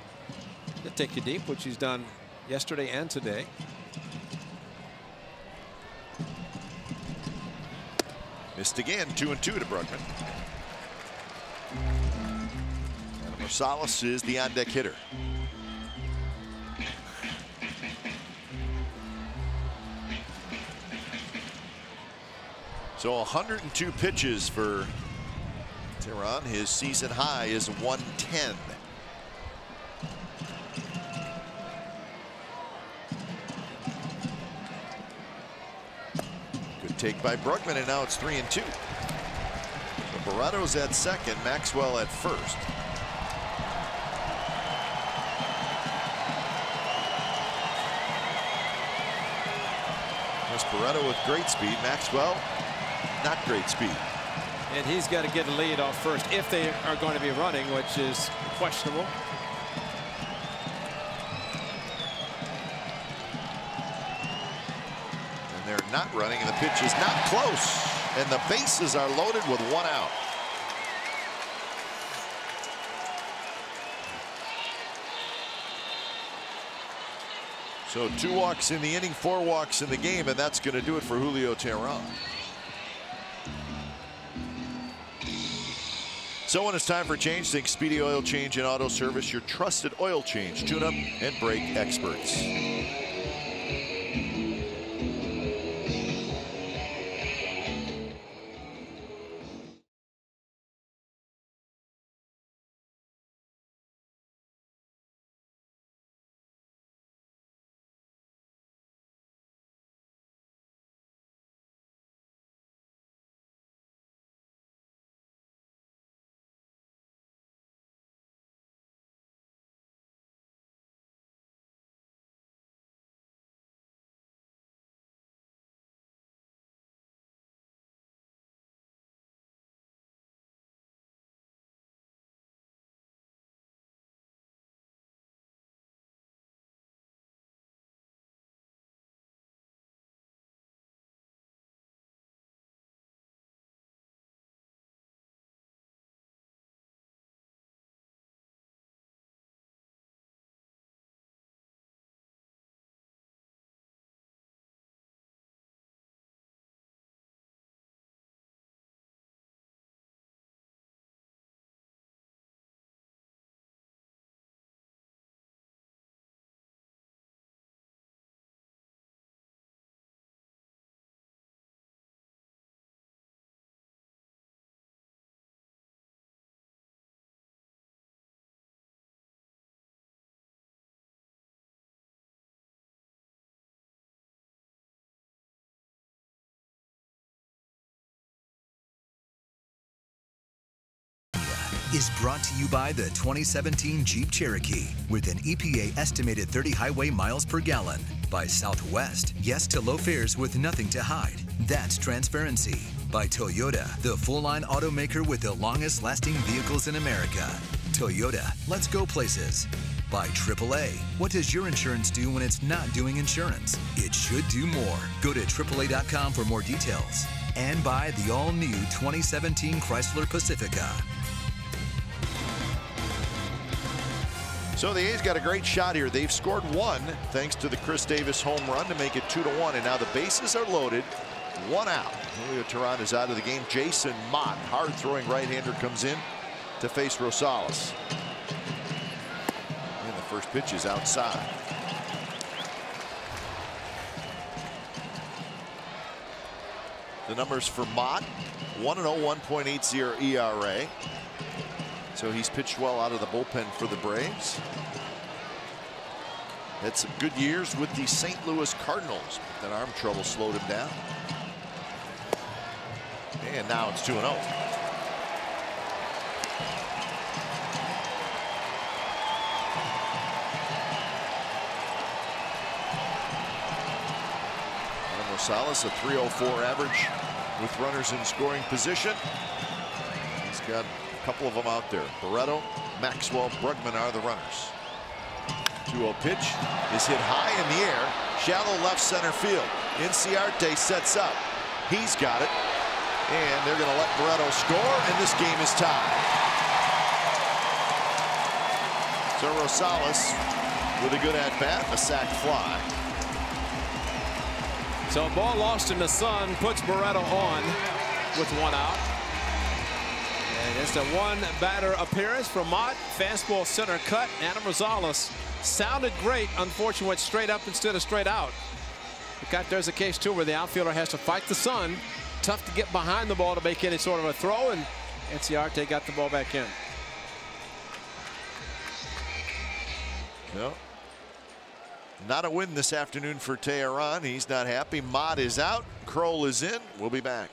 he'll take you deep, which he's done yesterday and today. Missed again. 2-2 to Bruckman. And Rosales is the on-deck hitter. So 102 pitches for Teheran. His season high is 110. Good take by Bruckman, and now it's 3-2. So Barato's at second, Maxwell at first. Barato with great speed. Maxwell, not great speed. And he's got to get a lead off first if they are going to be running, which is questionable. And they're not running, and the pitch is not close. And the bases are loaded with 1 out. So 2 walks in the inning, 4 walks in the game, and that's going to do it for Julio Teheran. So when it's time for change, think Speedy Oil Change and Auto Service, your trusted oil change, tune-up, and brake experts. Is brought to you by the 2017 Jeep Cherokee with an EPA estimated 30 highway miles per gallon. By Southwest, yes to low fares with nothing to hide. That's transparency. By Toyota, the full-line automaker with the longest lasting vehicles in America. Toyota, let's go places. By AAA, what does your insurance do when it's not doing insurance? It should do more. Go to AAA.com for more details. And by the all-new 2017 Chrysler Pacifica. So the A's got a great shot here. They've scored 1 thanks to the Chris Davis home run to make it 2-1. And now the bases are loaded. 1 out. Julio Teheran is out of the game. Jason Mott, hard throwing right-hander, comes in to face Rosales. And the first pitch is outside. The numbers for Mott: 1-0, 1.80 ERA. So he's pitched well out of the bullpen for the Braves. Had some good years with the St. Louis Cardinals. That arm trouble slowed him down. And now it's 2-0. Rosales, a 3.04 average with runners in scoring position. He's got a couple of them out there. Barreto, Maxwell, Brugman are the runners. 2-0 pitch is hit high in the air, shallow left center field. Inciarte sets up. He's got it, and they're going to let Barreto score, and this game is tied. So Rosales with a good at-bat, a sac fly. So a ball lost in the sun puts Barreto on with 1 out. And it's a 1-batter appearance from Mott. Fastball center cut. Adam Rosales sounded great. Unfortunately, went straight up instead of straight out. There's a case too where the outfielder has to fight the sun. Tough to get behind the ball to make any sort of a throw, and Inciarte got the ball back in. No. Not a win this afternoon for Teheran. He's not happy. Mott is out. Kroll is in. We'll be back.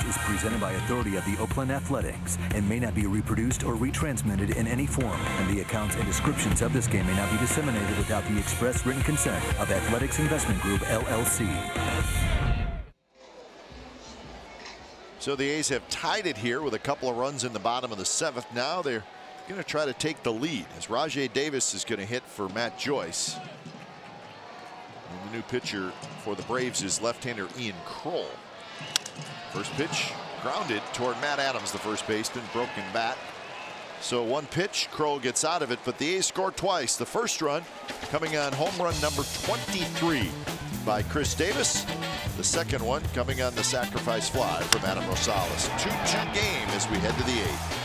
Is presented by authority of the Oakland Athletics and may not be reproduced or retransmitted in any form, and the accounts and descriptions of this game may not be disseminated without the express written consent of Athletics Investment Group, LLC. So the A's have tied it here with a couple of runs in the bottom of the 7th. Now they're going to try to take the lead as Rajai Davis is going to hit for Matt Joyce. And the new pitcher for the Braves is left-hander Ian Kroll. First pitch grounded toward Matt Adams, the first baseman, broken bat. So 1 pitch, Kroll gets out of it, but the A's scored twice. The first run coming on home run number 23 by Chris Davis. The second one coming on the sacrifice fly from Adam Rosales. 2-2 game as we head to the 8th.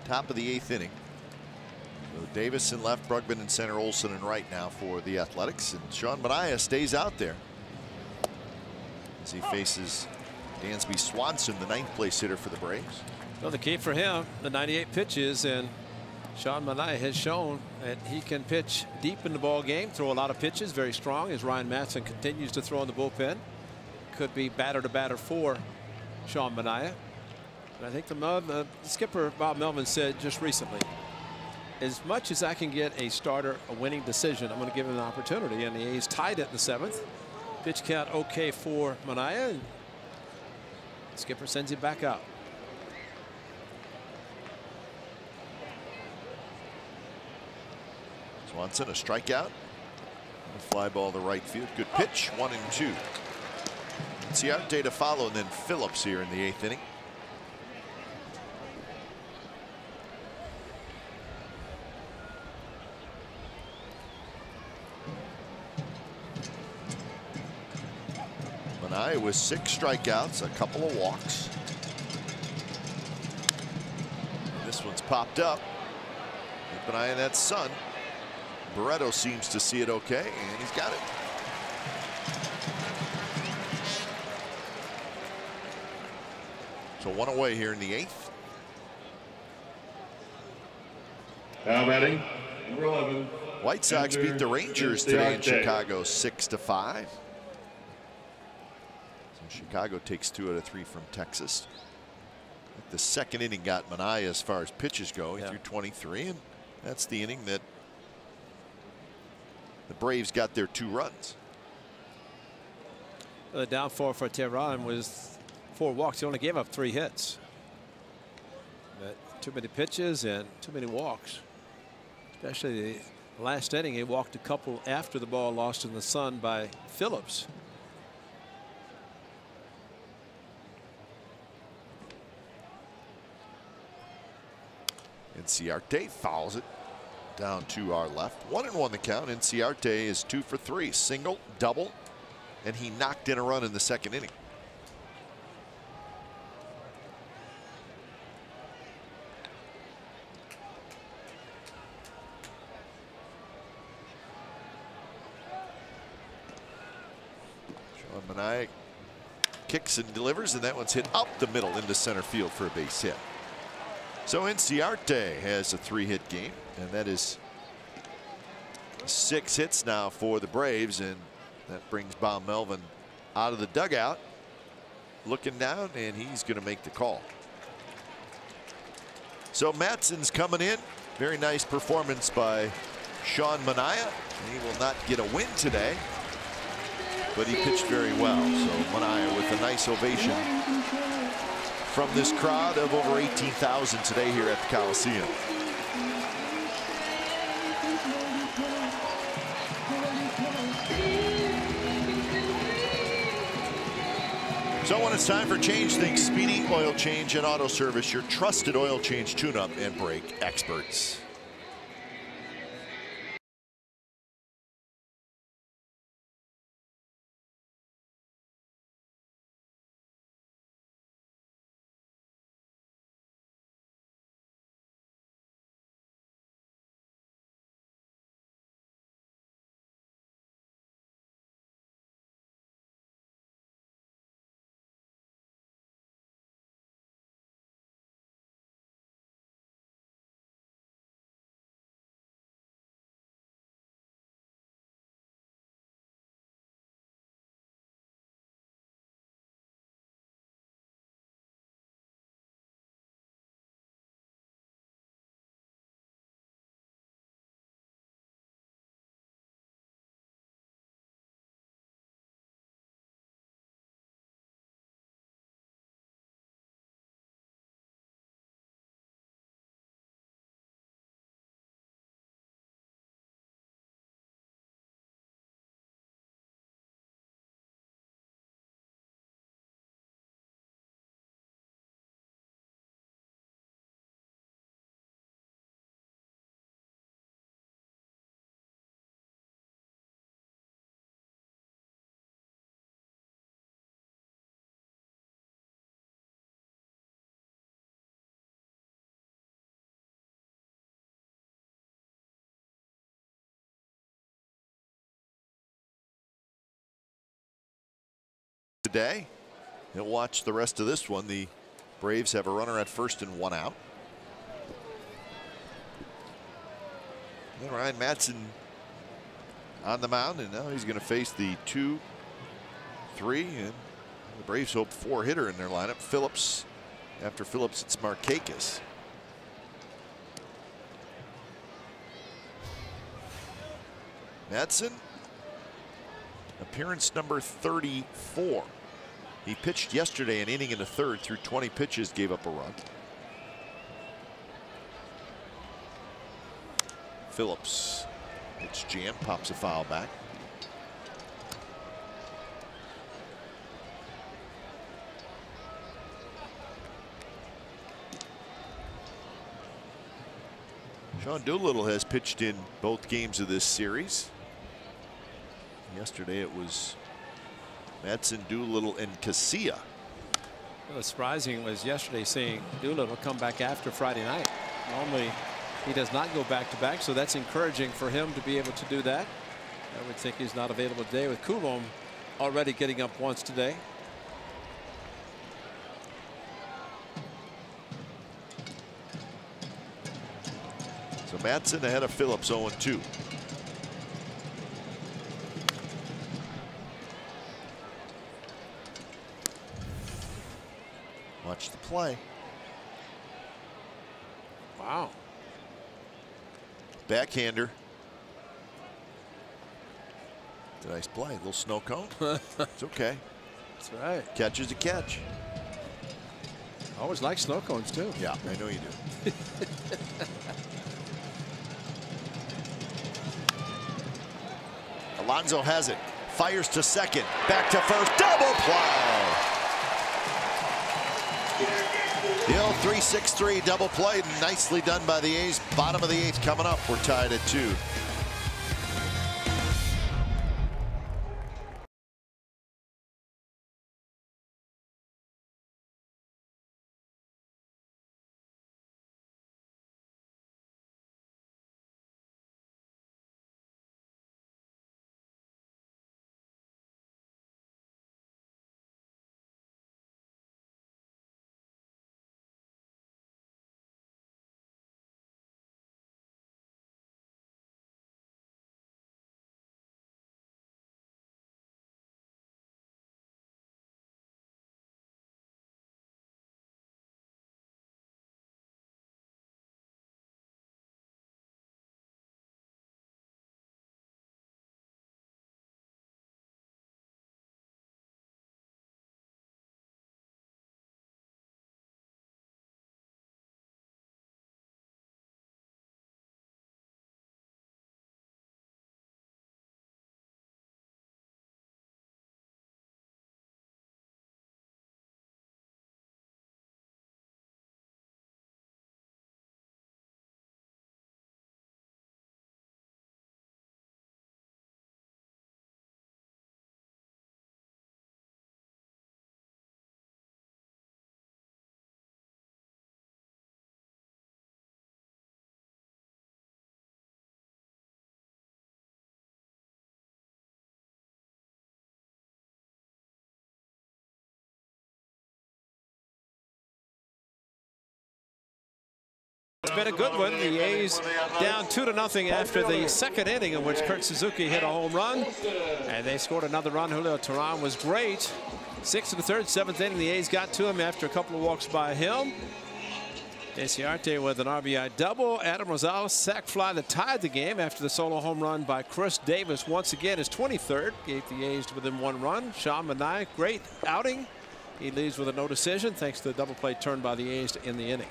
top of the 8th inning. So Davis in left, Brugman in center, Olson in right now for the Athletics, and Sean Manaea stays out there as he faces Dansby Swanson, the 9th place hitter for the Braves. Well, the key for him, the 98 pitches, and Sean Manaea has shown that he can pitch deep in the ball game, throw a lot of pitches, very strong as Ryan Madson continues to throw in the bullpen. Could be batter to batter for Sean Manaea. And I think the skipper Bob Melvin said just recently, as much as I can get a starter a winning decision, I'm going to give him an opportunity. And the A's tied it in the 7th. Pitch count okay for Manaea. And skipper sends him back out. Swanson a strikeout. A fly ball to right field. Good pitch. 1-2. Ciarte to follow, and then Phillips here in the 8th inning. Manaea with 6 strikeouts, a couple of walks. And this one's popped up. Keep an eye on that sun. Barreto seems to see it okay, and he's got it. So 1 away here in the 8th. Now batting, number 11. White Sox beat the Rangers today in Chicago 6-5. So Chicago takes 2 out of 3 from Texas. The 2nd inning got Manaea as far as pitches go. He threw 23, and that's the inning that the Braves got their 2 runs. The downfall for Tehran was 4 walks. He only gave up 3 hits. But too many pitches and too many walks. Especially the last inning, he walked a couple after the ball lost in the sun by Phillips. Ciarte fouls it down to our left. 1-1 the count. Ciarte is 2 for 3. Single, double, and he knocked in a run in the 2nd inning. Sean Manaea kicks and delivers, and that one's hit up the middle into center field for a base hit. So Ciarte has a 3-hit game, and that is 6 hits now for the Braves, and that brings Bob Melvin out of the dugout, looking down, and he's going to make the call. So Matson's coming in. Very nice performance by Sean Manaea. He will not get a win today, but he pitched very well. So Manaea with a nice ovation from this crowd of over 18,000 today here at the Coliseum. So when it's time for Change Things, Speedy Oil Change and Auto Service, your trusted oil change, tune-up, and brake experts. today. He'll watch the rest of this one. The Braves have a runner at first and 1 out. And Ryan Madson on the mound, and now he's going to face the 2-3, and the Braves hope 4-hitter in their lineup. Phillips. After Phillips, it's Markakis. Madson, appearance number 34. He pitched yesterday an inning in the third, through 20 pitches, gave up a run. Phillips, it's Jan, pops a foul back. Sean Doolittle has pitched in both games of this series. Yesterday it was Madson, Doolittle, and Casilla. What was surprising was yesterday seeing Doolittle come back after Friday night. Normally he does not go back-to-back, so that's encouraging for him to be able to do that. I would think he's not available today, with Coulombe already getting up once today. So Madson ahead of Phillips, 0-2. Watch the play. Wow. Backhander. It's a nice play. A little snow cone. It's okay. That's right. Catch is a catch. I always like snow cones too. Yeah, I know you do. Alonso has it. Fires to second. Back to first. Double play. The old 3-6-3 double play. Nicely done by the A's. Bottom of the 8th coming up. We're tied at 2. It's been a good one. The A's down 2-0 after the second inning, in which Kurt Suzuki hit a home run, and they scored another run. Julio Teheran was great. 6th and the 3rd, 7th inning, the A's got to him after a couple of walks by him. Inciarte with an RBI double. Adam Rosales sac fly that tied the game after the solo home run by Chris Davis. Once again, his 23rd, gave the A's within 1 run. Sean Manaea, great outing. He leaves with a no decision thanks to the double play turn by the A's to end the inning.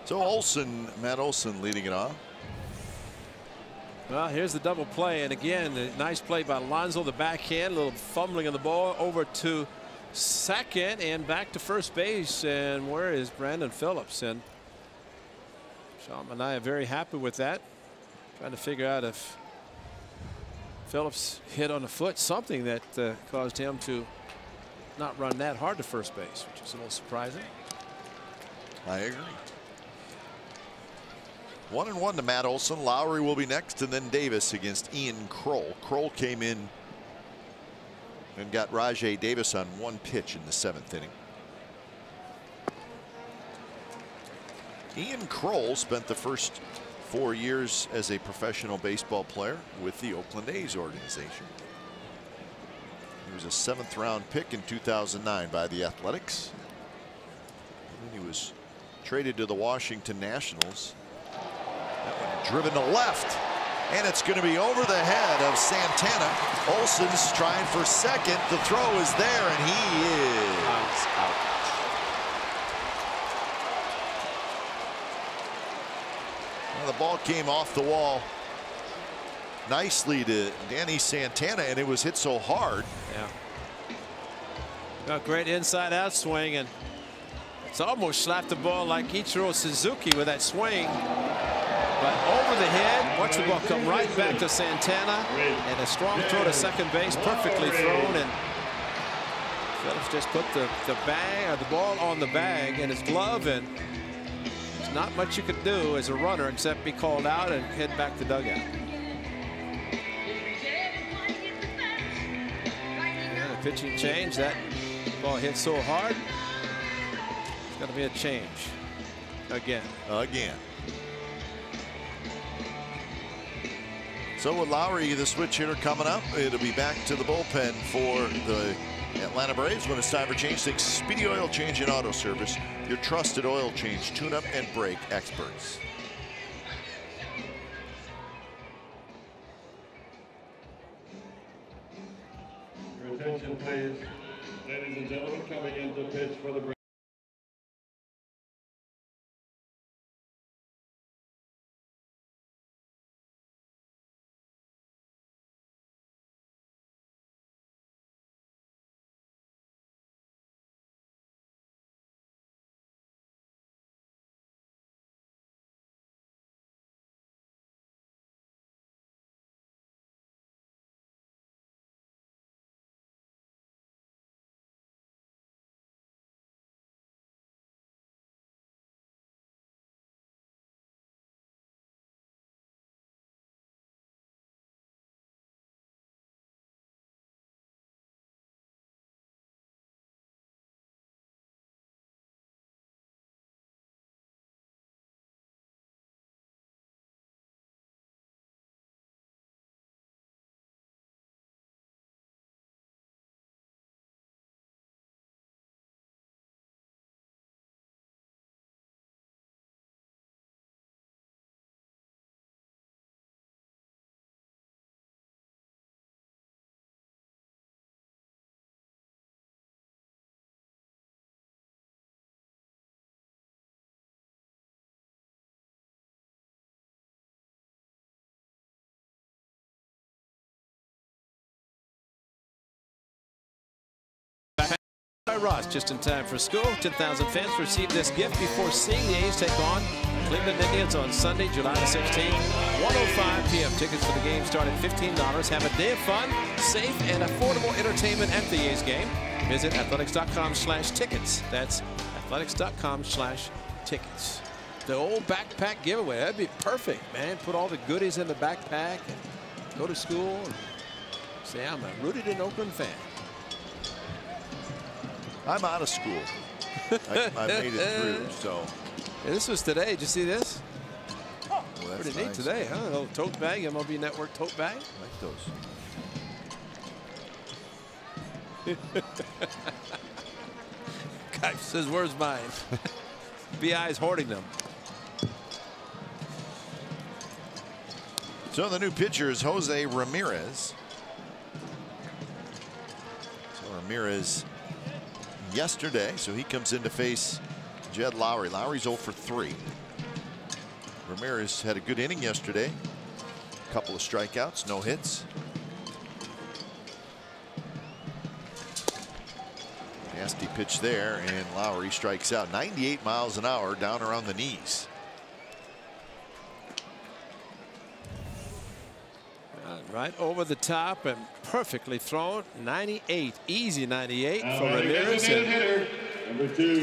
So Olson, Matt Olson leading it off. Well, here's the double play, and again, a nice play by Alonso, the backhand, a little fumbling of the ball over to second and back to first base. And where is Brandon Phillips? And Sean Manaea very happy with that, trying to figure out if Phillips hit on the foot something that caused him to not run that hard to first base, which is a little surprising. I agree. 1-1 to Matt Olson. Lowry will be next, and then Davis against Ian Kroll. Kroll came in and got Rajay Davis on one pitch in the 7th inning. Ian Kroll spent the first 4 years as a professional baseball player with the Oakland A's organization. He was a 7th round pick in 2009 by the Athletics. And he was traded to the Washington Nationals. That one driven to left, and it's going to be over the head of Santana. Olson's trying for second. The throw is there, and he is out. Well, the ball came off the wall nicely to Danny Santana, and it was hit so hard. Yeah. A great inside out swing, and it's almost slapped the ball like Ichiro Suzuki with that swing. But over the head, watch the ball come right back to Santana, and a strong throw to second base, perfectly thrown. And Phillips just put the ball on the bag in his glove, and there's not much you could do as a runner except be called out and head back to dugout. Yeah, the pitching change. That ball hit so hard. It's going to be a change again. So with Lowry, the switch hitter, coming up, it'll be back to the bullpen for the Atlanta Braves when it's time for change. Think Speedy Oil Change and Auto Service, your trusted oil change, tune-up, and brake experts. Your attention, please. Ladies and gentlemen, coming in to pitch for the Braves. Ross just in time for school. 10,000 fans received this gift before seeing the A's take on Cleveland Indians on Sunday, July the 16th, 1:05 p.m. Tickets for the game start at $15. Have a day of fun, safe, and affordable entertainment at the A's game. Visit athletics.com/tickets. That's athletics.com/tickets. The old backpack giveaway. That'd be perfect, man. Put all the goodies in the backpack and go to school and say, I'm a rooted in Oakland fan. I'm out of school. I made it through, so. Yeah, this was today. Did you see this? Well, that's pretty neat nice. today, huh? A little tote bag, MLB Network tote bag. I like those. Guy says, where's mine? BI's hoarding them. So the new pitcher is Jose Ramirez. So Ramirez yesterday, so he comes in to face Jed Lowry. Lowry's 0 for 3. Ramirez had a good inning yesterday. A couple of strikeouts, no hits. Nasty pitch there, and Lowry strikes out. 98 miles an hour down around the knees. Right over the top and perfectly thrown. 98, easy 98 for Ramirez.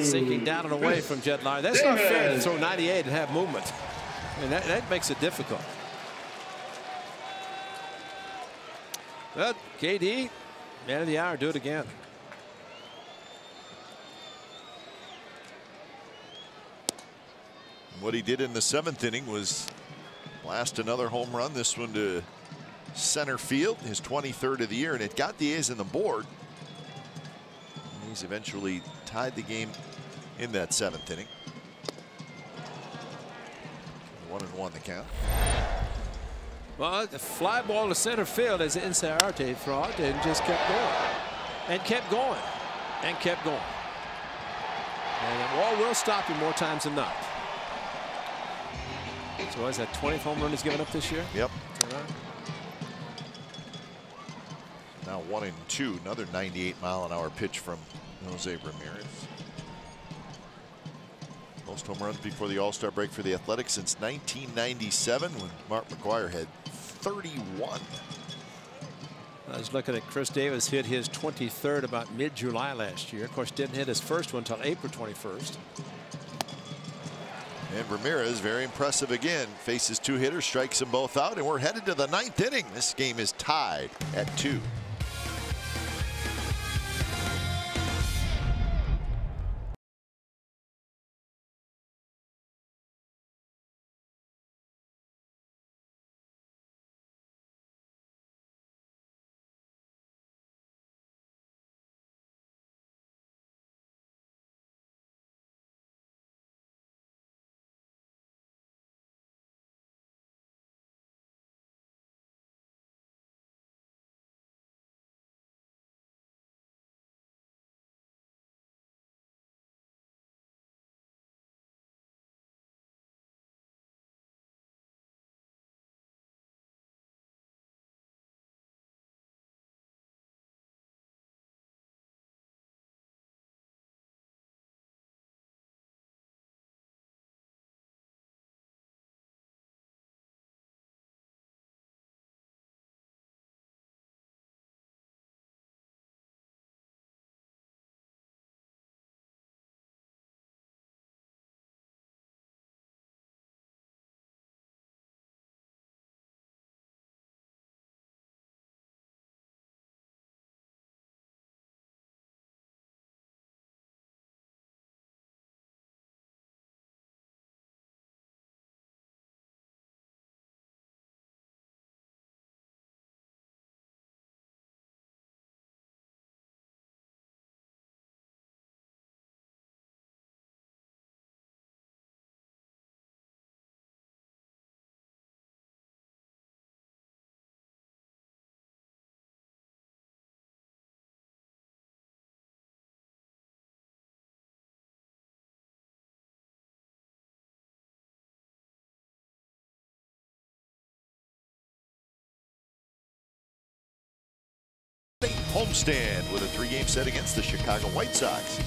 Sinking down and away from Jed Lowry. That's not fair to throw 98 and have movement. I mean, that makes it difficult. But KD Man of the hour, do it again. What he did in the 7th inning was blast another home run, this one to center field, his 23rd of the year, and it got the A's on the board. He's eventually tied the game in that 7th inning. 1-1 the count. Well, the fly ball to center field as Inciarte thought, and just kept going. And kept going. And kept going. And the ball will stop him more times than not. So is that 20th home run he's given up this year? Yep. Now 1-2. Another 98-mile-an-hour pitch from Jose Ramirez. Most home runs before the All-Star break for the Athletics since 1997, when Mark McGwire had 31. I was looking at Chris Davis hit his 23rd about mid-July last year. Of course, didn't hit his first one until April 21st. And Ramirez, very impressive again, faces 2 hitters, strikes them both out, and we're headed to the 9th inning. This game is tied at 2. Homestand with a 3-game set against the Chicago White Sox.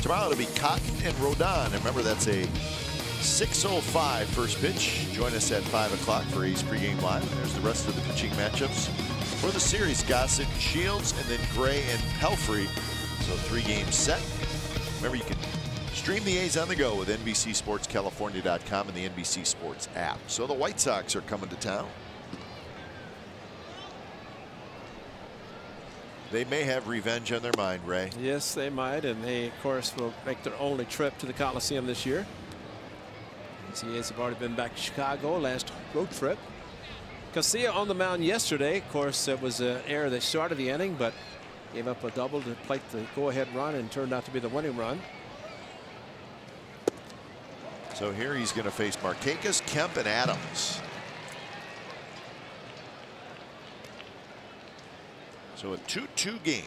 Tomorrow it'll be Cotton and Rodon. Remember, that's a 6:05 first pitch. Join us at 5 o'clock for A's pregame live. And there's the rest of the pitching matchups for the series. Gossett, Shields, and then Gray and Pelfrey. So 3-game set. Remember, you can stream the A's on the go with NBCSportsCalifornia.com and the NBC Sports app. So the White Sox are coming to town. They may have revenge on their mind, Ray. Yes, they might, and they, of course, will make their only trip to the Coliseum this year. The A's have already been back to Chicago last road trip. Casilla on the mound yesterday. Of course, it was an error that started the inning, but gave up a double to plate the go-ahead run and turned out to be the winning run. So here he's going to face Markakis, Kemp, and Adams. So a 2-2 game.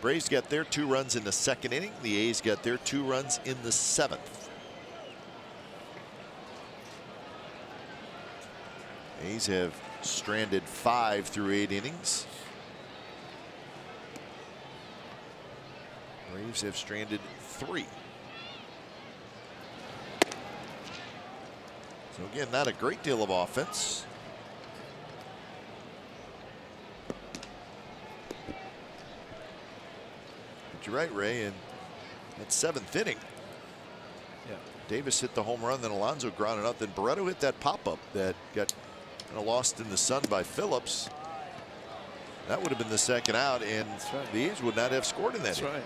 Braves got their 2 runs in the 2nd inning. The A's got their 2 runs in the 7th. A's have stranded 5 through 8 innings. Braves have stranded 3. So again, not a great deal of offense. You're right, Ray, in that 7th inning. Yeah. Davis hit the home run, then Alonso grounded out, then Barreto hit that pop-up that got kind of lost in the sun by Phillips. That would have been the second out, and right. the A's would not have scored in that. That's right.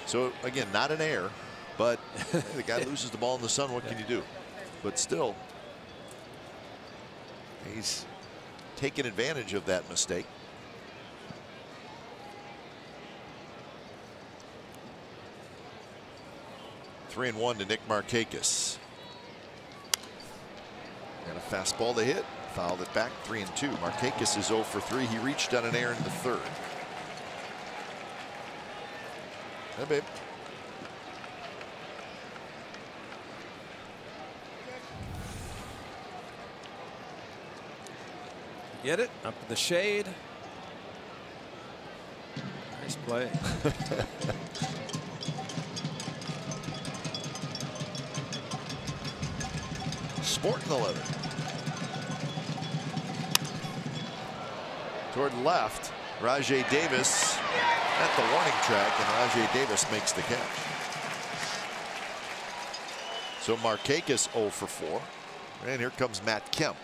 So again, not an error, but the guy loses the ball in the sun. What can you do? But still, he's taken advantage of that mistake. Three and one to Nick Markakis. And a fastball to hit. Fouled it back. 3-2. Markakis is 0 for 3. He reached on an error in the third. Hey, babe. Get it up in the shade. Nice play. Sport in the leather. Toward left, Rajai Davis at the warning track, and Rajai Davis makes the catch. So Markakis 0 for 4. And here comes Matt Kemp.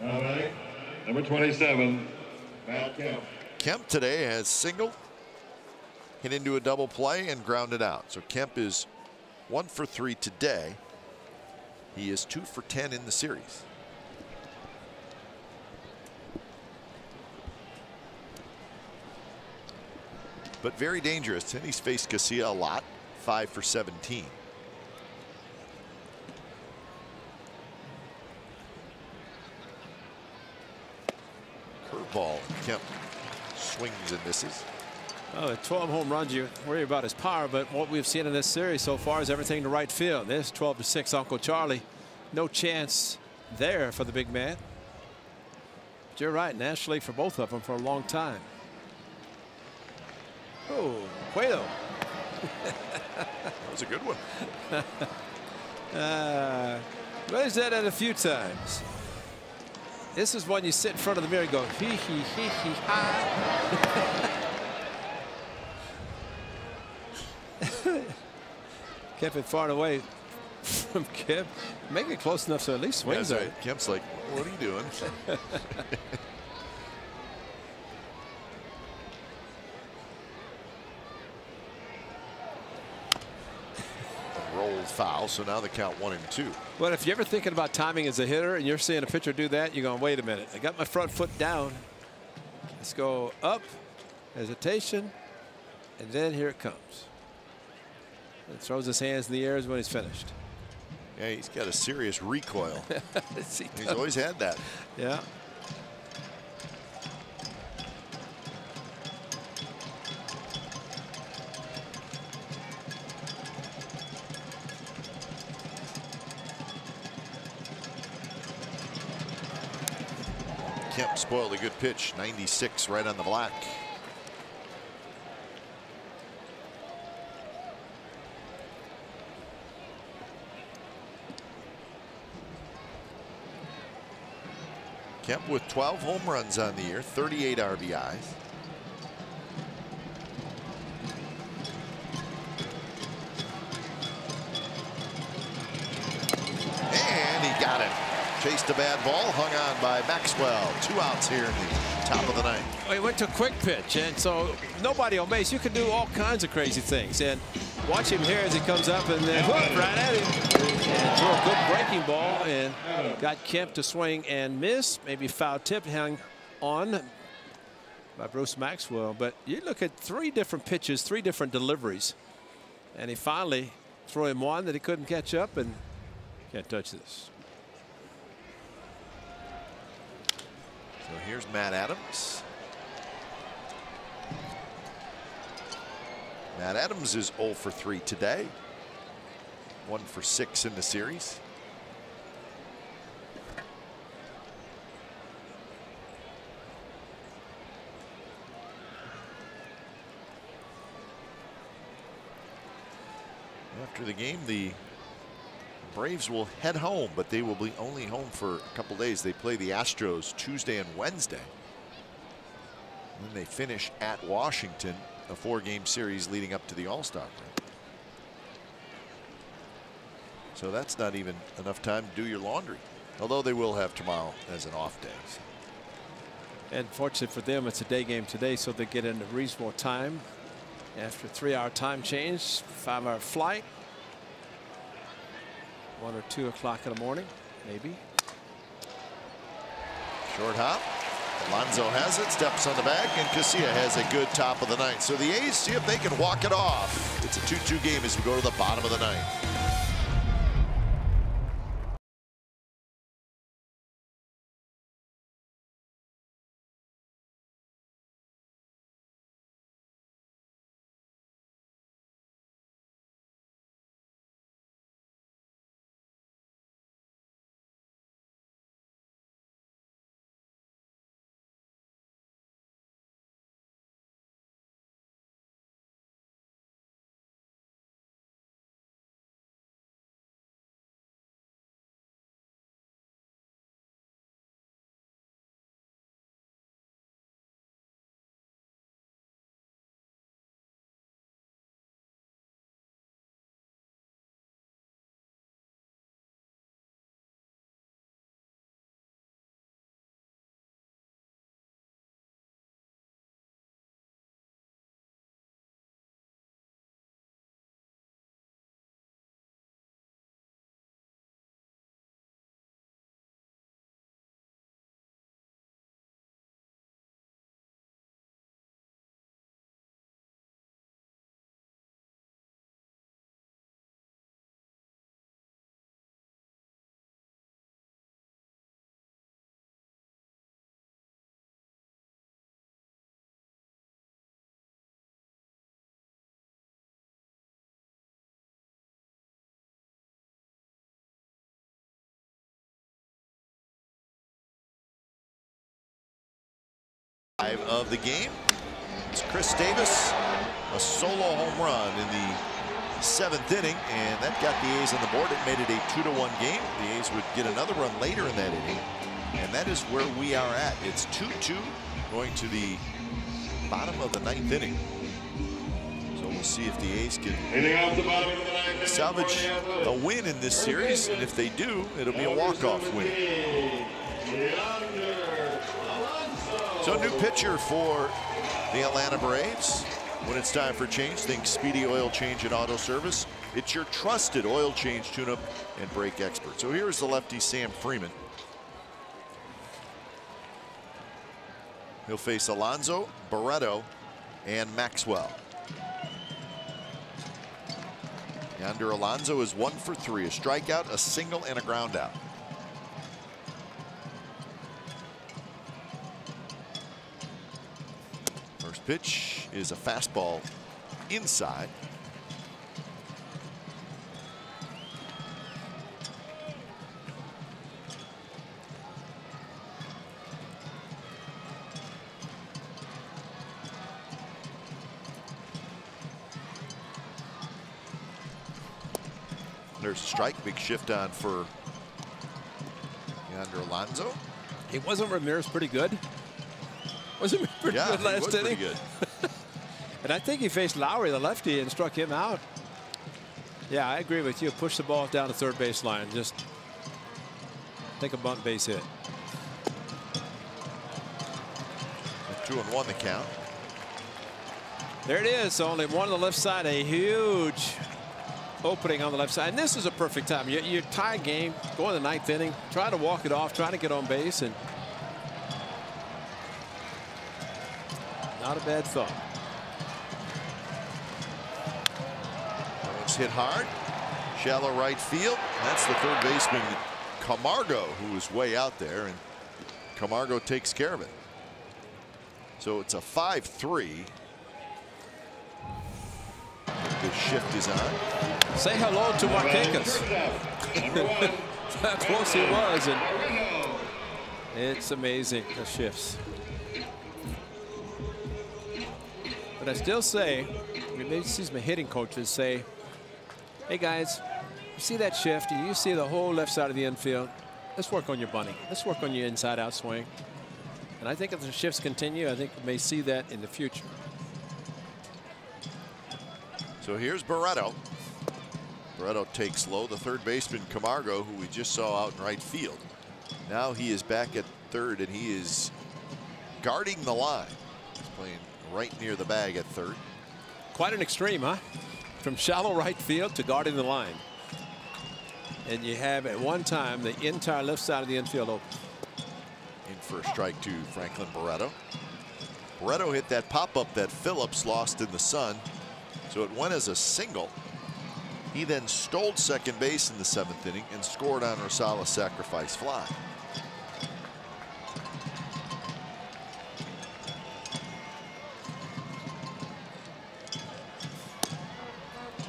All right. Number 27, Matt Kemp. Kemp today has singled, hit into a double play, and grounded out. So Kemp is 1 for 3 today. He is 2 for 10 in the series. But very dangerous, and he's faced Casilla a lot. 5 for 17. Curveball. Kemp swings and misses. Oh, at 12 home runs, you worry about his power, but what we've seen in this series so far is everything to right field. There's 12-6 Uncle Charlie. No chance there for the big man. But you're right, National League for both of them for a long time. Oh, Cueto. That was a good one. Raised that at a few times. This is when you sit in front of the mirror and go, hee hee hee hee ha. Kept it far away from Kemp. Make it close enough so at least swings Yeah, it. right. Kemp's like, what are you doing? Rolled foul, so now the count 1-2. But if you're ever thinking about timing as a hitter and you're seeing a pitcher do that, you're going, wait a minute. I got my front foot down. Let's go up. Hesitation. And then here it comes. And throws his hands in the air when he's finished. Yeah, he's got a serious recoil. He's He's always had that. Yeah. Kemp spoiled a good pitch. 96 right on the black. Kemp with 12 home runs on the year, 38 RBIs. And he got it. Chased a bad ball, hung on by Maxwell. 2 outs here in the top of the ninth. Well, he went to a quick pitch, and so nobody on base. You can do all kinds of crazy things. And watch him here as he comes up and then whoop, right at him. And threw a good breaking ball and got Kemp to swing and miss. Maybe foul tip hung on by Bruce Maxwell. But you look at 3 different pitches, 3 different deliveries. And he finally threw him one that he couldn't catch up, and can't touch this. So here's Matt Adams. Matt Adams is 0 for 3 today. 1 for 6 in the series. After the game, the Braves will head home, but they will be only home for a couple days. They play the Astros Tuesday and Wednesday. And then they finish at Washington, a 4-game series leading up to the All-Star break. So that's not even enough time to do your laundry. Although they will have tomorrow as an off day. And fortunately for them, it's a day game today, so they get in a reasonable time. After a 3-hour time change, 5-hour flight. 1 or 2 o'clock in the morning, maybe. Short hop. Alonso has it, steps on the bag, and Casilla has a good top of the ninth. So the A's see if they can walk it off. It's a 2-2 game as we go to the bottom of the ninth. Of the game, it's Chris Davis, a solo home run in the 7th inning, and that got the A's on the board. It made it a 2-1 game. The A's would get another run later in that inning, and that is where we are at. It's 2-2 going to the bottom of the 9th inning. So we'll see if the A's can salvage a win in this series, and if they do, it'll be a walk-off win. So new pitcher for the Atlanta Braves. When it's time for change, think Speedy Oil Change and Auto Service. It's your trusted oil change, tune-up, and brake expert. So here's the lefty Sam Freeman. He'll face Alonso, Barreto, and Maxwell. Yonder Alonso is 1 for 3, a strikeout, a single, and a ground out. First pitch is a fastball inside. There's a strike, big shift on for Yonder Alonso. He wasn't Ramirez pretty good? Wasn't pretty good last inning? Good. And I think he faced Lowry, the lefty, and struck him out. Yeah, I agree with you. Push the ball down the third baseline. Just take a bunt base hit. 2-1 the count. There it is. Only one on the left side. A huge opening on the left side. And this is a perfect time. You're tied game. Go in the 9th inning. Try to walk it off. Try to get on base. And not a bad thought. It's hit hard. Shallow right field. That's the third baseman, Camargo, who is way out there. And Camargo takes care of it. So it's a 5-3. The shift is on. Say hello to Marquez. How close he was. And it's amazing, the shifts. But I still say, we may see some hitting coaches say, hey guys, you see that shift, you see the whole left side of the infield, let's work on your bunting. Let's work on your inside out swing. And I think if the shifts continue, I think we may see that in the future. So here's Barreto. Barreto takes low. The third baseman, Camargo, who we just saw out in right field. Now he is back at third, and he is guarding the line. He's playing right near the bag at third. Quite an extreme, huh? From shallow right field to guarding the line. And you have at one time the entire left side of the infield open. In for a strike to Franklin Barreto. Barreto hit that pop-up that Phillips lost in the sun, so it went as a single. He then stole second base in the 7th inning and scored on Rosales' sacrifice fly.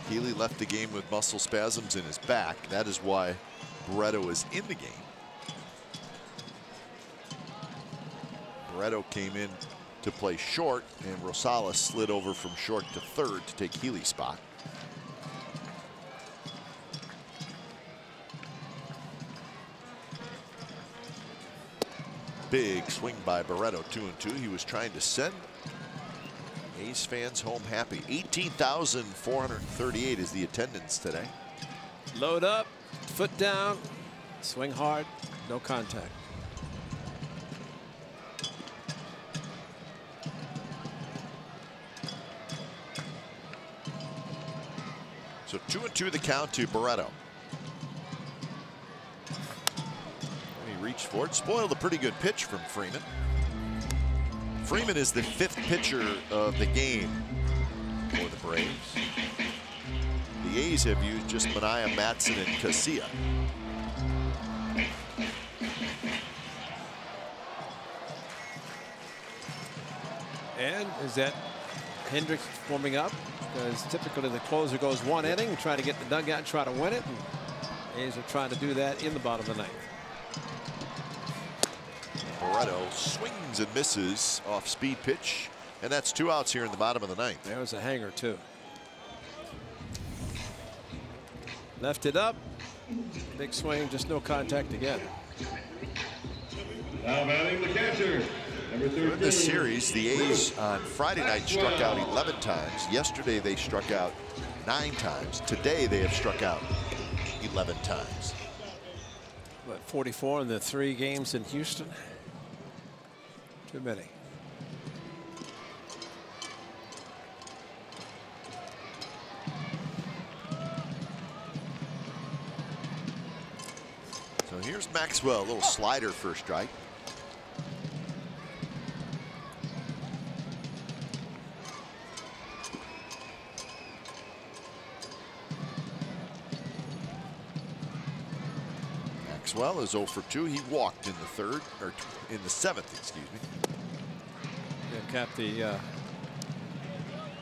Healy left the game with muscle spasms in his back. That is why Barreto is in the game. Barreto came in to play short, and Rosales slid over from short to third to take Healy's spot. Big swing by Barreto, 2-2. He was trying to send A's fans home happy. 18,438 is the attendance today. Load up, foot down, swing hard, no contact. So 2-2 the count to Barreto. He reached for it, spoiled a pretty good pitch from Freeman. Freeman is the 5th pitcher of the game for the Braves. The A's have used just Manaea, Matson, and Casilla. And is that Hendricks warming up? Because typically the closer goes 1 inning, try to get the dugout and try to win it. And A's are trying to do that in the bottom of the 9th. Barreto swings and misses off speed pitch, and that's 2 outs here in the bottom of the 9th. There was a hanger too. Left it up, big swing, just no contact again. Now batting the catcher, number 13. In this series, the A's on Friday night struck out 11 times. Yesterday they struck out 9 times. Today they have struck out 11 times. What, 44 in the 3 games in Houston? Too many. So here's Maxwell, a little slider for a strike. Maxwell is 0 for 2. He walked in the 3rd, or in the 7th, excuse me. Yeah, Cap,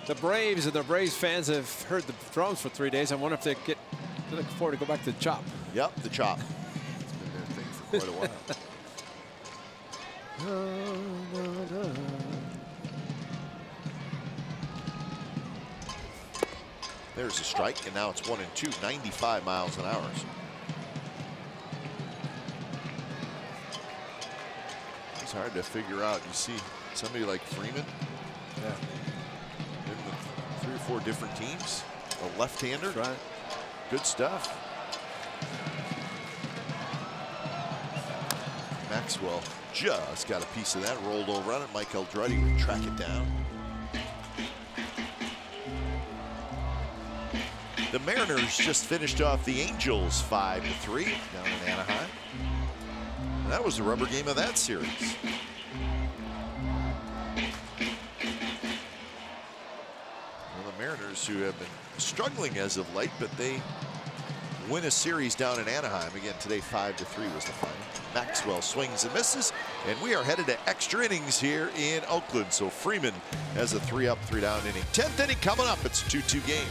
the Braves and the Braves fans have heard the drums for 3 days. I wonder if they're looking forward to go back to the chop. Yep, the chop. It's been their thing for quite a while. There's a strike, and now it's 1-2, 95 miles an hour. It's hard to figure out. You see somebody like Freeman, Yeah, been with 3 or 4 different teams, a left-hander. that's right. Good stuff. Maxwell just got a piece of that, rolled over on it. Mike Eldreddy would track it down. The Mariners just finished off the Angels 5-3 down in Anaheim. And that was the rubber game of that series. Well, the Mariners, who have been struggling as of late, but they win a series down in Anaheim. Again, today 5-3 was the final. Maxwell swings and misses, and we are headed to extra innings here in Oakland. So Freeman has a 3-up, 3-down inning. 10th inning coming up. It's a 2-2 game.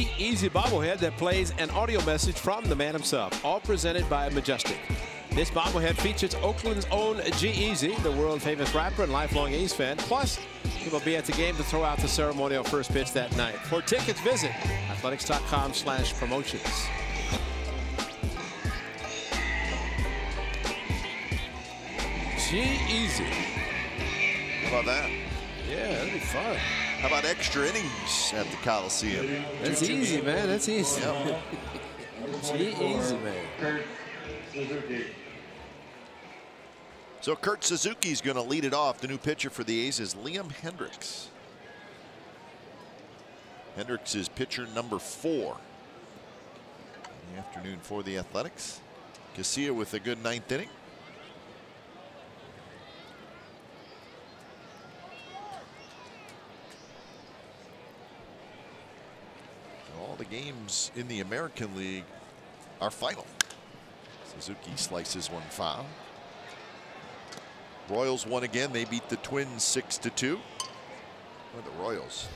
G-Eazy bobblehead that plays an audio message from the man himself, all presented by Majestic. This bobblehead features Oakland's own G-Eazy, the world-famous rapper and lifelong A's fan. Plus, he will be at the game to throw out the ceremonial first pitch that night. For tickets, visit athletics.com/promotions. G-Eazy. How about that? Yeah, that'd be fun. How about extra innings at the Coliseum? That's easy, man. That's easy. Yep. G-Eazy, man. Kurt Suzuki. So Kurt Suzuki's going to lead it off. The new pitcher for the A's is Liam Hendriks. Hendriks is pitcher number 4 in the afternoon for the Athletics. Casilla with a good 9th inning. All the games in the American League are final. Suzuki slices one foul. Royals won again. They beat the Twins 6-2. Or the Royals.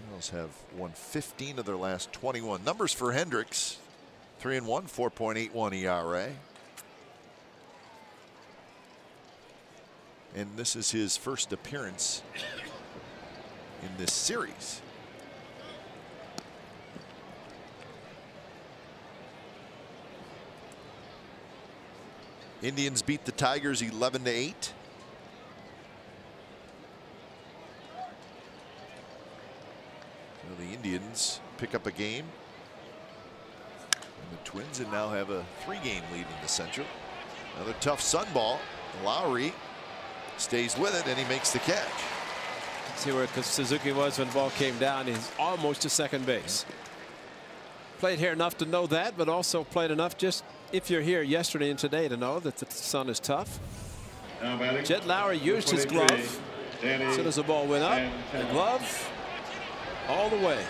Royals have won 15 of their last 21. Numbers for Hendriks: 3-1, 4.81 ERA. And this is his first appearance in this series. Indians beat the Tigers 11-8. So the Indians pick up a game. And the Twins and now have a 3-game lead in the Central. Another tough sun ball. Lowry stays with it and he makes the catch. See where Suzuki was when the ball came down. He's almost to second base. Played here enough to know that, but also played enough just if you're here yesterday and today to know that the sun is tough. Jed Lowry used his glove. As soon as the ball went up, the glove all the way.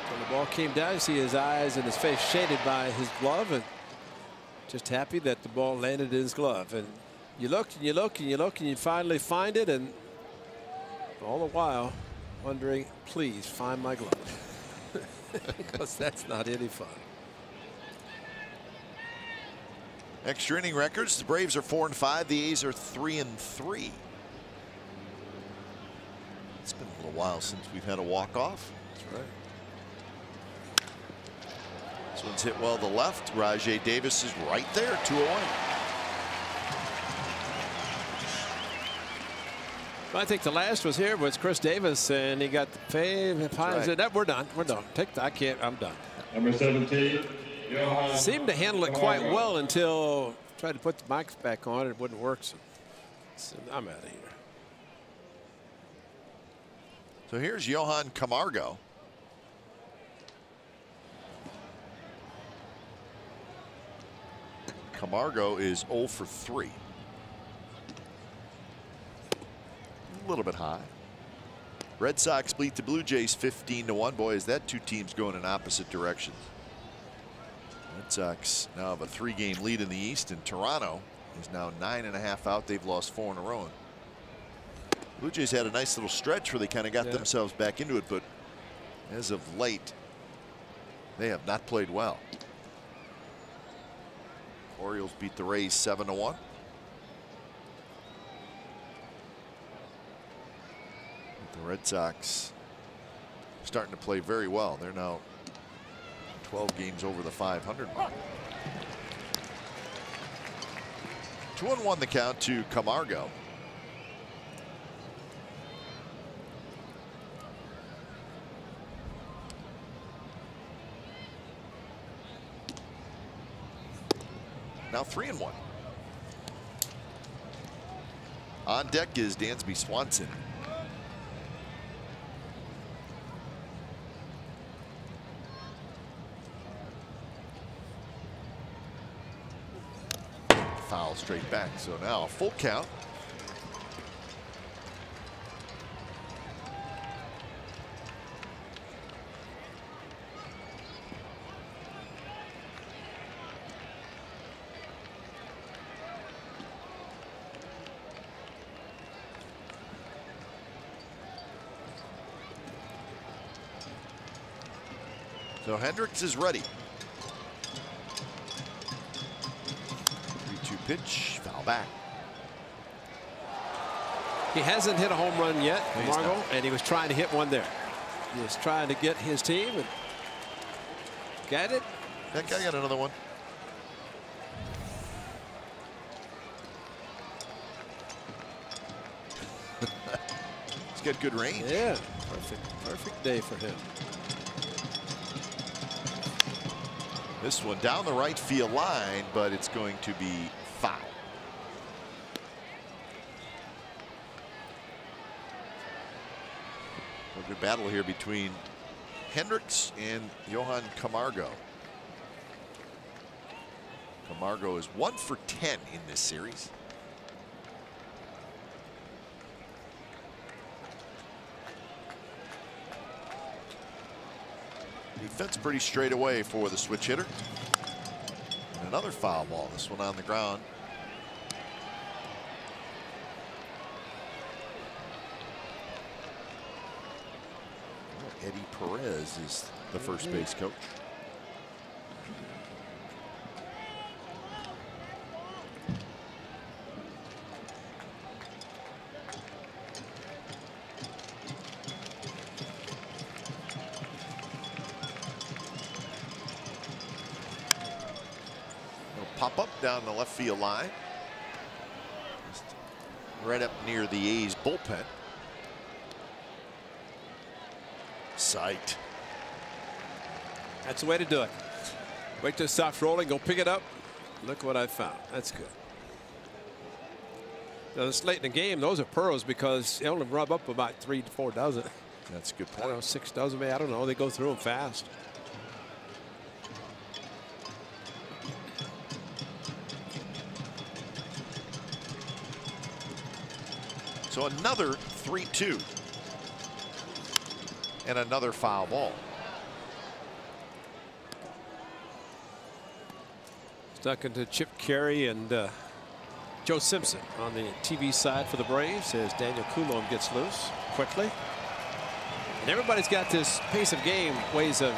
When the ball came down, you see his eyes and his face shaded by his glove, and just happy that the ball landed in his glove. And you look and you look and you look and you finally find it, and all the while wondering, please find my glove. Because that's not any fun. Extra inning records: the Braves are 4-5. The A's are 3-3. It's been a little while since we've had a walk-off. That's right. This one's hit well to the left. Rajai Davis is right there, 2-1. I think the last was here was Chris Davis, and he got the fave. Right. We're done. We're done. Take that. I can't. I'm done. Number 17. Johan. Seemed to handle it quite well until tried to put the mics back on. It wouldn't work. So I'm out of here. So here's Johan Camargo. Camargo is 0 for 3. A little bit high. Red Sox beat the Blue Jays 15-1. Boy, is that two teams going in opposite directions. Red Sox now have a 3-game lead in the East, and Toronto is now 9.5 out. They've lost 4 in a row. Blue Jays had a nice little stretch where they kind of got themselves back into it, but as of late, they have not played well. Orioles beat the Rays 7-1. The Red Sox starting to play very well. They're now 12 games over the 500 mark. 2-1 the count to Camargo. Now 3-1. On deck is Dansby Swanson. Foul straight back. So now a full count. So Hendricks is ready. 3-2 pitch, foul back. He hasn't hit a home run yet, Camargo, and he was trying to hit one there. He was trying to get his team and got it. That guy got another one. He's got good range. Yeah, perfect day for him. This one down the right field line, but it's going to be foul. A good battle here between Hendricks and Johan Camargo. Camargo is 1 for 10 in this series. Defense pretty straight away for the switch hitter. And another foul ball, this one on the ground. Eddie Perez is the first base coach. Pop up down the left field line. Just right up near the A's bullpen. Sight. That's the way to do it. Wait till it stops rolling, go pick it up. Look what I found. That's good. Now, this late in the game, those are pearls because they only rub up about 3 to 4 dozen. That's a good I don't know, point. 6 dozen, maybe. I don't know. They go through them fast. So another 3-2. And another foul ball. Stuck into Chip Carey and Joe Simpson on the TV side for the Braves as Daniel Coulombe gets loose quickly. And everybody's got this pace of game ways of,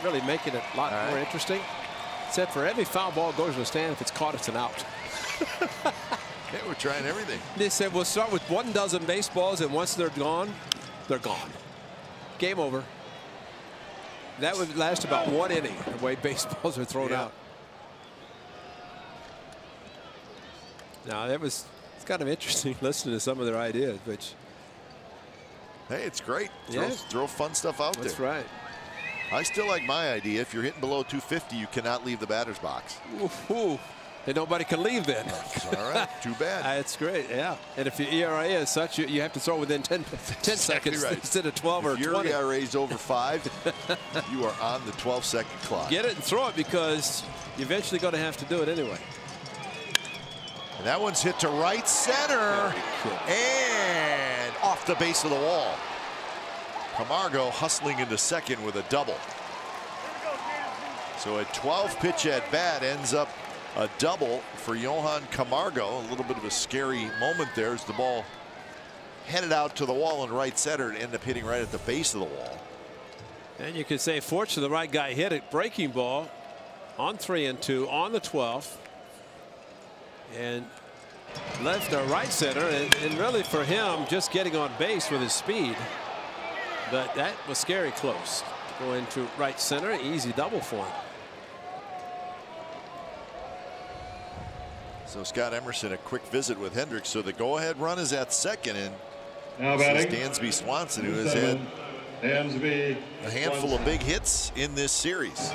really making it a lot more interesting. Except for every foul ball goes to the stand. If it's caught, it's an out. Okay, we're trying everything. They said we'll start with 1 dozen baseballs, and once they're gone, they're gone. Game over. That would last about 1 inning, the way baseballs are thrown out. Now, it's kind of interesting listening to some of their ideas, which. Hey, it's great. Yeah. Throw fun stuff out there. That's right. I still like my idea. If you're hitting below 250, you cannot leave the batter's box. Ooh. And nobody can leave then. All right, too bad. That's great, yeah. And if your ERA is such, you have to throw within 10 seconds right. instead of 12 or if your 20. ERA is over 5, you are on the 12-second clock. Get it and throw it because you're eventually going to have to do it anyway. And that one's hit to right center and off the base of the wall. Camargo hustling into second with a double. So a 12-pitch at bat ends up a double for Johan Camargo. A little bit of a scary moment there as the ball headed out to the wall in right center and ended up hitting right at the base of the wall. And you could say, fortunately, the right guy hit it. Breaking ball on 3-2 on the 12th. And left or right center. And really for him, just getting on base with his speed. But that was scary close. Going to right center. Easy double for him. So Scott Emerson, a quick visit with Hendricks. So the go-ahead run is at second, and Now this is batting, Dansby Swanson, who has had Dansby a handful of big hits in this series.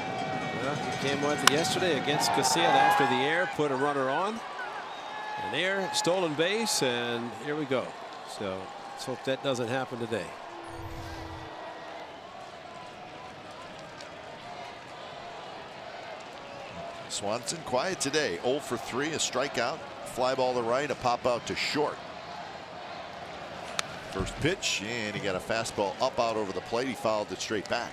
Well, he came with it yesterday against Casilla after the air, put a runner on. An air, stolen base, and here we go. So let's hope that doesn't happen today. Swanson quiet today. 0 for 3, a strikeout, fly ball to right, a pop out to short. First pitch, and he got a fastball up out over the plate. He fouled it straight back.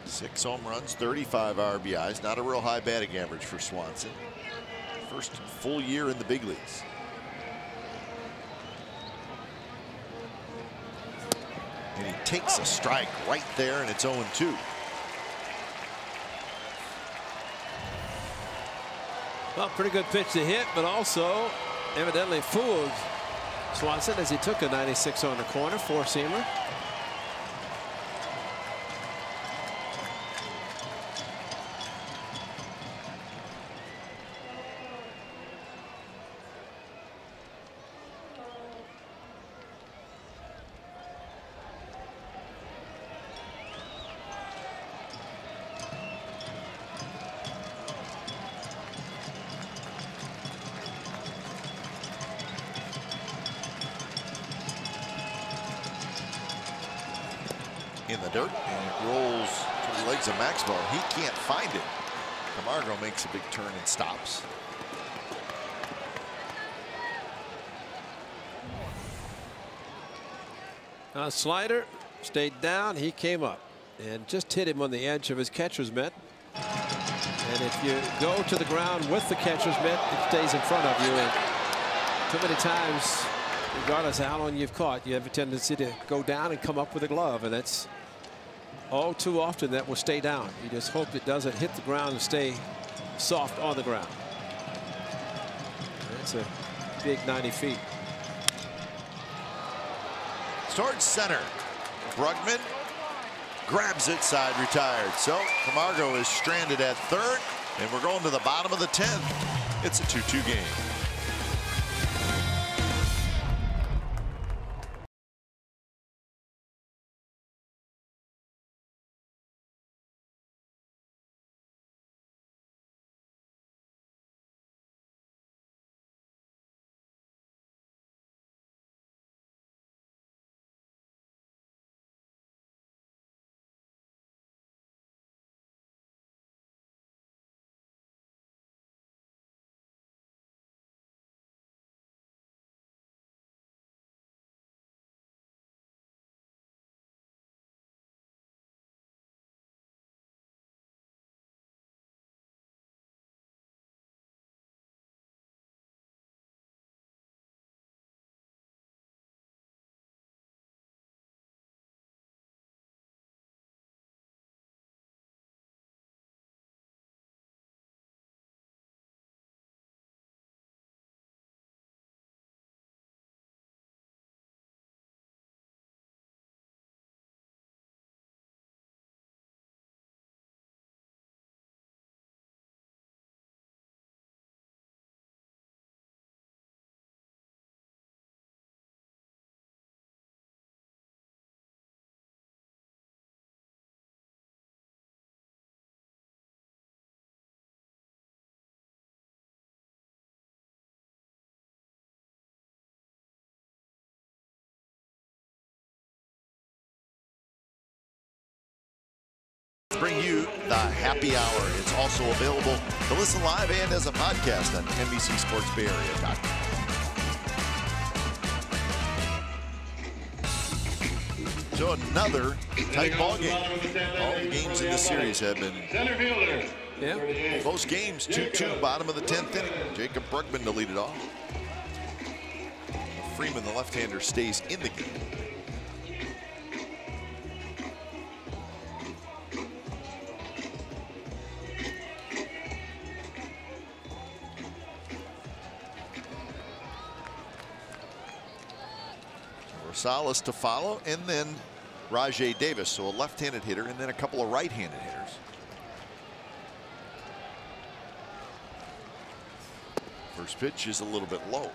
Six home runs, 35 RBIs. Not a real high batting average for Swanson. First full year in the big leagues. And he takes a strike right there, and it's 0-2. Well, pretty good pitch to hit, but also evidently fooled Swanson as he took a 96 on the corner, four-seamer. In the dirt, and it rolls to the legs of Maxwell. He can't find it. Camargo makes a big turn and stops. Slider stayed down. He came up and just hit him on the edge of his catcher's mitt. And if you go to the ground with the catcher's mitt, it stays in front of you. And too many times, regardless of how long you've caught, you have a tendency to go down and come up with a glove, and that's all too often that will stay down. You just hope it doesn't hit the ground and stay soft on the ground. That's a big 90 feet. Towards center. Brugman grabs it, side retired. So Camargo is stranded at third, and we're going to the bottom of the 10th. It's a 2-2 game. Bring you the happy hour. It's also available to listen live and as a podcast on NBCSportsBayArea.com. So another tight ball game. All the games in the series have been close games. 2-2, bottom of the 10th inning. Jacob Brugman to lead it off. Freeman, the left-hander, stays in the game. Rosales to follow, and then Rajai Davis, so a left-handed hitter, and then a couple of right-handed hitters. First pitch is a little bit low.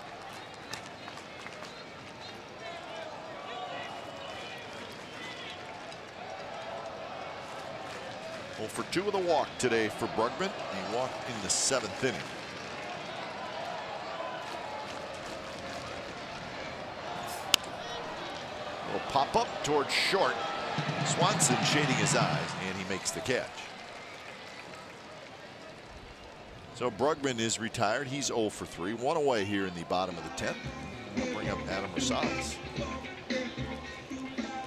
Well, for 2 with a walk today for Brugman. He walked in the 7th inning. Will pop up towards short. Swanson shading his eyes, and he makes the catch. So Brugman is retired. He's 0 for 3. 1 away here in the bottom of the 10th. We'll bring up Adam Rosales.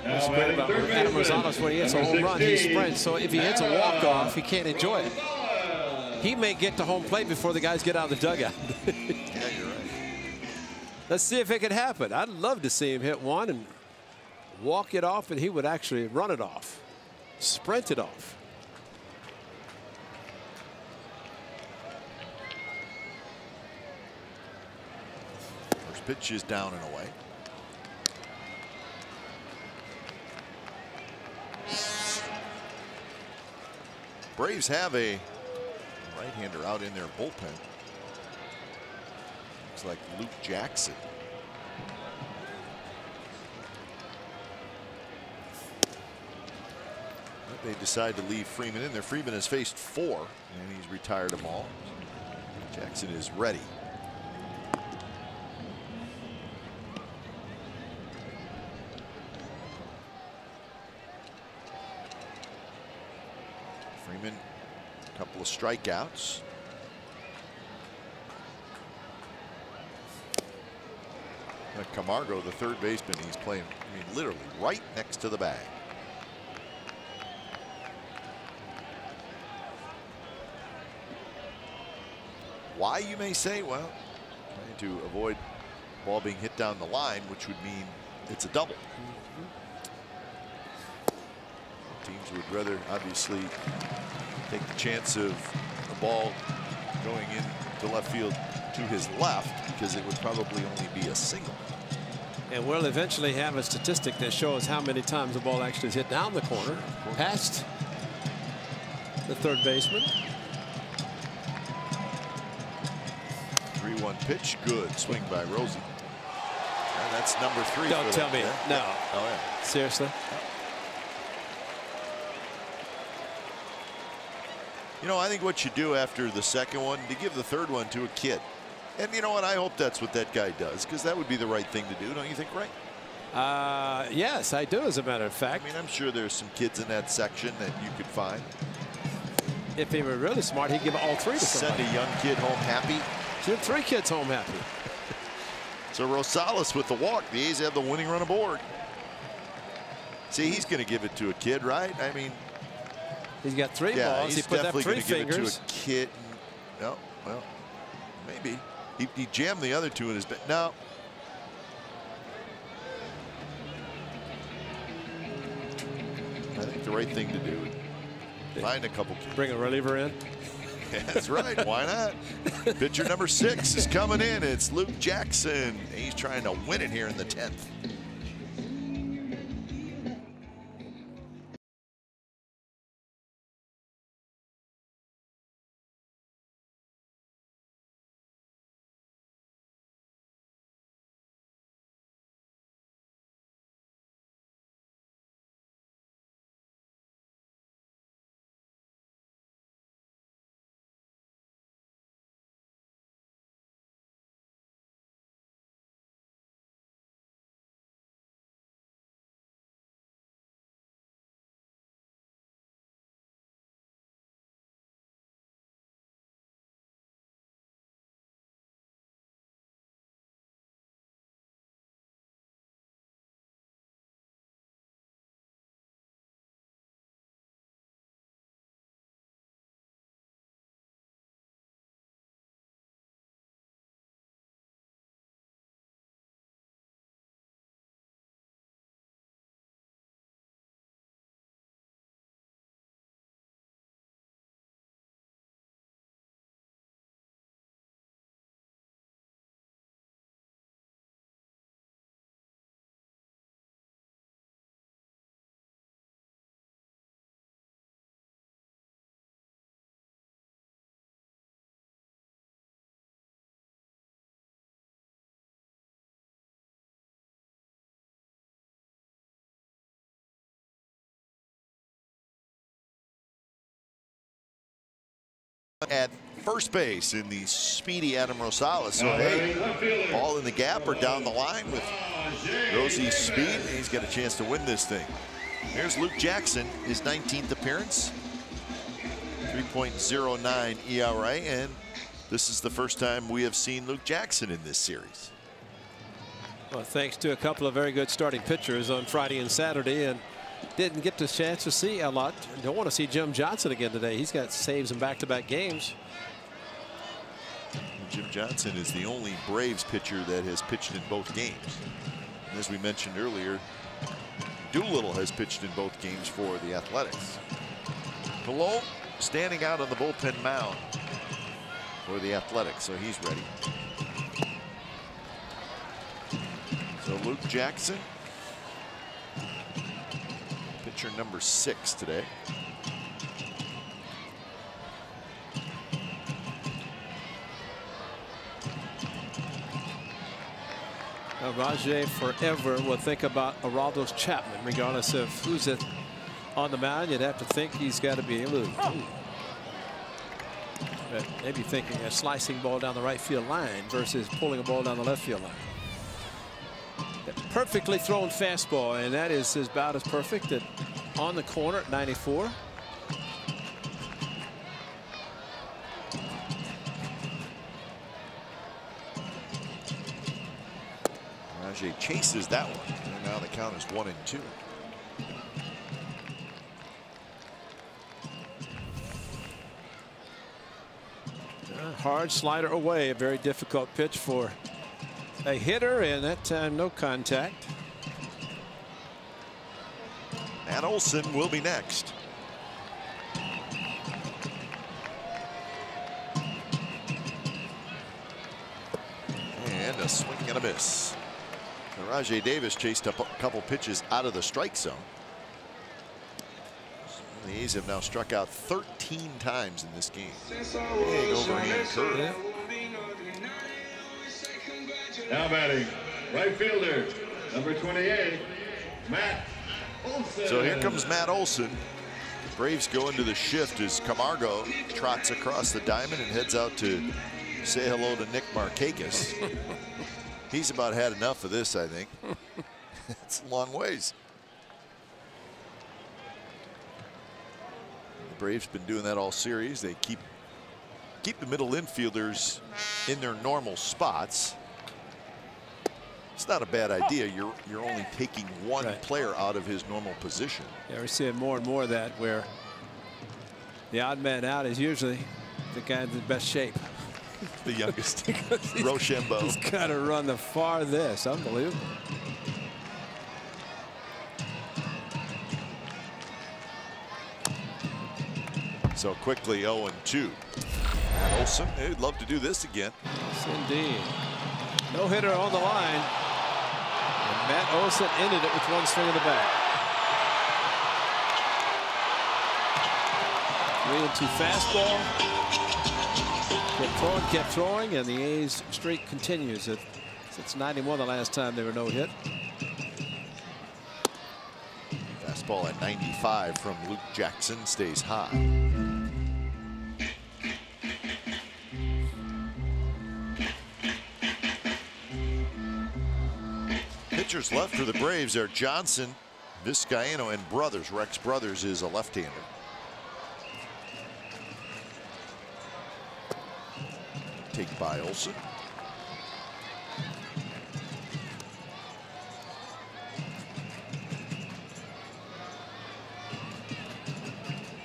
What's great about Adam Rosales, when he hits a home run, he sprints. So if he hits a walk-off, he can't enjoy it. he may get to home plate before the guys get out of the dugout. Yeah, you're right. Let's see if it could happen. I'd love to see him hit one and walk it off, and he would actually run it off, sprint it off. First pitch is down and away. Braves have a right-hander out in their bullpen. Looks like Luke Jackson. But they decide to leave Freeman in there. Freeman has faced 4, and he's retired them all. Jackson is ready. Freeman, a couple of strikeouts. Camargo, the third baseman, he's playing, I mean, literally right next to the bag. Why, you may say? Well, trying to avoid the ball being hit down the line, which would mean it's a double. Teams would rather obviously take the chance of the ball going into left field to his left, because it would probably only be a single. And we'll eventually have a statistic that shows how many times the ball actually is hit down the corner, past the third baseman. 3-1 pitch, good swing by Rosie. And that's number 3. Don't tell me. No. Oh, yeah. Seriously. You know, I think what you do after the second one, to give the third one to a kid. And you know what? I hope that's what that guy does, because that would be the right thing to do, don't you think, Ray? Yes, I do, as a matter of fact. I mean, I'm sure there's some kids in that section that you could find. If he were really smart, he'd give all 3 to somebody. Send a young kid home happy. Send 3 kids home happy. So Rosales with the walk. The A's have the winning run aboard. See, he's going to give it to a kid, right? I mean, he's got 3 yeah, balls. he's He put definitely up 3 going to give it fingers. to a kid. No, well, maybe. He jammed the other 2 in his bed. No. I think the right thing to do is find a couple kids. Bring a reliever in. That's right. Why not? Pitcher number 6 is coming in. It's Luke Jackson. He's trying to win it here in the 10th. At first base in the speedy Adam Rosales. So, hey, ball in the gap or down the line with Rosie's speed. He's got a chance to win this thing. Here's Luke Jackson, his 19th appearance. 3.09 ERA, and this is the first time we have seen Luke Jackson in this series. Well, thanks to a couple of very good starting pitchers on Friday and Saturday, and didn't get the chance to see a lot. Don't want to see Jim Johnson again today. He's got saves in back-to-back games. Jim Johnson is the only Braves pitcher that has pitched in both games. And as we mentioned earlier, Doolittle has pitched in both games for the Athletics. Colon standing out on the bullpen mound for the Athletics, so he's ready. So Luke Jackson, pitcher number 6 today. Rajai forever will think about Aroldis Chapman, regardless of who's on the mound. You'd have to think he's got to be able to. But maybe thinking a slicing ball down the right field line versus pulling a ball down the left field line. A perfectly thrown fastball, and that is about as perfect on the corner at 94. Rajai chases that one, and now the count is 1-2. Hard slider away, a very difficult pitch for a hitter, and that time no contact. Matt Olson will be next. And a swing and a miss. And Rajai Davis chased up a couple pitches out of the strike zone. The A's have now struck out 13 times in this game. Big overhand curve. Yeah. Now batting, right fielder, number 28, Matt Olson. So here comes Matt Olson. The Braves go into the shift as Camargo trots across the diamond and heads out to say hello to Nick Markakis. He's about had enough of this, I think. It's a long ways. The Braves been doing that all series. They keep the middle infielders in their normal spots. It's not a bad idea. You're only taking one player out of his normal position. Yeah, we're seeing more and more of that, where the odd man out is usually the guy in the best shape. The youngest, Rochambeau. He's got to run the farthest. Unbelievable. So quickly 0-2. Matt Olson, he'd love to do this again. Yes, indeed. No hitter on the line. And Matt Olson ended it with one swing in the bat. 3-2 fastball. Kept throwing, and the A's streak continues. It's 91 the last time they were no hit. Fastball at 95 from Luke Jackson stays high. Pitchers left for the Braves are Johnson, Vizcaino, and Brothers. Rex Brothers is a left-hander. Take by Olson.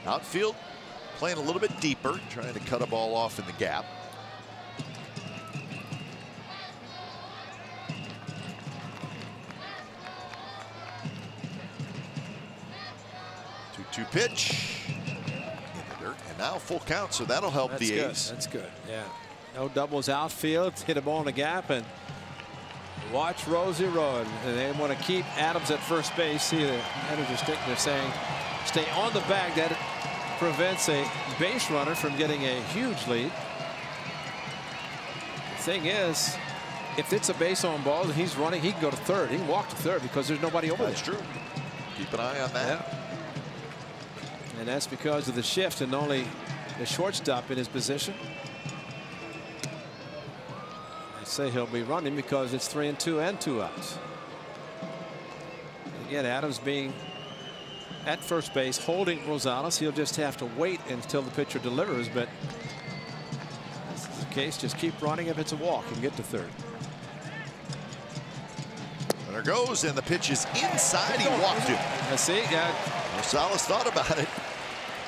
Outfield playing a little bit deeper, trying to cut a ball off in the gap. Two pitch in the dirt, and now full count, so that'll help the A's. That's good. Yeah. No doubles outfield. Hit a ball in the gap, and watch Rosie run. And they want to keep Adams at first base. See the manager sticking there saying, stay on the bag. That prevents a base runner from getting a huge lead. The thing is, if it's a base on ball and he's running, he can go to third. He can walk to third because there's nobody over there. That's true. Keep an eye on that. Yeah. And that's because of the shift and only the shortstop in his position. I say he'll be running because it's 3-2 and 2 outs. Again, Adams being at first base holding Rosales. He'll just have to wait until the pitcher delivers, but this is the case. Just keep running. If it's a walk, and get to third. Runner Runner goes, and the pitch is inside. He walked it. See, Rosales thought about it.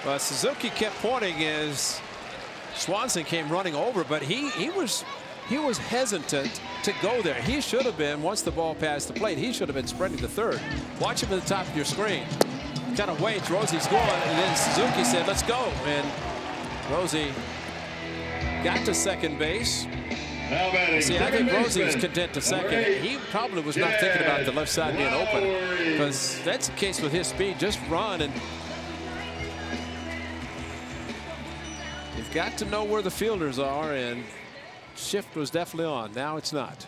Well, Suzuki kept pointing as Swanson came running over, but he was hesitant to go there. He should have been, once the ball passed the plate, he should have been spreading to third. Watch him at the top of your screen. Kind of waits. Rosie's going, and then Suzuki said, "Let's go." And Rosie got to second base. See, I think Rosie was content to second. He probably was not thinking about the left side being open, because that's the case with his speed. Just run, and you've got to know where the fielders are, and shift was definitely on. Now it's not.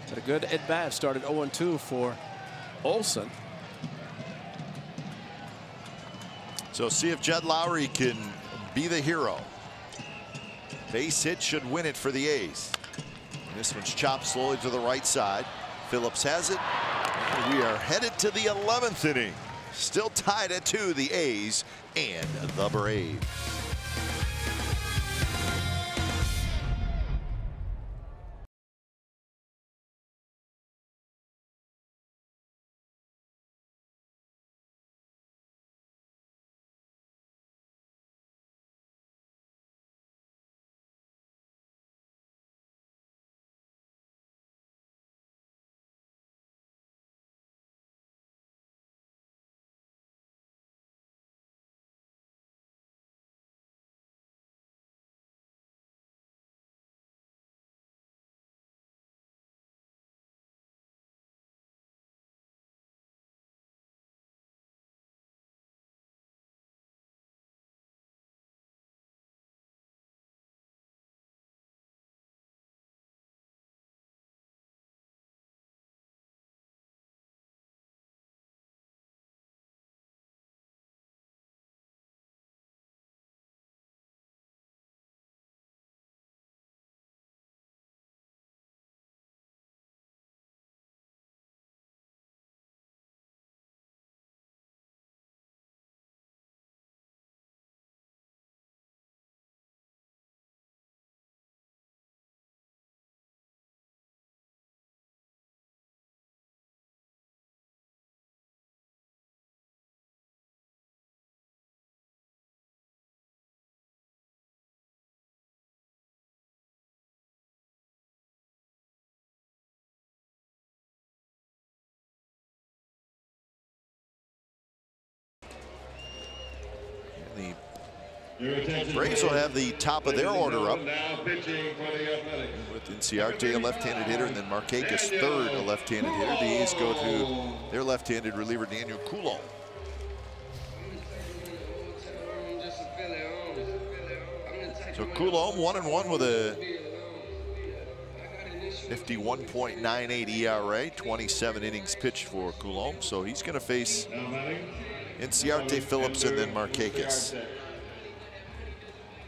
But a good at bat started 0-2 for Olson. So see if Jed Lowry can be the hero. Base hit should win it for the A's. This one's chopped slowly to the right side. Phillips has it. We are headed to the 11th inning. Still tied at 2, the A's and the Braves. The Braves will have the top of their order up with Inciarte, a left-handed hitter, and then Markakis, third, a left-handed hitter. The A's go to their left-handed reliever, Daniel Coulombe. So Coulombe 1-1 with a 51.98 ERA, 27 innings pitched for Coulombe. So he's going to face Inciarte, Phillips, and then Markakis.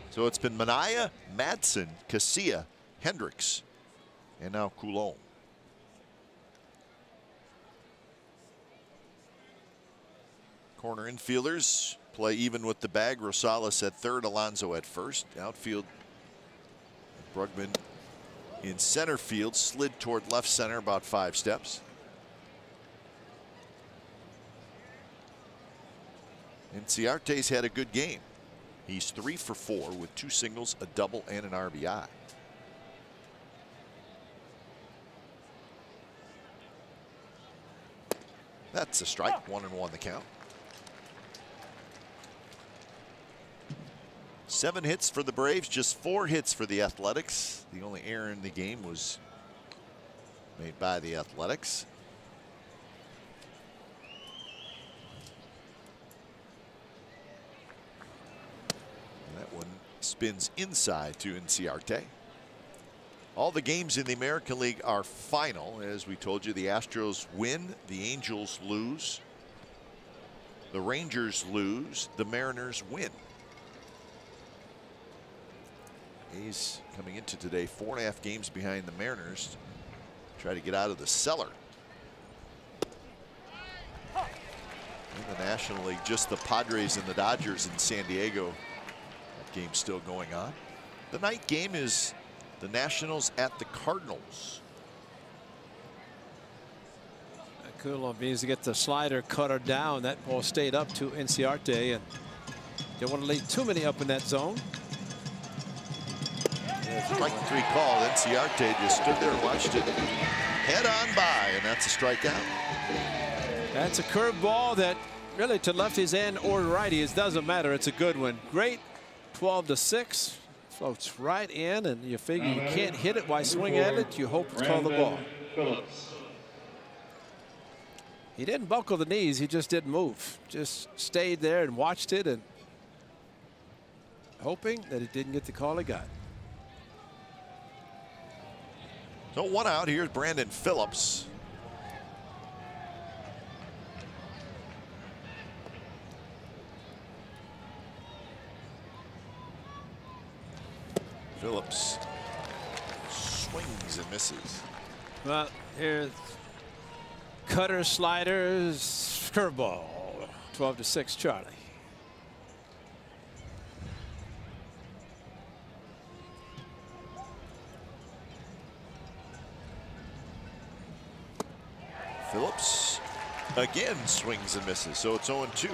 So it's been Manaea, Madsen, Casilla, Hendricks, and now Coulombe. Corner infielders play even with the bag. Rosales at third, Alonso at first. Outfield, Brugman in center field, slid toward left center about 5 steps. Inciarte's had a good game. He's 3 for 4 with 2 singles, a double, and an RBI. That's a strike. 1-1 the count. 7 hits for the Braves, just 4 hits for the Athletics. The only error in the game was made by the Athletics. That one spins inside to Inciarte. All the games in the American League are final. As we told you, the Astros win, the Angels lose, the Rangers lose, the Mariners win. A's coming into today 4.5 games behind the Mariners. Try to get out of the cellar. In the National League, just the Padres and the Dodgers in San Diego. That game's still going on. The night game is the Nationals at the Cardinals. Coulomb needs to get the slider cutter down. That ball stayed up to Inciarte, and don't want to leave too many up in that zone. Strike 3 call. Inciarte just stood there and watched it head on by, and that's a strikeout. That's a curveball that really to lefties and or righties doesn't matter. It's a good one. Great 12-6. Floats right in, and you figure you can't hit it. Why swing at it? You hope it's called the ball. He didn't buckle the knees. He just didn't move. Just stayed there and watched it, and hoping that it didn't get the call he got. So 1 out. Here's Brandon Phillips. Phillips swings and misses. Well, here's cutter, sliders, curveball. 12-6 Charlie. Phillips again swings and misses, so it's 0-2.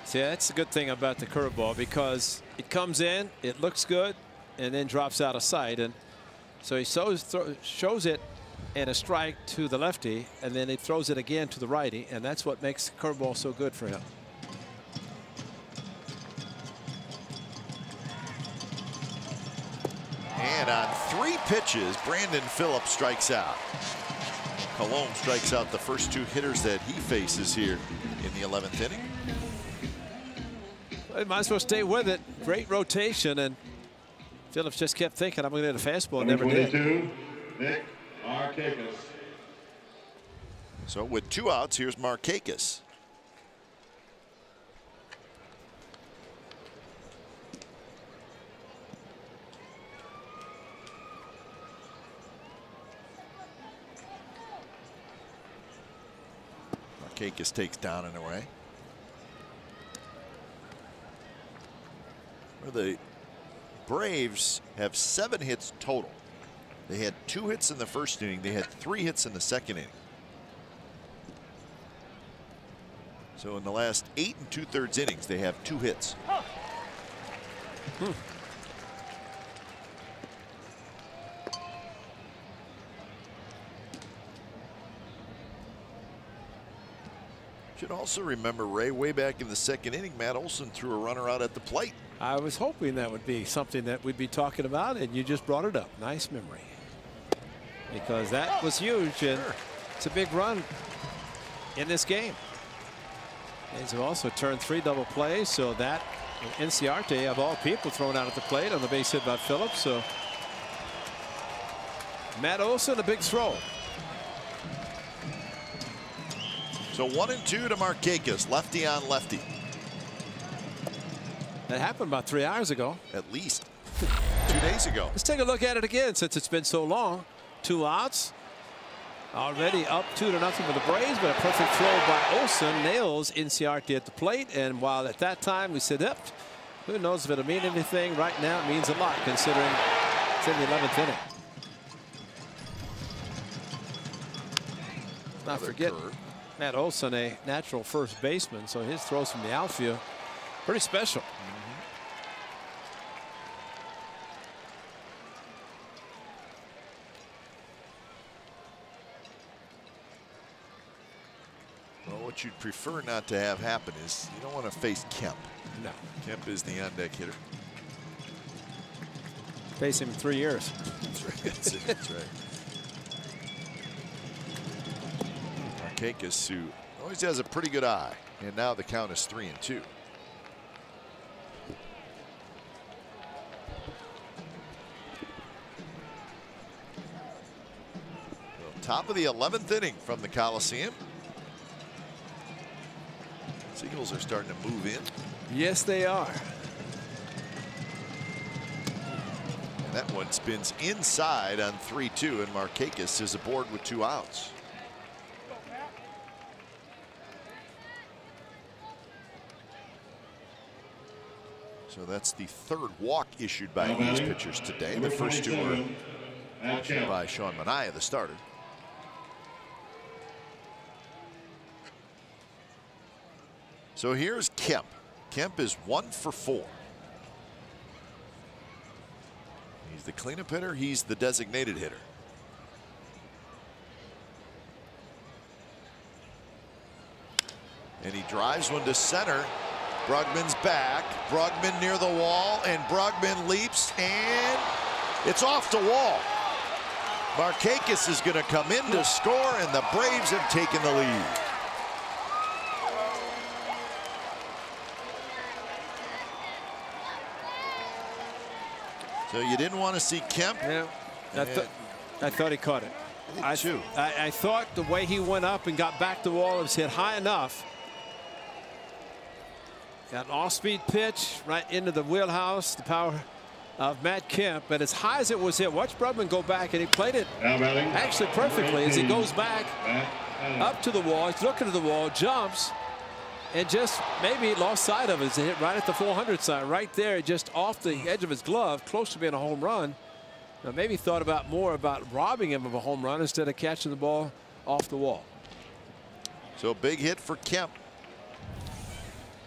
See, that's the good thing about the curveball, because it comes in, it looks good, and then drops out of sight. And so he shows it in a strike to the lefty, and then he throws it again to the righty, and that's what makes the curveball so good for him. And on 3 pitches, Brandon Phillips strikes out. Coulomb strikes out the first 2 hitters that he faces here in the 11th inning. Well, he might as well stay with it. Great rotation, and Phillips just kept thinking, I'm going to hit a fastball, and never did. Nick Markakis. So with 2 outs, here's Markakis. Markakis takes down and away. The Braves have 7 hits total. They had 2 hits in the first inning. They had 3 hits in the second inning. So in the last 8 2/3 innings, they have 2 hits. Should also remember, Ray, way back in the second inning, Matt Olson threw a runner out at the plate. I was hoping that would be something that we'd be talking about, and you just brought it up. Nice memory. Because that was huge, and it's a big run in this game. A's have also turned 3 double plays, so that Inciarte, of all people, thrown out at the plate on the base hit by Phillips. So Matt Olson, a big throw. So 1-2 to Markakis, lefty on lefty. That happened about 3 hours ago. At least 2 days ago. Let's take a look at it again, since it's been so long. 2 outs. Already up 2-0 for the Braves, but a perfect throw by Olson nails Inciarte at the plate. And while at that time we said, yep, who knows if it'll mean anything, right now it means a lot, considering it's in the 11th inning. Not forget, Matt Olson, a natural first baseman, so his throws from the outfield pretty special. Well, what you'd prefer not to have happen is you don't want to face Kemp. No. Kemp is the on-deck hitter. Face him in 3 years. That's right. That's right. Markakis, who always has a pretty good eye, and now the count is 3-2. Well, top of the 11th inning from the Coliseum. Seagulls are starting to move in. Yes, they are. And that one spins inside on 3-2, and Markakis is aboard with 2 outs. So that's the 3rd walk issued by these pitchers today. The first 2 were issued by Sean Manaea, the starter. So here's Kemp. Kemp is 1 for 4. He's the cleanup hitter. He's the designated hitter. And he drives one to center. Brugman's back. Brugman near the wall, and Brugman leaps, and it's off the wall. Markakis is going to come in to score, and the Braves have taken the lead. So you didn't want to see Kemp. Yeah, I thought he caught it. I thought the way he went up and got back to the wall, it was hit high enough. Got an off-speed pitch right into the wheelhouse, the power of Matt Kemp, but as high as it was hit, watch Brugman go back, and he played it actually perfectly as he goes back up to the wall. He's looking at the wall, jumps, and just maybe lost sight of it as it hit right at the 400 sign, right there, just off the edge of his glove, close to being a home run. Now maybe thought more about robbing him of a home run instead of catching the ball off the wall. So big hit for Kemp.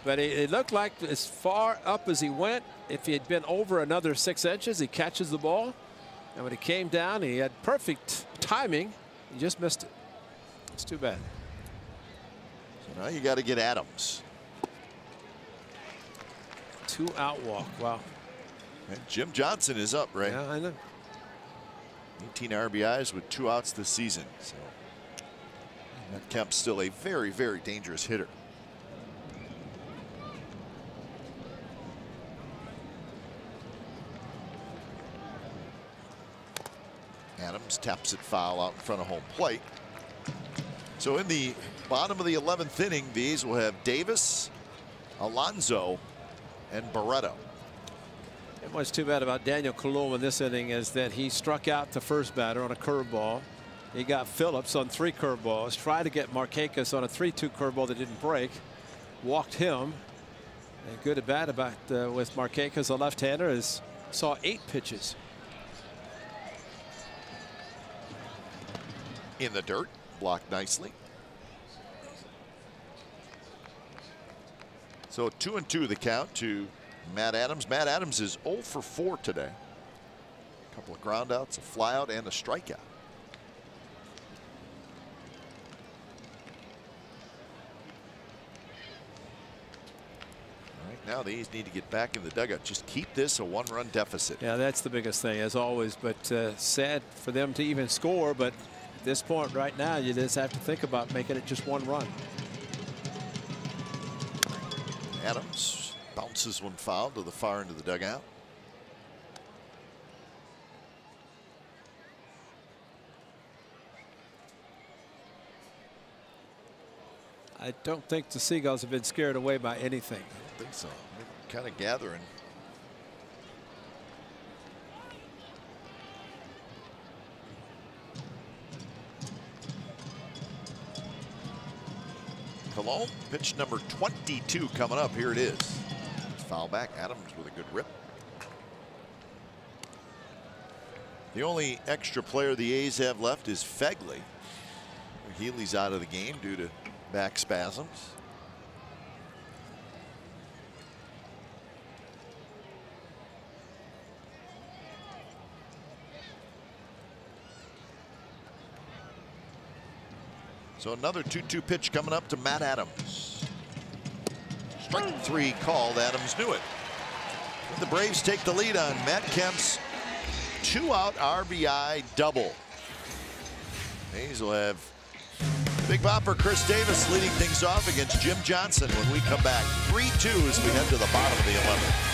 But it looked like as far up as he went, if he had been over another 6 inches, he catches the ball. And when he came down, he had perfect timing. He just missed it. It's too bad. So now you got to get Adams. 2-out walk. Wow. And Jim Johnson is up, right? Yeah, I know. 18 RBIs with 2 outs this season. So Matt Kemp's still a very, very dangerous hitter. Adams taps it foul out in front of home plate. So in the bottom of the 11th inning, the A's will have Davis, Alonso, and Barreto. And what's too bad about Daniel Coloma in this inning is that he struck out the first batter on a curveball. He got Phillips on 3 curveballs, tried to get Markakis on a 3-2 curveball that didn't break, walked him. And good at bat about with Markakis, a left-hander, is saw 8 pitches. In the dirt, blocked nicely. So 2-2 the count to Matt Adams. Matt Adams is 0 for 4 today. A couple of groundouts, a flyout, and a strikeout. All right, now the A's need to get back in the dugout. Just keep this a 1-run deficit. Yeah, that's the biggest thing, as always. But sad for them to even score. But at this point right now, you just have to think about making it just 1 run. Adams bounces one foul to the far end of the dugout. I don't think the Seagulls have been scared away by anything. I don't think so. They're kind of gathering. Cologne, pitch number 22 coming up. Here it is. Foul back. Adams with a good rip. The only extra player the A's have left is Fegley. Healy's out of the game due to back spasms. So another 2-2 pitch coming up to Matt Adams. Strike 3 called. Adams knew it. The Braves take the lead on Matt Kemp's 2-out RBI double. A's will have Big Bopper Chris Davis leading things off against Jim Johnson when we come back. 3-2 as we head to the bottom of the 11th.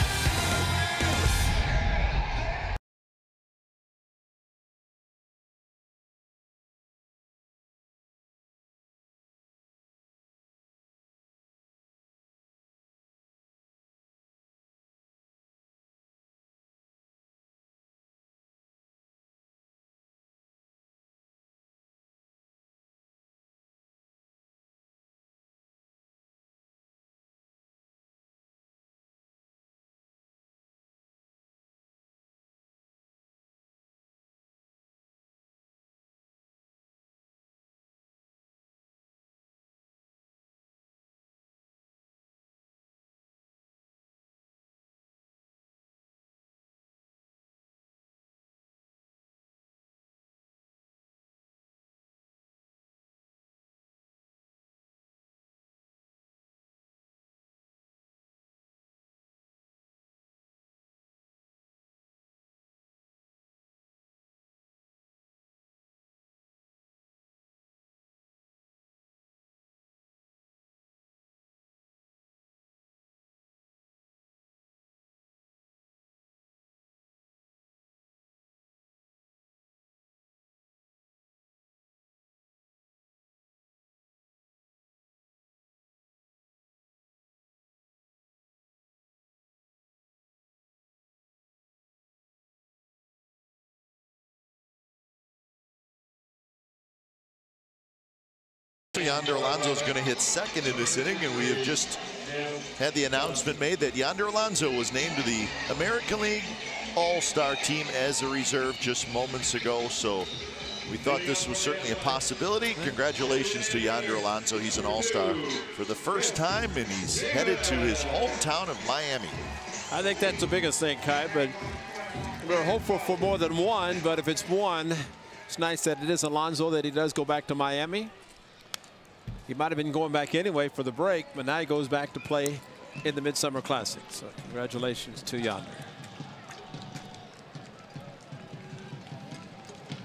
Yonder Alonso is going to hit second in this inning, and we have just had the announcement made that Yonder Alonso was named to the American League All-Star team as a reserve just moments ago. So we thought this was certainly a possibility. Congratulations to Yonder Alonso. He's an All-Star for the first time, and he's headed to his hometown of Miami. I think that's the biggest thing, Kai, but we're hopeful for more than one. But if it's one, it's nice that it is Alonso, that he does go back to Miami. He might have been going back anyway for the break, but now he goes back to play in the Midsummer Classic. So congratulations to Yonder.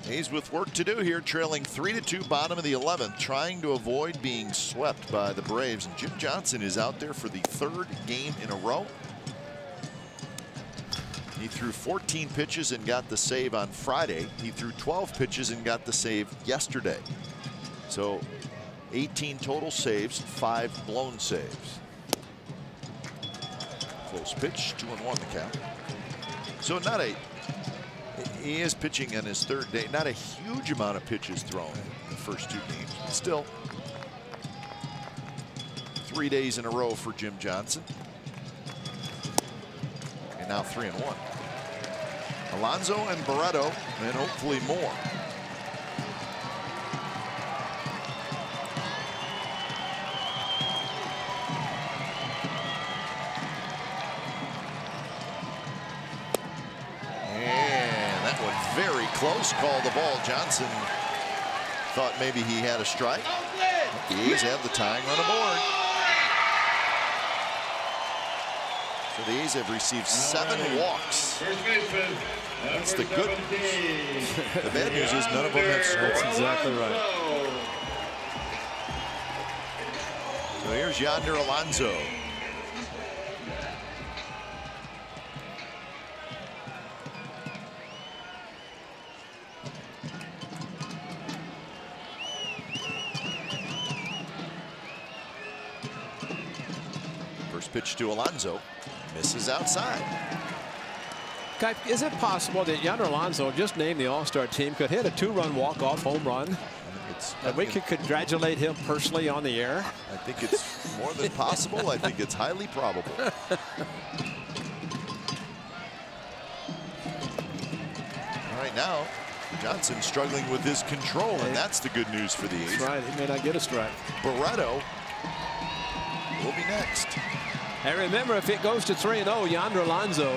He's with work to do here, trailing 3-2, bottom of the 11th, trying to avoid being swept by the Braves. And Jim Johnson is out there for the third game in a row. He threw 14 pitches and got the save on Friday. He threw 12 pitches and got the save yesterday. So 18 total saves, 5 blown saves. Close pitch, 2-1 the count. So he is pitching on his third day. Not a huge amount of pitches thrown in the first 2 games. Still 3 days in a row for Jim Johnson. And now 3-1. Alonso and Barreto, and hopefully more. Very close. Called the ball. Johnson thought maybe he had a strike. The A's have the tying run aboard. So the A's have received 7 walks. That's the good news. The bad news is none of them have scored. That's exactly right. So here's Yonder Alonso. Pitch to Alonso, misses outside. Kai, is it possible that Yonder Alonso, just named the All-Star team, could hit a 2-run walk-off home run? And we could congratulate him personally on the air? I think it's more than possible. I think it's highly probable. All right, now Johnson struggling with his control, and that's the good news for the A's. That's right. He may not get a strike. Barreto will be next. And remember, if it goes to 3-0, Yonder Alonso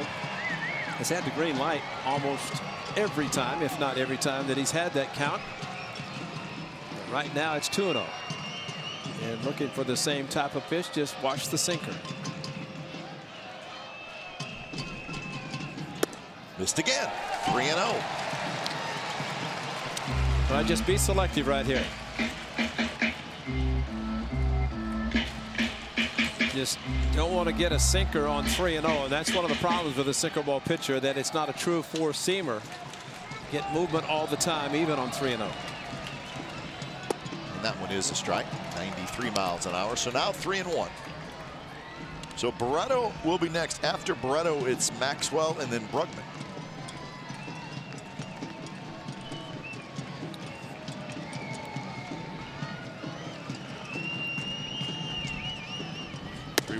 has had the green light almost every time, if not every time, that he's had that count. But right now, it's 2-0. And looking for the same type of pitch, just watch the sinker. Missed again. 3-0. Well, just be selective right here. Just don't want to get a sinker on 3-0, and that's one of the problems with a sinker ball pitcher, that it's not a true four-seamer. Get movement all the time, even on 3-0. And that one is a strike, 93 miles an hour. So now 3-1. So Barreto will be next. After Barreto, it's Maxwell and then Brugman.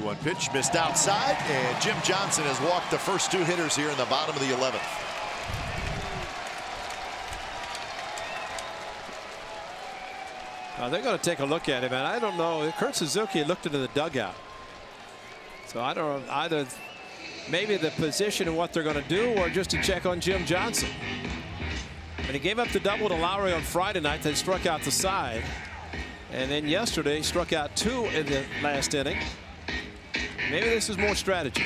One pitch missed outside, and Jim Johnson has walked the first 2 hitters here in the bottom of the 11th. They're going to take a look at him, and I don't know. Kurt Suzuki looked into the dugout, so I don't know, either maybe the position and what they're going to do, or just to check on Jim Johnson. And he gave up the double to Lowry on Friday night. They struck out the side, and then yesterday struck out 2 in the last inning. Maybe this is more strategy.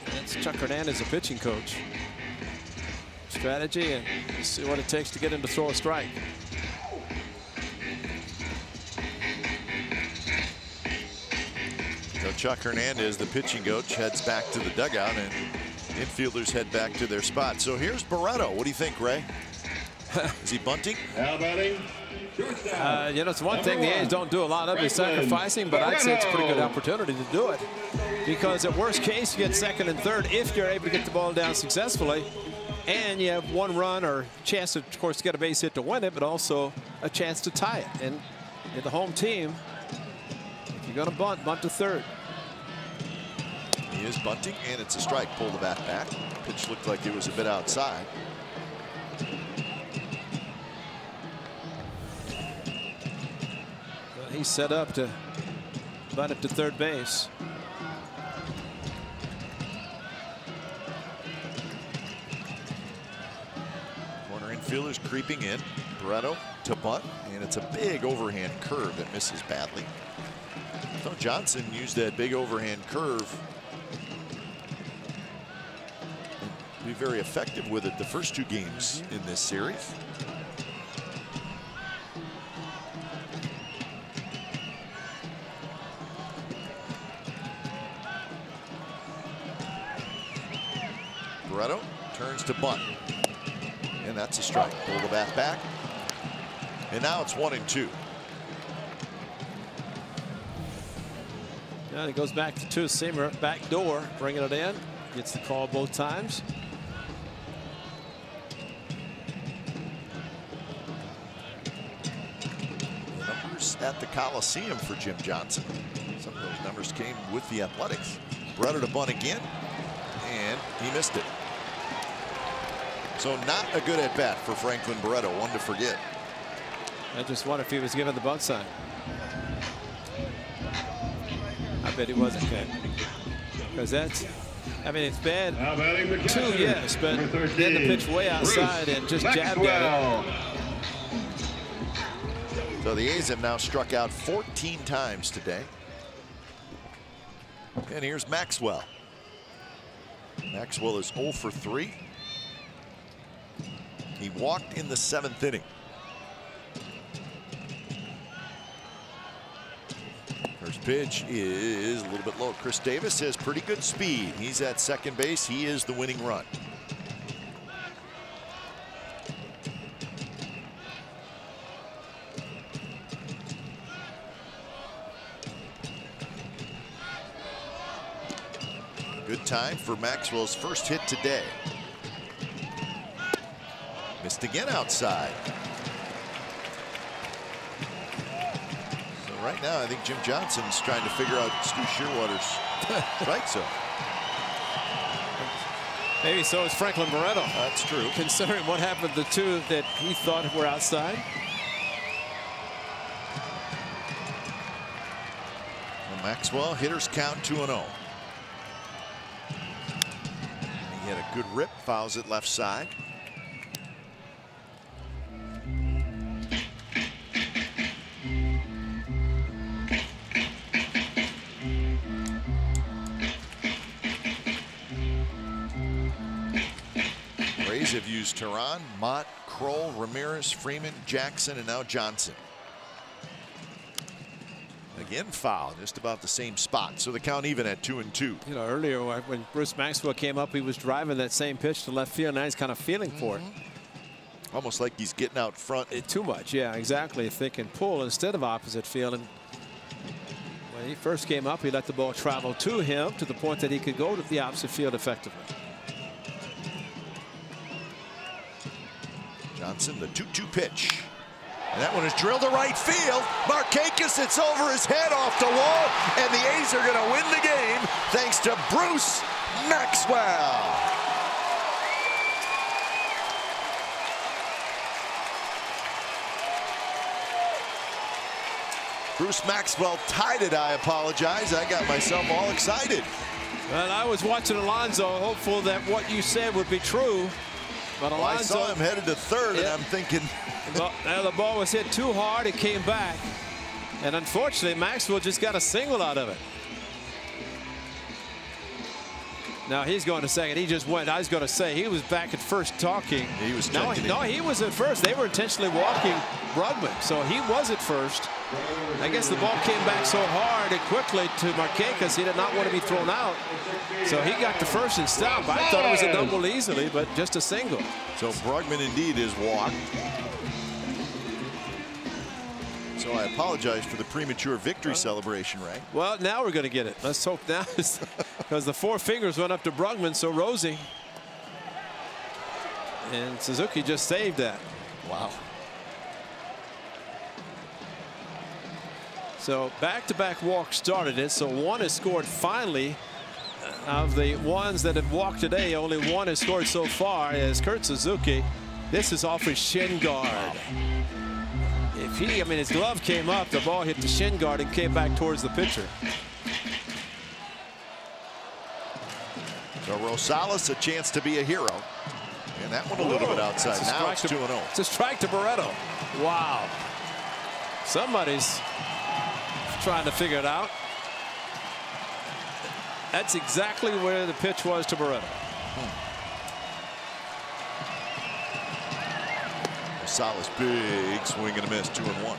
That's Chuck Hernandez, the pitching coach. Strategy, and see what it takes to get him to throw a strike. So Chuck Hernandez, the pitching coach, heads back to the dugout, and infielders head back to their spot. So here's Barreto. What do you think, Ray? Is he bunting? Now batting. You know, it's one thing the A's don't do a lot of is sacrificing, but I'd say it's a pretty good opportunity to do it, because at worst case you get second and third if you're able to get the ball down successfully. And you have one run or chance to, of course, get a base hit to win it, but also a chance to tie it. And the home team, if you're going to bunt to third. He is bunting, and it's a strike. Pull the bat back. Pitch looked like it was a bit outside. Well, he's set up to bunt it to third base. Fielders creeping in. Barreto to bunt, and it's a big overhand curve that misses badly. So Johnson used that big overhand curve and be very effective with it the first 2 games in this series. Barreto turns to bunt. And that's a strike. Pull the bat back. And now it's 1-2. Now he goes back to two-seamer, back door, bringing it in. Gets the call both times. The numbers at the Coliseum for Jim Johnson. Some of those numbers came with the Athletics. Barreto to bunt again, and he missed it. So not a good at bat for Franklin Barreto, one to forget. I just wonder if he was given the bunt sign. I bet he wasn't, Ken. Because that's, I mean, it's bad. 2, yes, but then the pitch way outside and just jabbed at it. So the A's have now struck out 14 times today. And here's Maxwell. Maxwell is 0 for 3. He walked in the 7th inning. First pitch is a little bit low. Chris Davis has pretty good speed. He's at second base. He is the winning run. Good time for Maxwell's first hit today. Missed again outside. So right now, I think Jim Johnson's trying to figure out Stu Shearwater's strike zone. Maybe so is Franklin Barreto. That's true. Considering what happened to the 2 that he thought were outside. Well, Maxwell, hitters count 2-0. He had a good rip, fouls it left side. Rays have used Teheran, Mott, Kroll, Ramirez, Freeman, Jackson, and now Johnson. Again, foul, just about the same spot. So the count even at 2-2. You know, earlier when Bruce Maxwell came up, he was driving that same pitch to left field. Now he's kind of feeling for it. Almost like he's getting out front. Too much, yeah, exactly. If they can pull instead of opposite field. And when he first came up, he let the ball travel to him to the point that he could go to the opposite field effectively. Johnson, the 2-2 pitch. And that one is drilled to right field. Markakis, it's over his head off the wall, and the A's are going to win the game thanks to Bruce Maxwell. Bruce Maxwell tied it. I apologize. I got myself all excited. Well, I was watching Alonso, hopeful that what you said would be true. But Alonso, I saw him headed to third, and I'm thinking. Now the ball was hit too hard. It came back. And unfortunately, Maxwell just got a single out of it. Now he's going to second. He just went. I was going to say he was back at first talking. He was no, he was at first. They were intentionally walking Brugman, so he was at first. I guess the ball came back so hard and quickly to Markakis. He did not want to be thrown out, so he got to first and stopped. I thought it was a double easily, but just a single. So Brugman indeed is walked. So I apologize for the premature victory celebration, Ray. Well, now we're going to get it. Let's hope now, because the 4 fingers went up to Brugman. So Rosie. And Suzuki just saved that. Wow. So back-to-back walks started it. So one has scored finally. Of the ones that have walked today, only one has scored so far as Kurt Suzuki. This is off his shin guard. If he, I mean, his glove came up, the ball hit the shin guard and came back towards the pitcher. So Rosales a chance to be a hero. And that one a little bit outside. Now it's 2-0. It's a strike to Barreto. Wow. Somebody's trying to figure it out. That's exactly where the pitch was to Barreto. Rosales big swing and a miss, 2-1.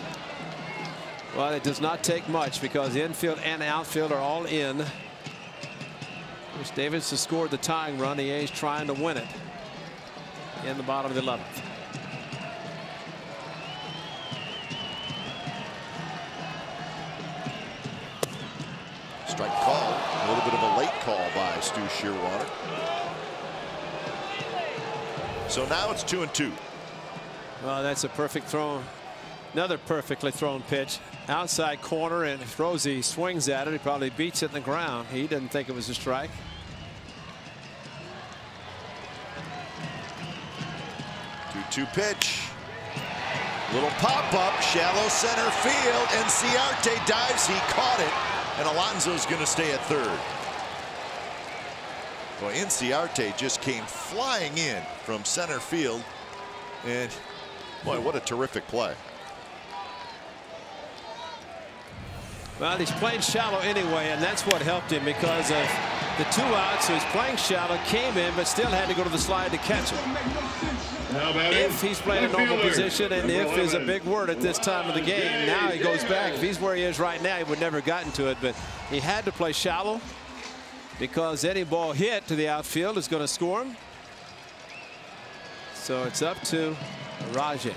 Well, it does not take much because the infield and outfield are all in. Chris Davis has scored the tying run. The A's trying to win it in the bottom of the 11th. Strike call. A little bit of a late call by Stu Shearwater. So now it's 2-2. Well, that's a perfect throw. Another perfectly thrown pitch. Outside corner, and if Rosie swings at it, he probably beats it in the ground. He didn't think it was a strike. Two pitch. Little pop-up, shallow center field, and Ciarte dives. He caught it, and Alonso's going to stay at third. Boy, Ciarte just came flying in from center field, and boy, what a terrific play. Well, he's playing shallow anyway, and that's what helped him because of the 2 outs. So he's playing shallow, came in, but still had to go to the slide to catch him. If he's playing a normal position, and if is a big word at this time of the game. Now he goes back. If he's where he is right now, he would never have gotten to it, but he had to play shallow because any ball hit to the outfield is going to score him. So it's up to Rajai.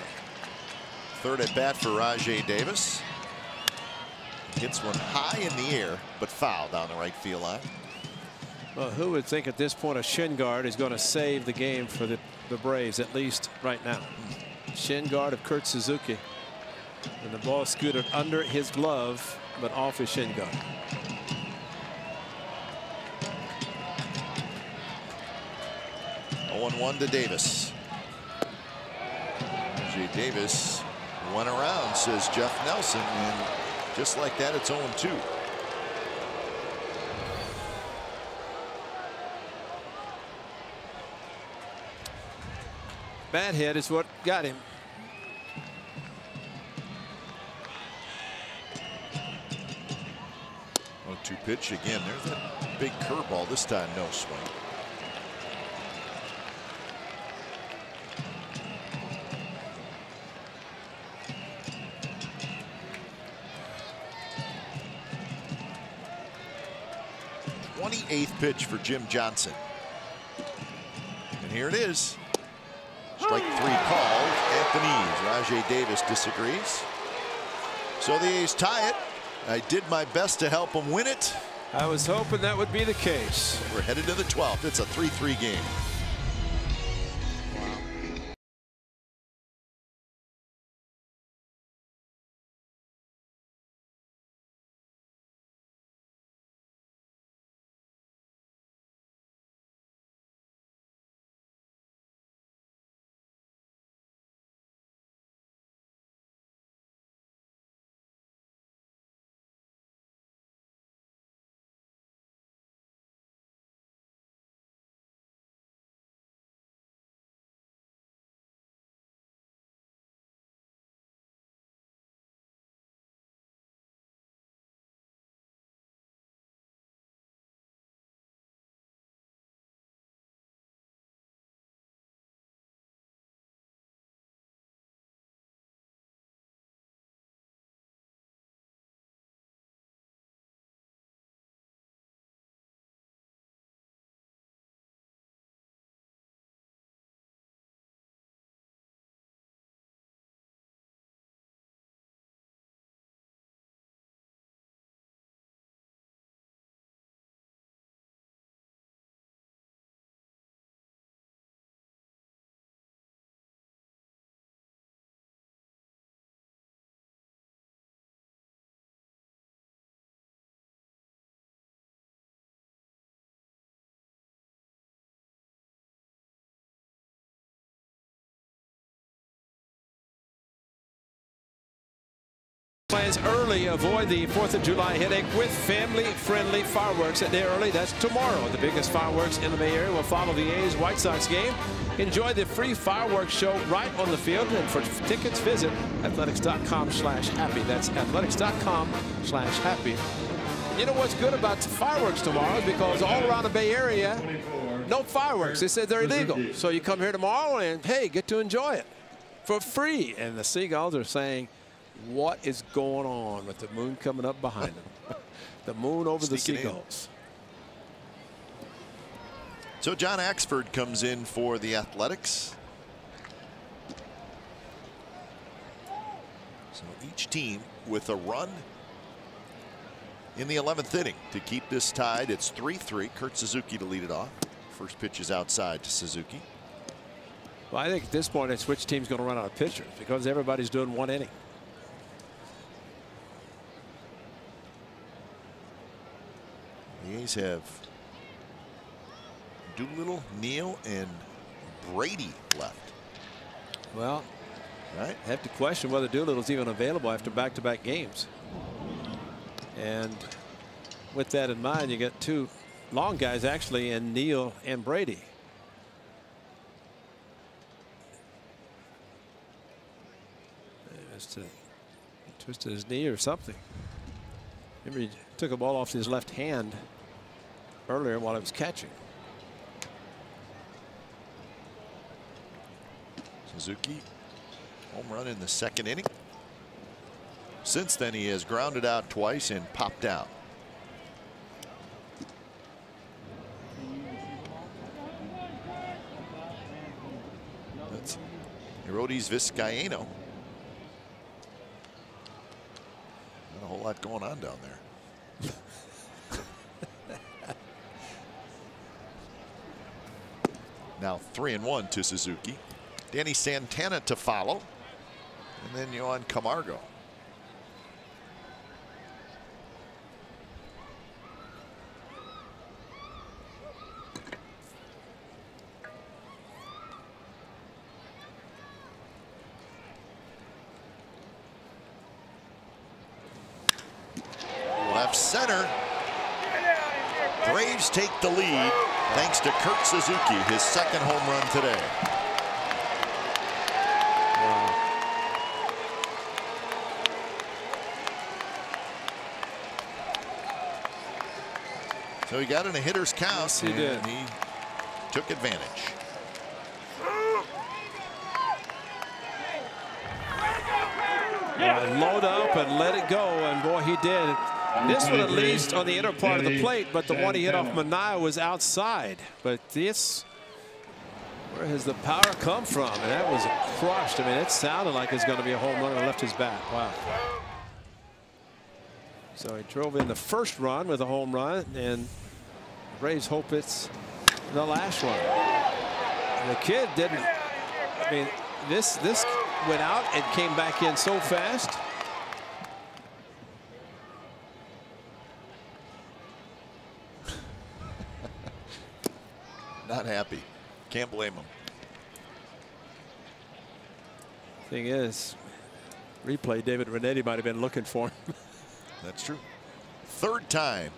Third at bat for Rajai Davis. Hits one high in the air, but foul down the right field line. Well, who would think at this point a shin guard is going to save the game for the Braves, at least right now. Shin guard of Kurt Suzuki. And the ball scooted under his glove, but off his shin guard. Oh, 1-1 to Davis. Rajai Davis went around, says Jeff Nelson, and just like that, it's 0-2. Bad hit is what got him. Oh, 2 pitch again. There's that big curveball. This time, no swing. '28th pitch for Jim Johnson. And here it is. Strike 3 called at the knees. Rajai Davis disagrees. So the A's tie it. I did my best to help them win it. I was hoping that would be the case. We're headed to the 12th. It's a 3-3 game. plans early. Avoid the 4th of July headache with family-friendly fireworks a day early. That's tomorrow. The biggest fireworks in the Bay Area will follow the A's White Sox game. Enjoy the free fireworks show right on the field. And for tickets, visit athletics.com/happy. That's athletics.com/happy. You know what's good about the fireworks tomorrow is because all around the Bay Area, no fireworks. They said they're illegal. So you come here tomorrow and, hey, get to enjoy it for free. And the Seagulls are saying, what is going on with the moon coming up behind them? The moon over the Seagulls. So John Axford comes in for the Athletics. So each team with a run in the 11th inning to keep this tied. It's 3-3. Kurt Suzuki to lead it off. First pitch is outside to Suzuki. Well, I think at this point it's which team's going to run out of pitchers because everybody's doing 1 inning. The A's have Doolittle, Neal, and Brady left. Well, right. I have to question whether Doolittle's even available after back-to-back games. And with that in mind, you got 2 long guys actually in Neal and Brady. Twisted his knee or something. Maybe he took a ball off his left hand earlier while he was catching. Suzuki, home run in the 2nd inning. Since then, he has grounded out twice and popped out. That's Herodis Vizcaino. Not a whole lot going on down there. Now 3-1 to Suzuki. Danny Santana to follow. And then Yohan Camargo. Left center. Braves take the lead thanks to Kurt Suzuki, his 2nd home run today. So he got in a hitter's count. Yes, he did. And he took advantage. Load up and let it go, and boy, he did. This one at least on the inner part of the plate, but the one he hit off Manaea was outside. But this, where has the power come from? And that was crushed. I mean, it sounded like it's going to be a home run and left his bat. Wow. So he drove in the 1st run with a home run, and the Braves hope it's the last one. And the kid didn't. I mean, this went out and came back in so fast. Not happy. Can't blame him. Thing is, replay, David Renetti might have been looking for him. That's true. 3rd time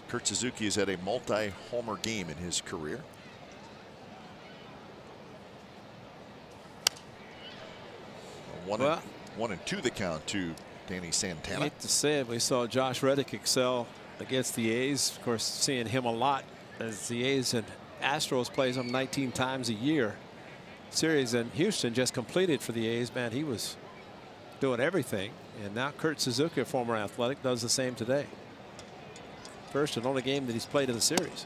Kurt Suzuki has had a multi-homer game in his career. One and two the count to Danny Santana. I hate to say it, we saw Josh Reddick excel against the A's. Of course, seeing him a lot as the A's and Astros plays them 19 times a year. Series in Houston just completed for the A's. Man, he was doing everything. And now Kurt Suzuki, a former Athletic, does the same today. First and only game that he's played in the series.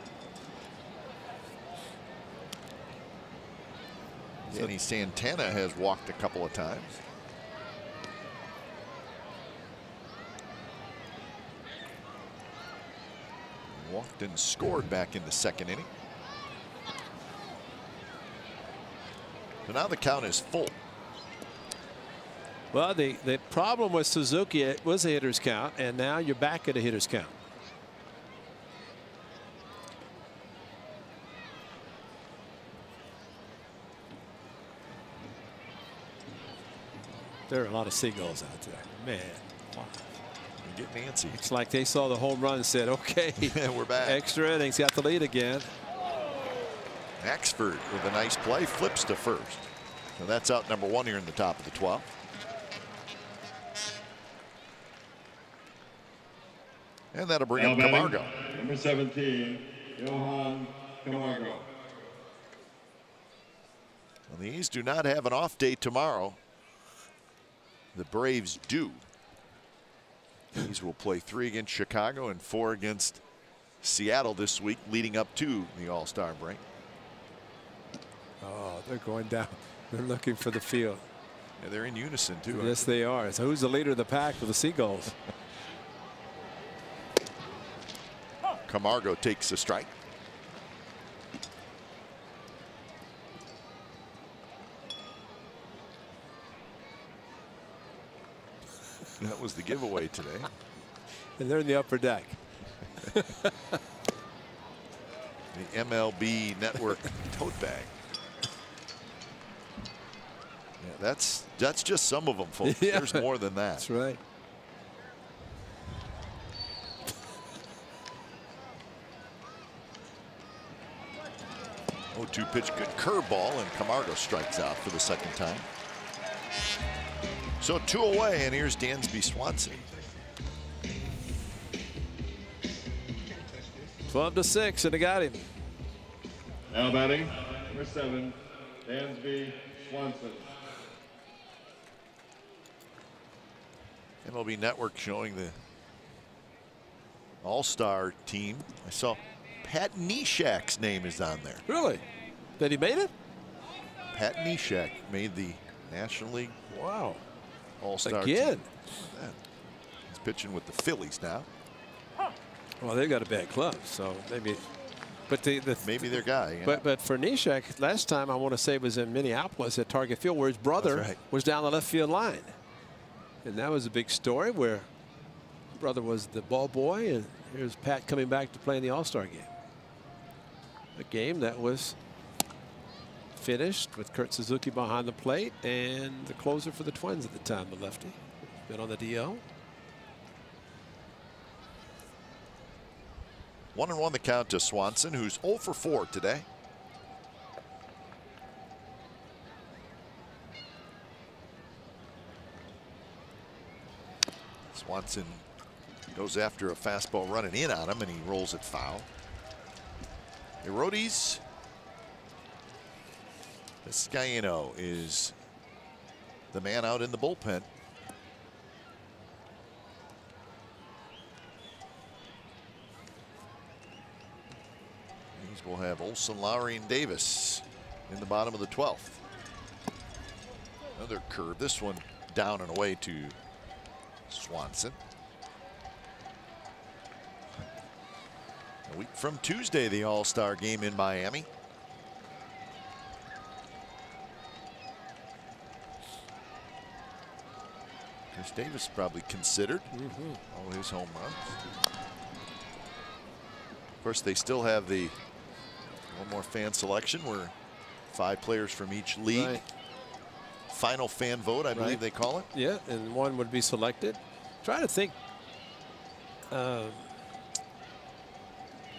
Danny Santana has walked a couple of times. Walked and scored back in the 2nd inning. So now the count is full. Well, the problem with Suzuki, it was a hitter's count, and now you're back at a hitter's count. There are a lot of Seagulls out there, man. You get Nancy. It's like they saw the home run and said, okay, we're back. Extra innings, got the lead again. Axford with a nice play, flips to first. So that's out number 1 here in the top of the 12th. And that'll bring up Camargo. Number 17, Johan Camargo. Well, the A's do not have an off day tomorrow. The Braves do. A's will play 3 against Chicago and 4 against Seattle this week, leading up to the All-Star break. Oh, they're going down. They're looking for the field. Yeah, they're in unison, too. Yes, they are. So who's the leader of the pack for the Seagulls? Camargo takes a strike. That was the giveaway today. And they're in the upper deck. The MLB Network tote bag. Yeah, that's just some of them, folks. Yeah. There's more than that. That's right. Oh, 2 pitch, good curveball, and Camargo strikes out for the second time. So 2 away, and here's Dansby Swanson. 12-6, and they got him. Now batting, number 7, Dansby Swanson. MLB Network showing the All-Star team. I saw Pat Neshek's name is on there. Really? That he made it? Pat Neshek made the National League Wow. All-Star Again. team. Yeah. He's pitching with the Phillies now. Well, they've got a bad club, so maybe. But maybe their guy. Yeah. But for Neshek, last time I want to say was in Minneapolis at Target Field, where his brother was down the left field line, and that was a big story where his brother was the ball boy, and here's Pat coming back to play in the All-Star game. A game that was finished with Kurt Suzuki behind the plate and the closer for the Twins at the time, the lefty, been on the DL. 1-1 the count to Swanson, who's 0 for 4 today. Swanson goes after a fastball running in on him, and he rolls it foul. Erodes Vizcaino is the man out in the bullpen. These will have Olson, Lowry, and Davis in the bottom of the 12th. Another curve. This one down and away to Swanson. A week from Tuesday, the All-Star game in Miami. Chris Davis probably considered all his home runs. Of course, they still have the one more fan selection where 5 players from each league. Right. Final fan vote, I believe they call it. Yeah, and one would be selected. Try to think.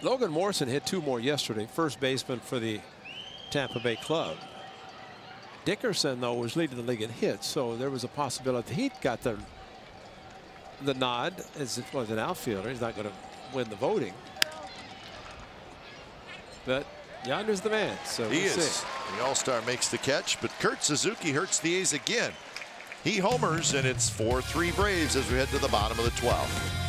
Logan Morrison hit 2 more yesterday, first baseman for the Tampa Bay club. Dickerson, though, was leading the league in hits, so there was a possibility he got the nod as it was an outfielder. He's not going to win the voting. But yonder's the man. So he is. See. The All-Star makes the catch, but Kurt Suzuki hurts the A's again. He homers, and it's 4-3 Braves as we head to the bottom of the 12th.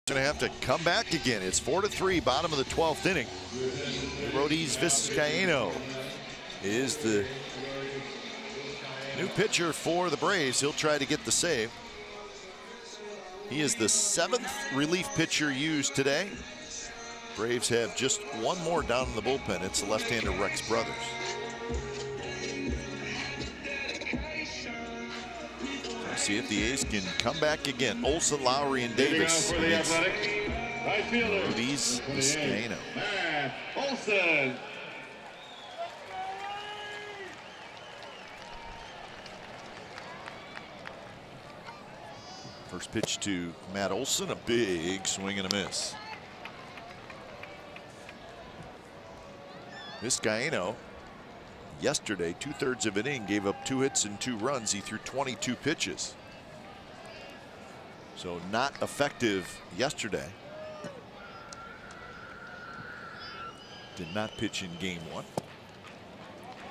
Going to have to come back again. It's 4-3, bottom of the 12th inning. Arodys Vizcaino is the new pitcher for the Braves. He'll try to get the save. He is the 7th relief pitcher used today. Braves have just one more down in the bullpen. It's the left-hander Rex Brothers. Let's see if the A's can come back again. Olson, Lowry, and Davis. For the Athletics, right fielder, Arodys Vizcaino. Matt Olson. First pitch to Matt Olson, a big swing and a miss. Vizcaino, yesterday, 2/3 of an inning, gave up 2 hits and 2 runs. He threw 22 pitches. So not effective yesterday. Did not pitch in game 1.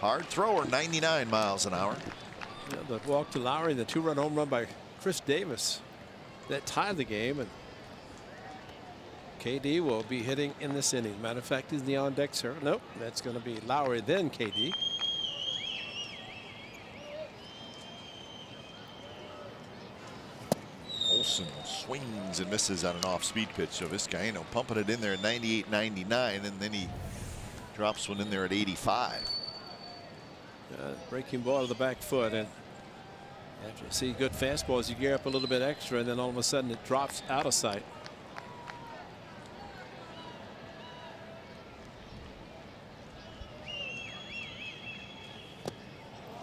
Hard thrower, 99 miles an hour. Yeah, the walk to Lowry, the 2-run home run by Chris Davis that tied the game, and KD will be hitting in this inning. Matter of fact, he's the on deck, sir. Nope, that's going to be Lowry, then KD. Olson swings and misses on an off-speed pitch. So Vizcaino pumping it in there at 98-99, and then he drops one in there at 85. Breaking ball to the back foot, and after you see good fastballs, you gear up a little bit extra, and then all of a sudden it drops out of sight.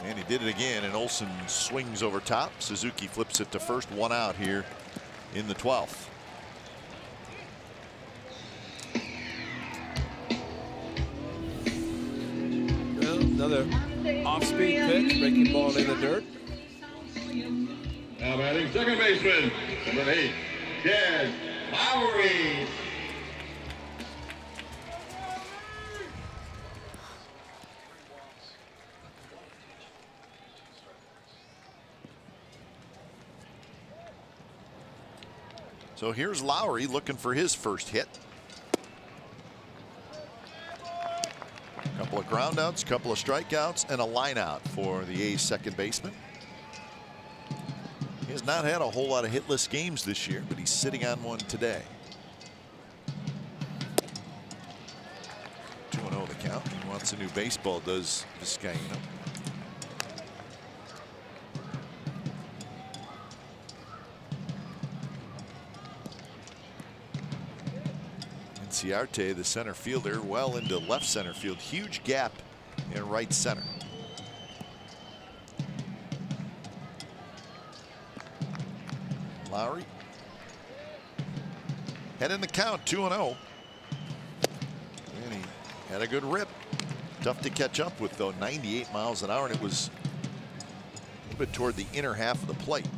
And he did it again, and Olson swings over top. Suzuki flips it to first, 1 out here in the 12th. Well, another off-speed pitch, breaking ball in the dirt. Now batting second baseman, number 8, Jed Lowry. So here's Lowry looking for his first hit. Couple of groundouts, couple of strikeouts, and a line out for the A's second baseman. He has not had a whole lot of hitless games this year, but he's sitting on one today. 2-0 the count. He wants a new baseball, does Vizcaino. Ciarte, the center fielder, well into left center field. Huge gap in right center. Lowry. Head in the count, 2-0. And he had a good rip. Tough to catch up with, though, 98 miles an hour, and it was a little bit toward the inner half of the plate.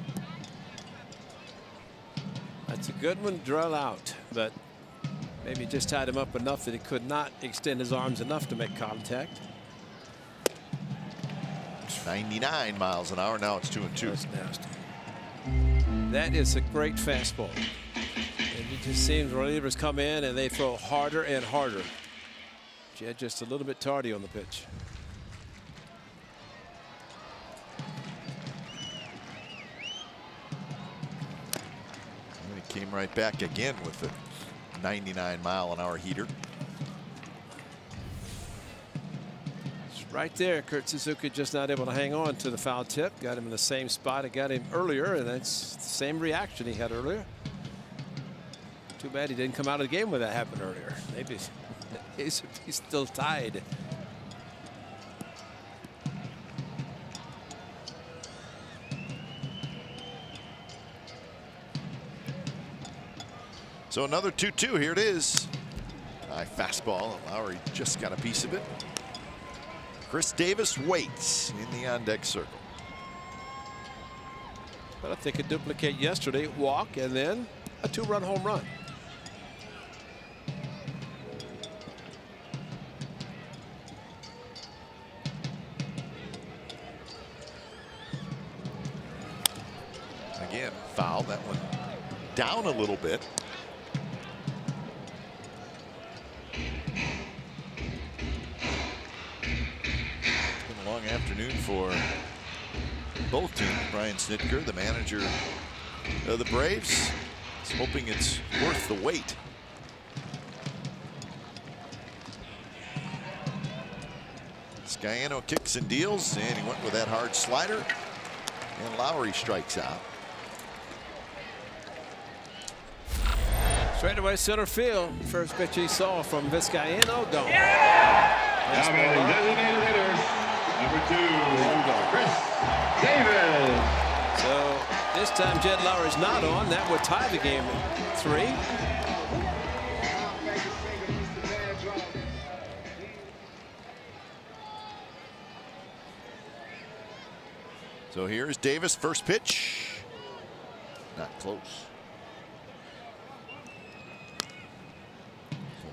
That's a good one, drill out, but maybe just tied him up enough that he could not extend his arms enough to make contact. 99 miles an hour. Now it's 2-2. That's nasty. That is a great fastball. And it just seems relievers come in and they throw harder and harder. Jed just a little bit tardy on the pitch. And he came right back again with the 99-mile-an-hour heater. It's right there. Kurt Suzuki just not able to hang on to the foul tip. Got him in the same spot it got him earlier, and that's the same reaction he had earlier. Too bad he didn't come out of the game when that happened earlier. Maybe he's still tied. So another 2-2. Here it is. High fastball. Lowry just got a piece of it. Chris Davis waits in the on-deck circle. But if they could duplicate yesterday, walk, and then a 2-run home run. Again, foul. That one down a little bit. long afternoon for both teams. Brian Snitker, the manager of the Braves, is hoping it's worth the wait. Vizcaino kicks and deals, and he went with that hard slider, and Lowry strikes out. Straight away center field. First pitch he saw from Vizcaino, gone. Now batting designated hitters, number 2, Chris Davis. So this time Jed Lowry's not on. That would tie the game at 3. So here's Davis, first pitch. Not close.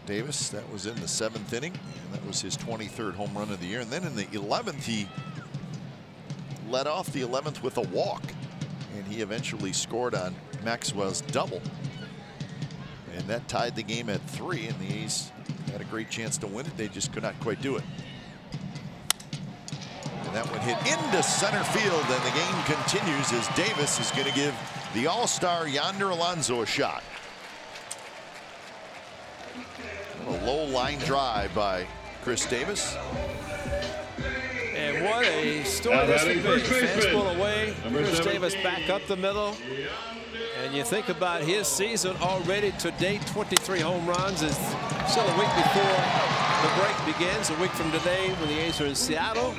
Davis, that was in the 7th inning, and that was his 23rd home run of the year. And then in the 11th, he led off the 11th with a walk, and he eventually scored on Maxwell's double, and that tied the game at 3. And the A's had a great chance to win it. They just could not quite do it. And that one hit into center field, and the game continues as Davis is going to give the All-Star Yonder Alonso a shot. A low line drive by Chris Davis. And what a story this would be. Fastball away, Chris Davis back up the middle. And you think about his season already to date, 23 home runs. Is still a week before the break begins, a week from today when the A's are in Seattle.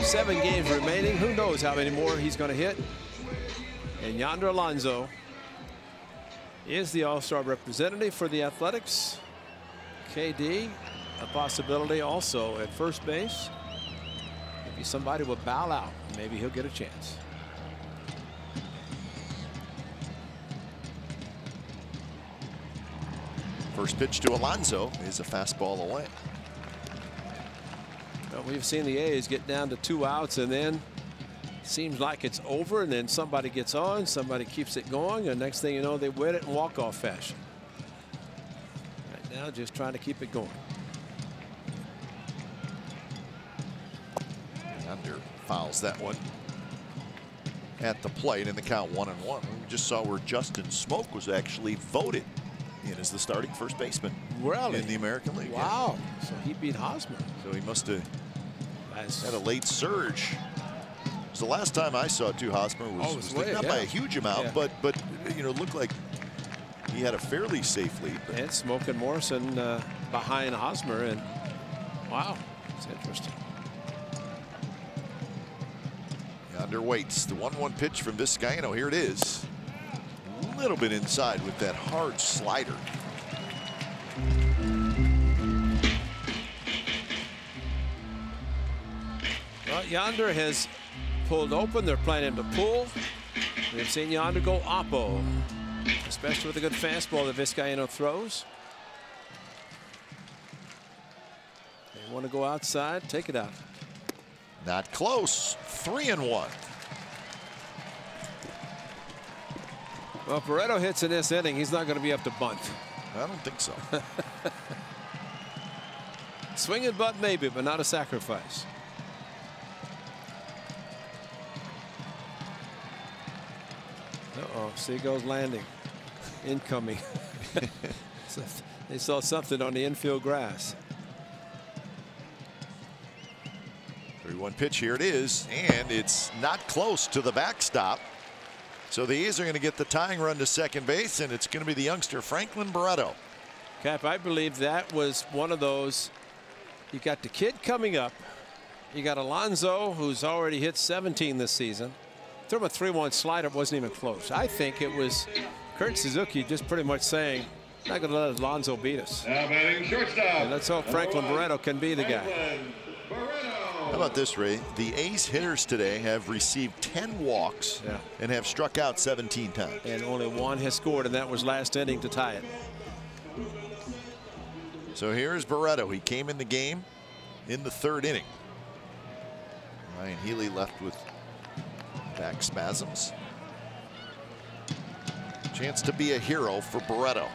7 games remaining. Who knows how many more he's going to hit. And Yonder Alonso is the All-Star representative for the Athletics. KD, a possibility also at first base. Maybe somebody will bow out. Maybe he'll get a chance. First pitch to Alonso is a fastball away. Well, we've seen the A's get down to 2 outs, and then seems like it's over, and then somebody gets on, somebody keeps it going, and next thing you know, they win it in walk-off fashion. Right now, just trying to keep it going. Yonder fouls that one at the plate, in the count 1-1. We just saw where Justin Smoak was actually voted in as the starting first baseman in the American League. Wow. Yeah. So he beat Hosmer. So he must have had a late surge. It was the last time I saw Hosmer was not by a huge amount, but you know, it looked like he had a fairly safe lead. And Smoak and Morrison behind Hosmer, and wow, it's interesting. Yonder waits. The 1-1 pitch from Vizcaino. Here it is. A little bit inside with that hard slider. Well, Yonder has pulled open. They're playing him to pull. We've seen Yonder go oppo, especially with a good fastball that Vizcaino throws. They want to go outside, take it out. Not close. 3-1. Well, Barreto hits in this inning. He's not going to be up to bunt. I don't think so. Swing and bunt maybe, but not a sacrifice. Uh-oh, Seagull's landing. Incoming. So they saw something on the infield grass. 3-1 pitch. Here it is, and it's not close to the backstop. So the A's are going to get the tying run to second base, and it's going to be the youngster Franklin Barreto. Cap, I believe that was one of those. You got the kid coming up. You got Alonso, who's already hit 17 this season. Threw him a 3-1 slider. It wasn't even close. I think it was Kurt Suzuki just pretty much saying, not going to let Alonso beat us. Now batting shortstop. And let's hope Franklin Barreto can be the guy. How about this, Ray? The A's hitters today have received 10 walks and have struck out 17 times. And only one has scored, and that was last inning to tie it. So here's Barreto. He came in the game in the 3rd inning. Ryan Healy left with back spasms. Chance to be a hero for Barreto.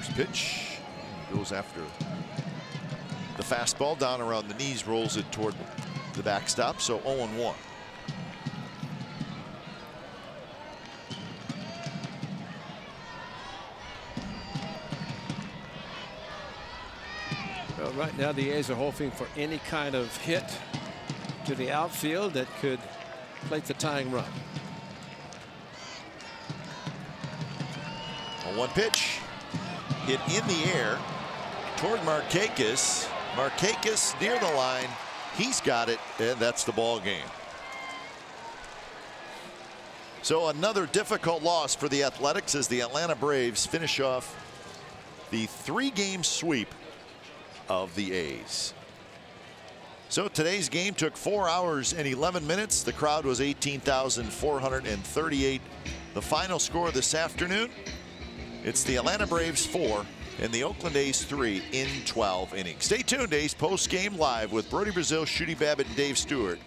First pitch goes after the fastball down around the knees, rolls it toward the backstop. So 0-1. Well, right now the A's are hoping for any kind of hit to the outfield that could plate the tying run. A 1 pitch hit in the air toward Markakis. Markakis near the line. He's got it, and that's the ball game. So another difficult loss for the Athletics as the Atlanta Braves finish off the 3-game sweep of the A's. So today's game took 4 hours and 11 minutes. The crowd was 18,438. The final score this afternoon, it's the Atlanta Braves 4 and the Oakland A's 3 in 12 innings. Stay tuned. A's post game live with Brody Brazil, Shooty Babbitt, and Dave Stewart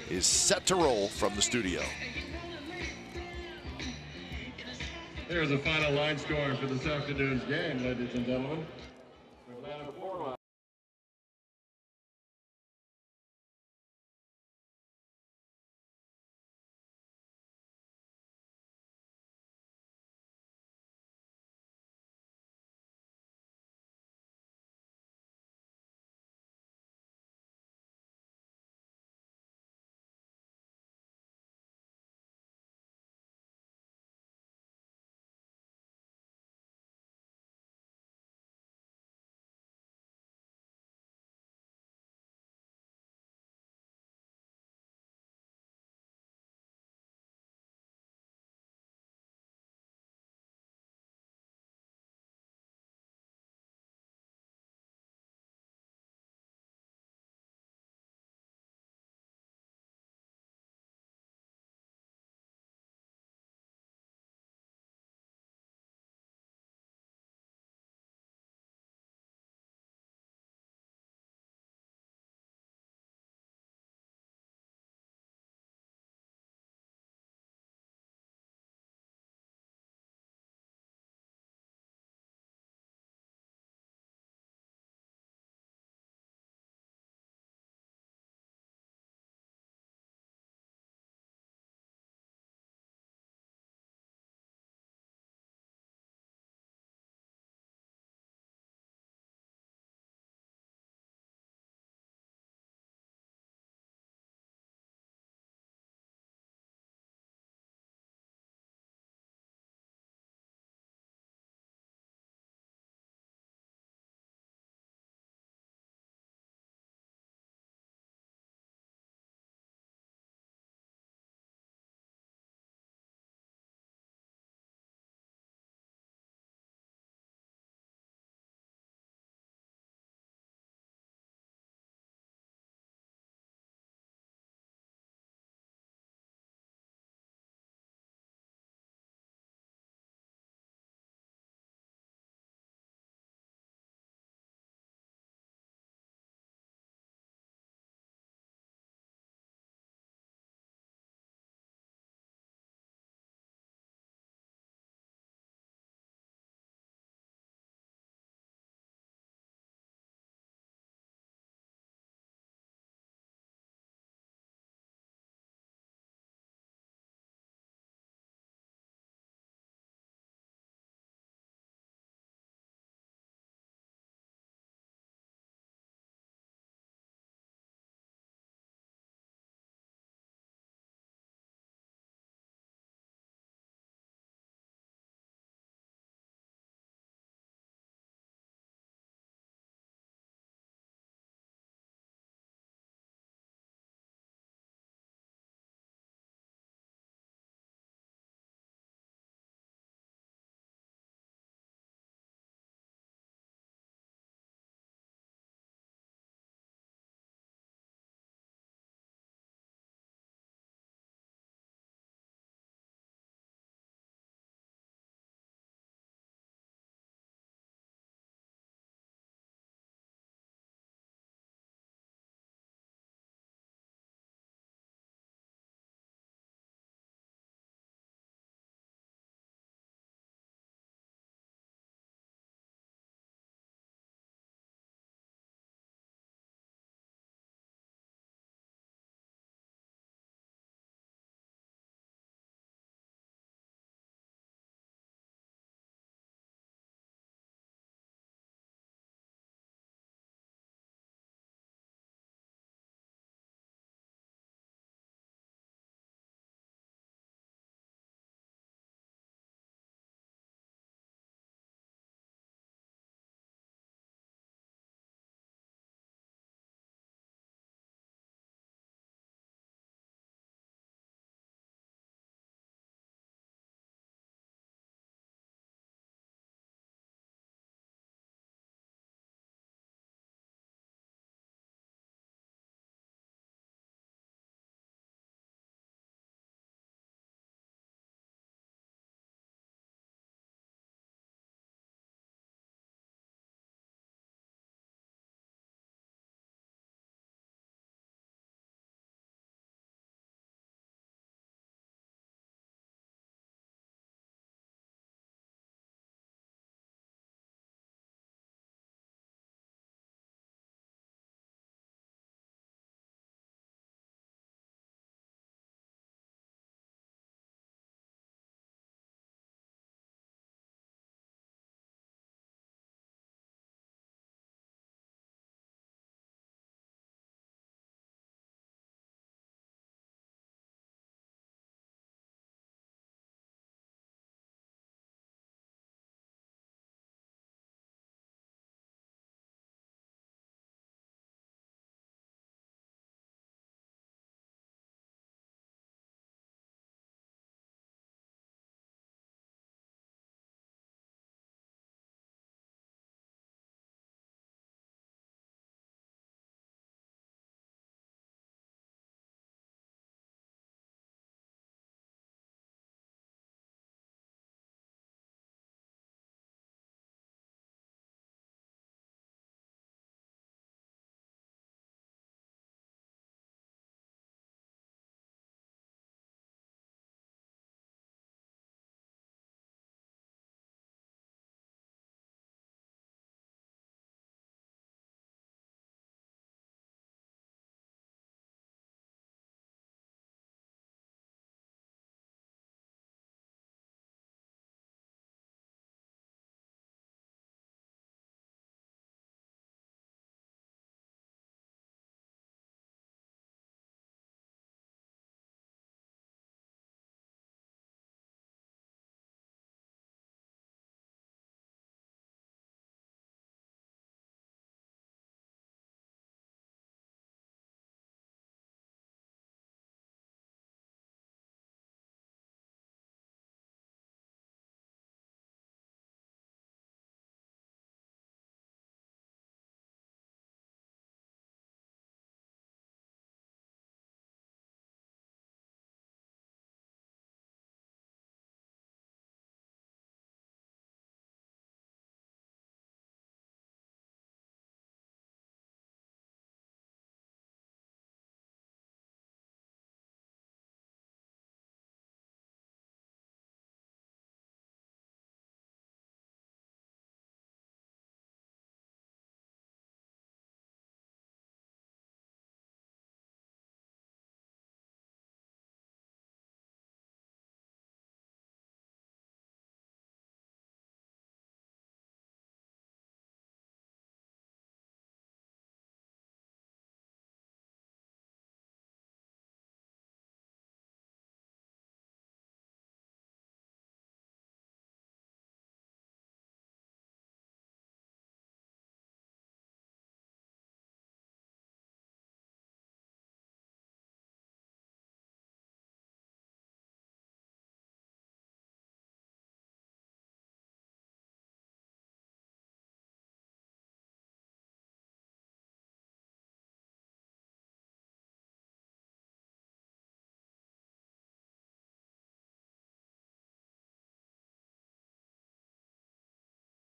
is set to roll from the studio. Here's the final line score for this afternoon's game, ladies and gentlemen.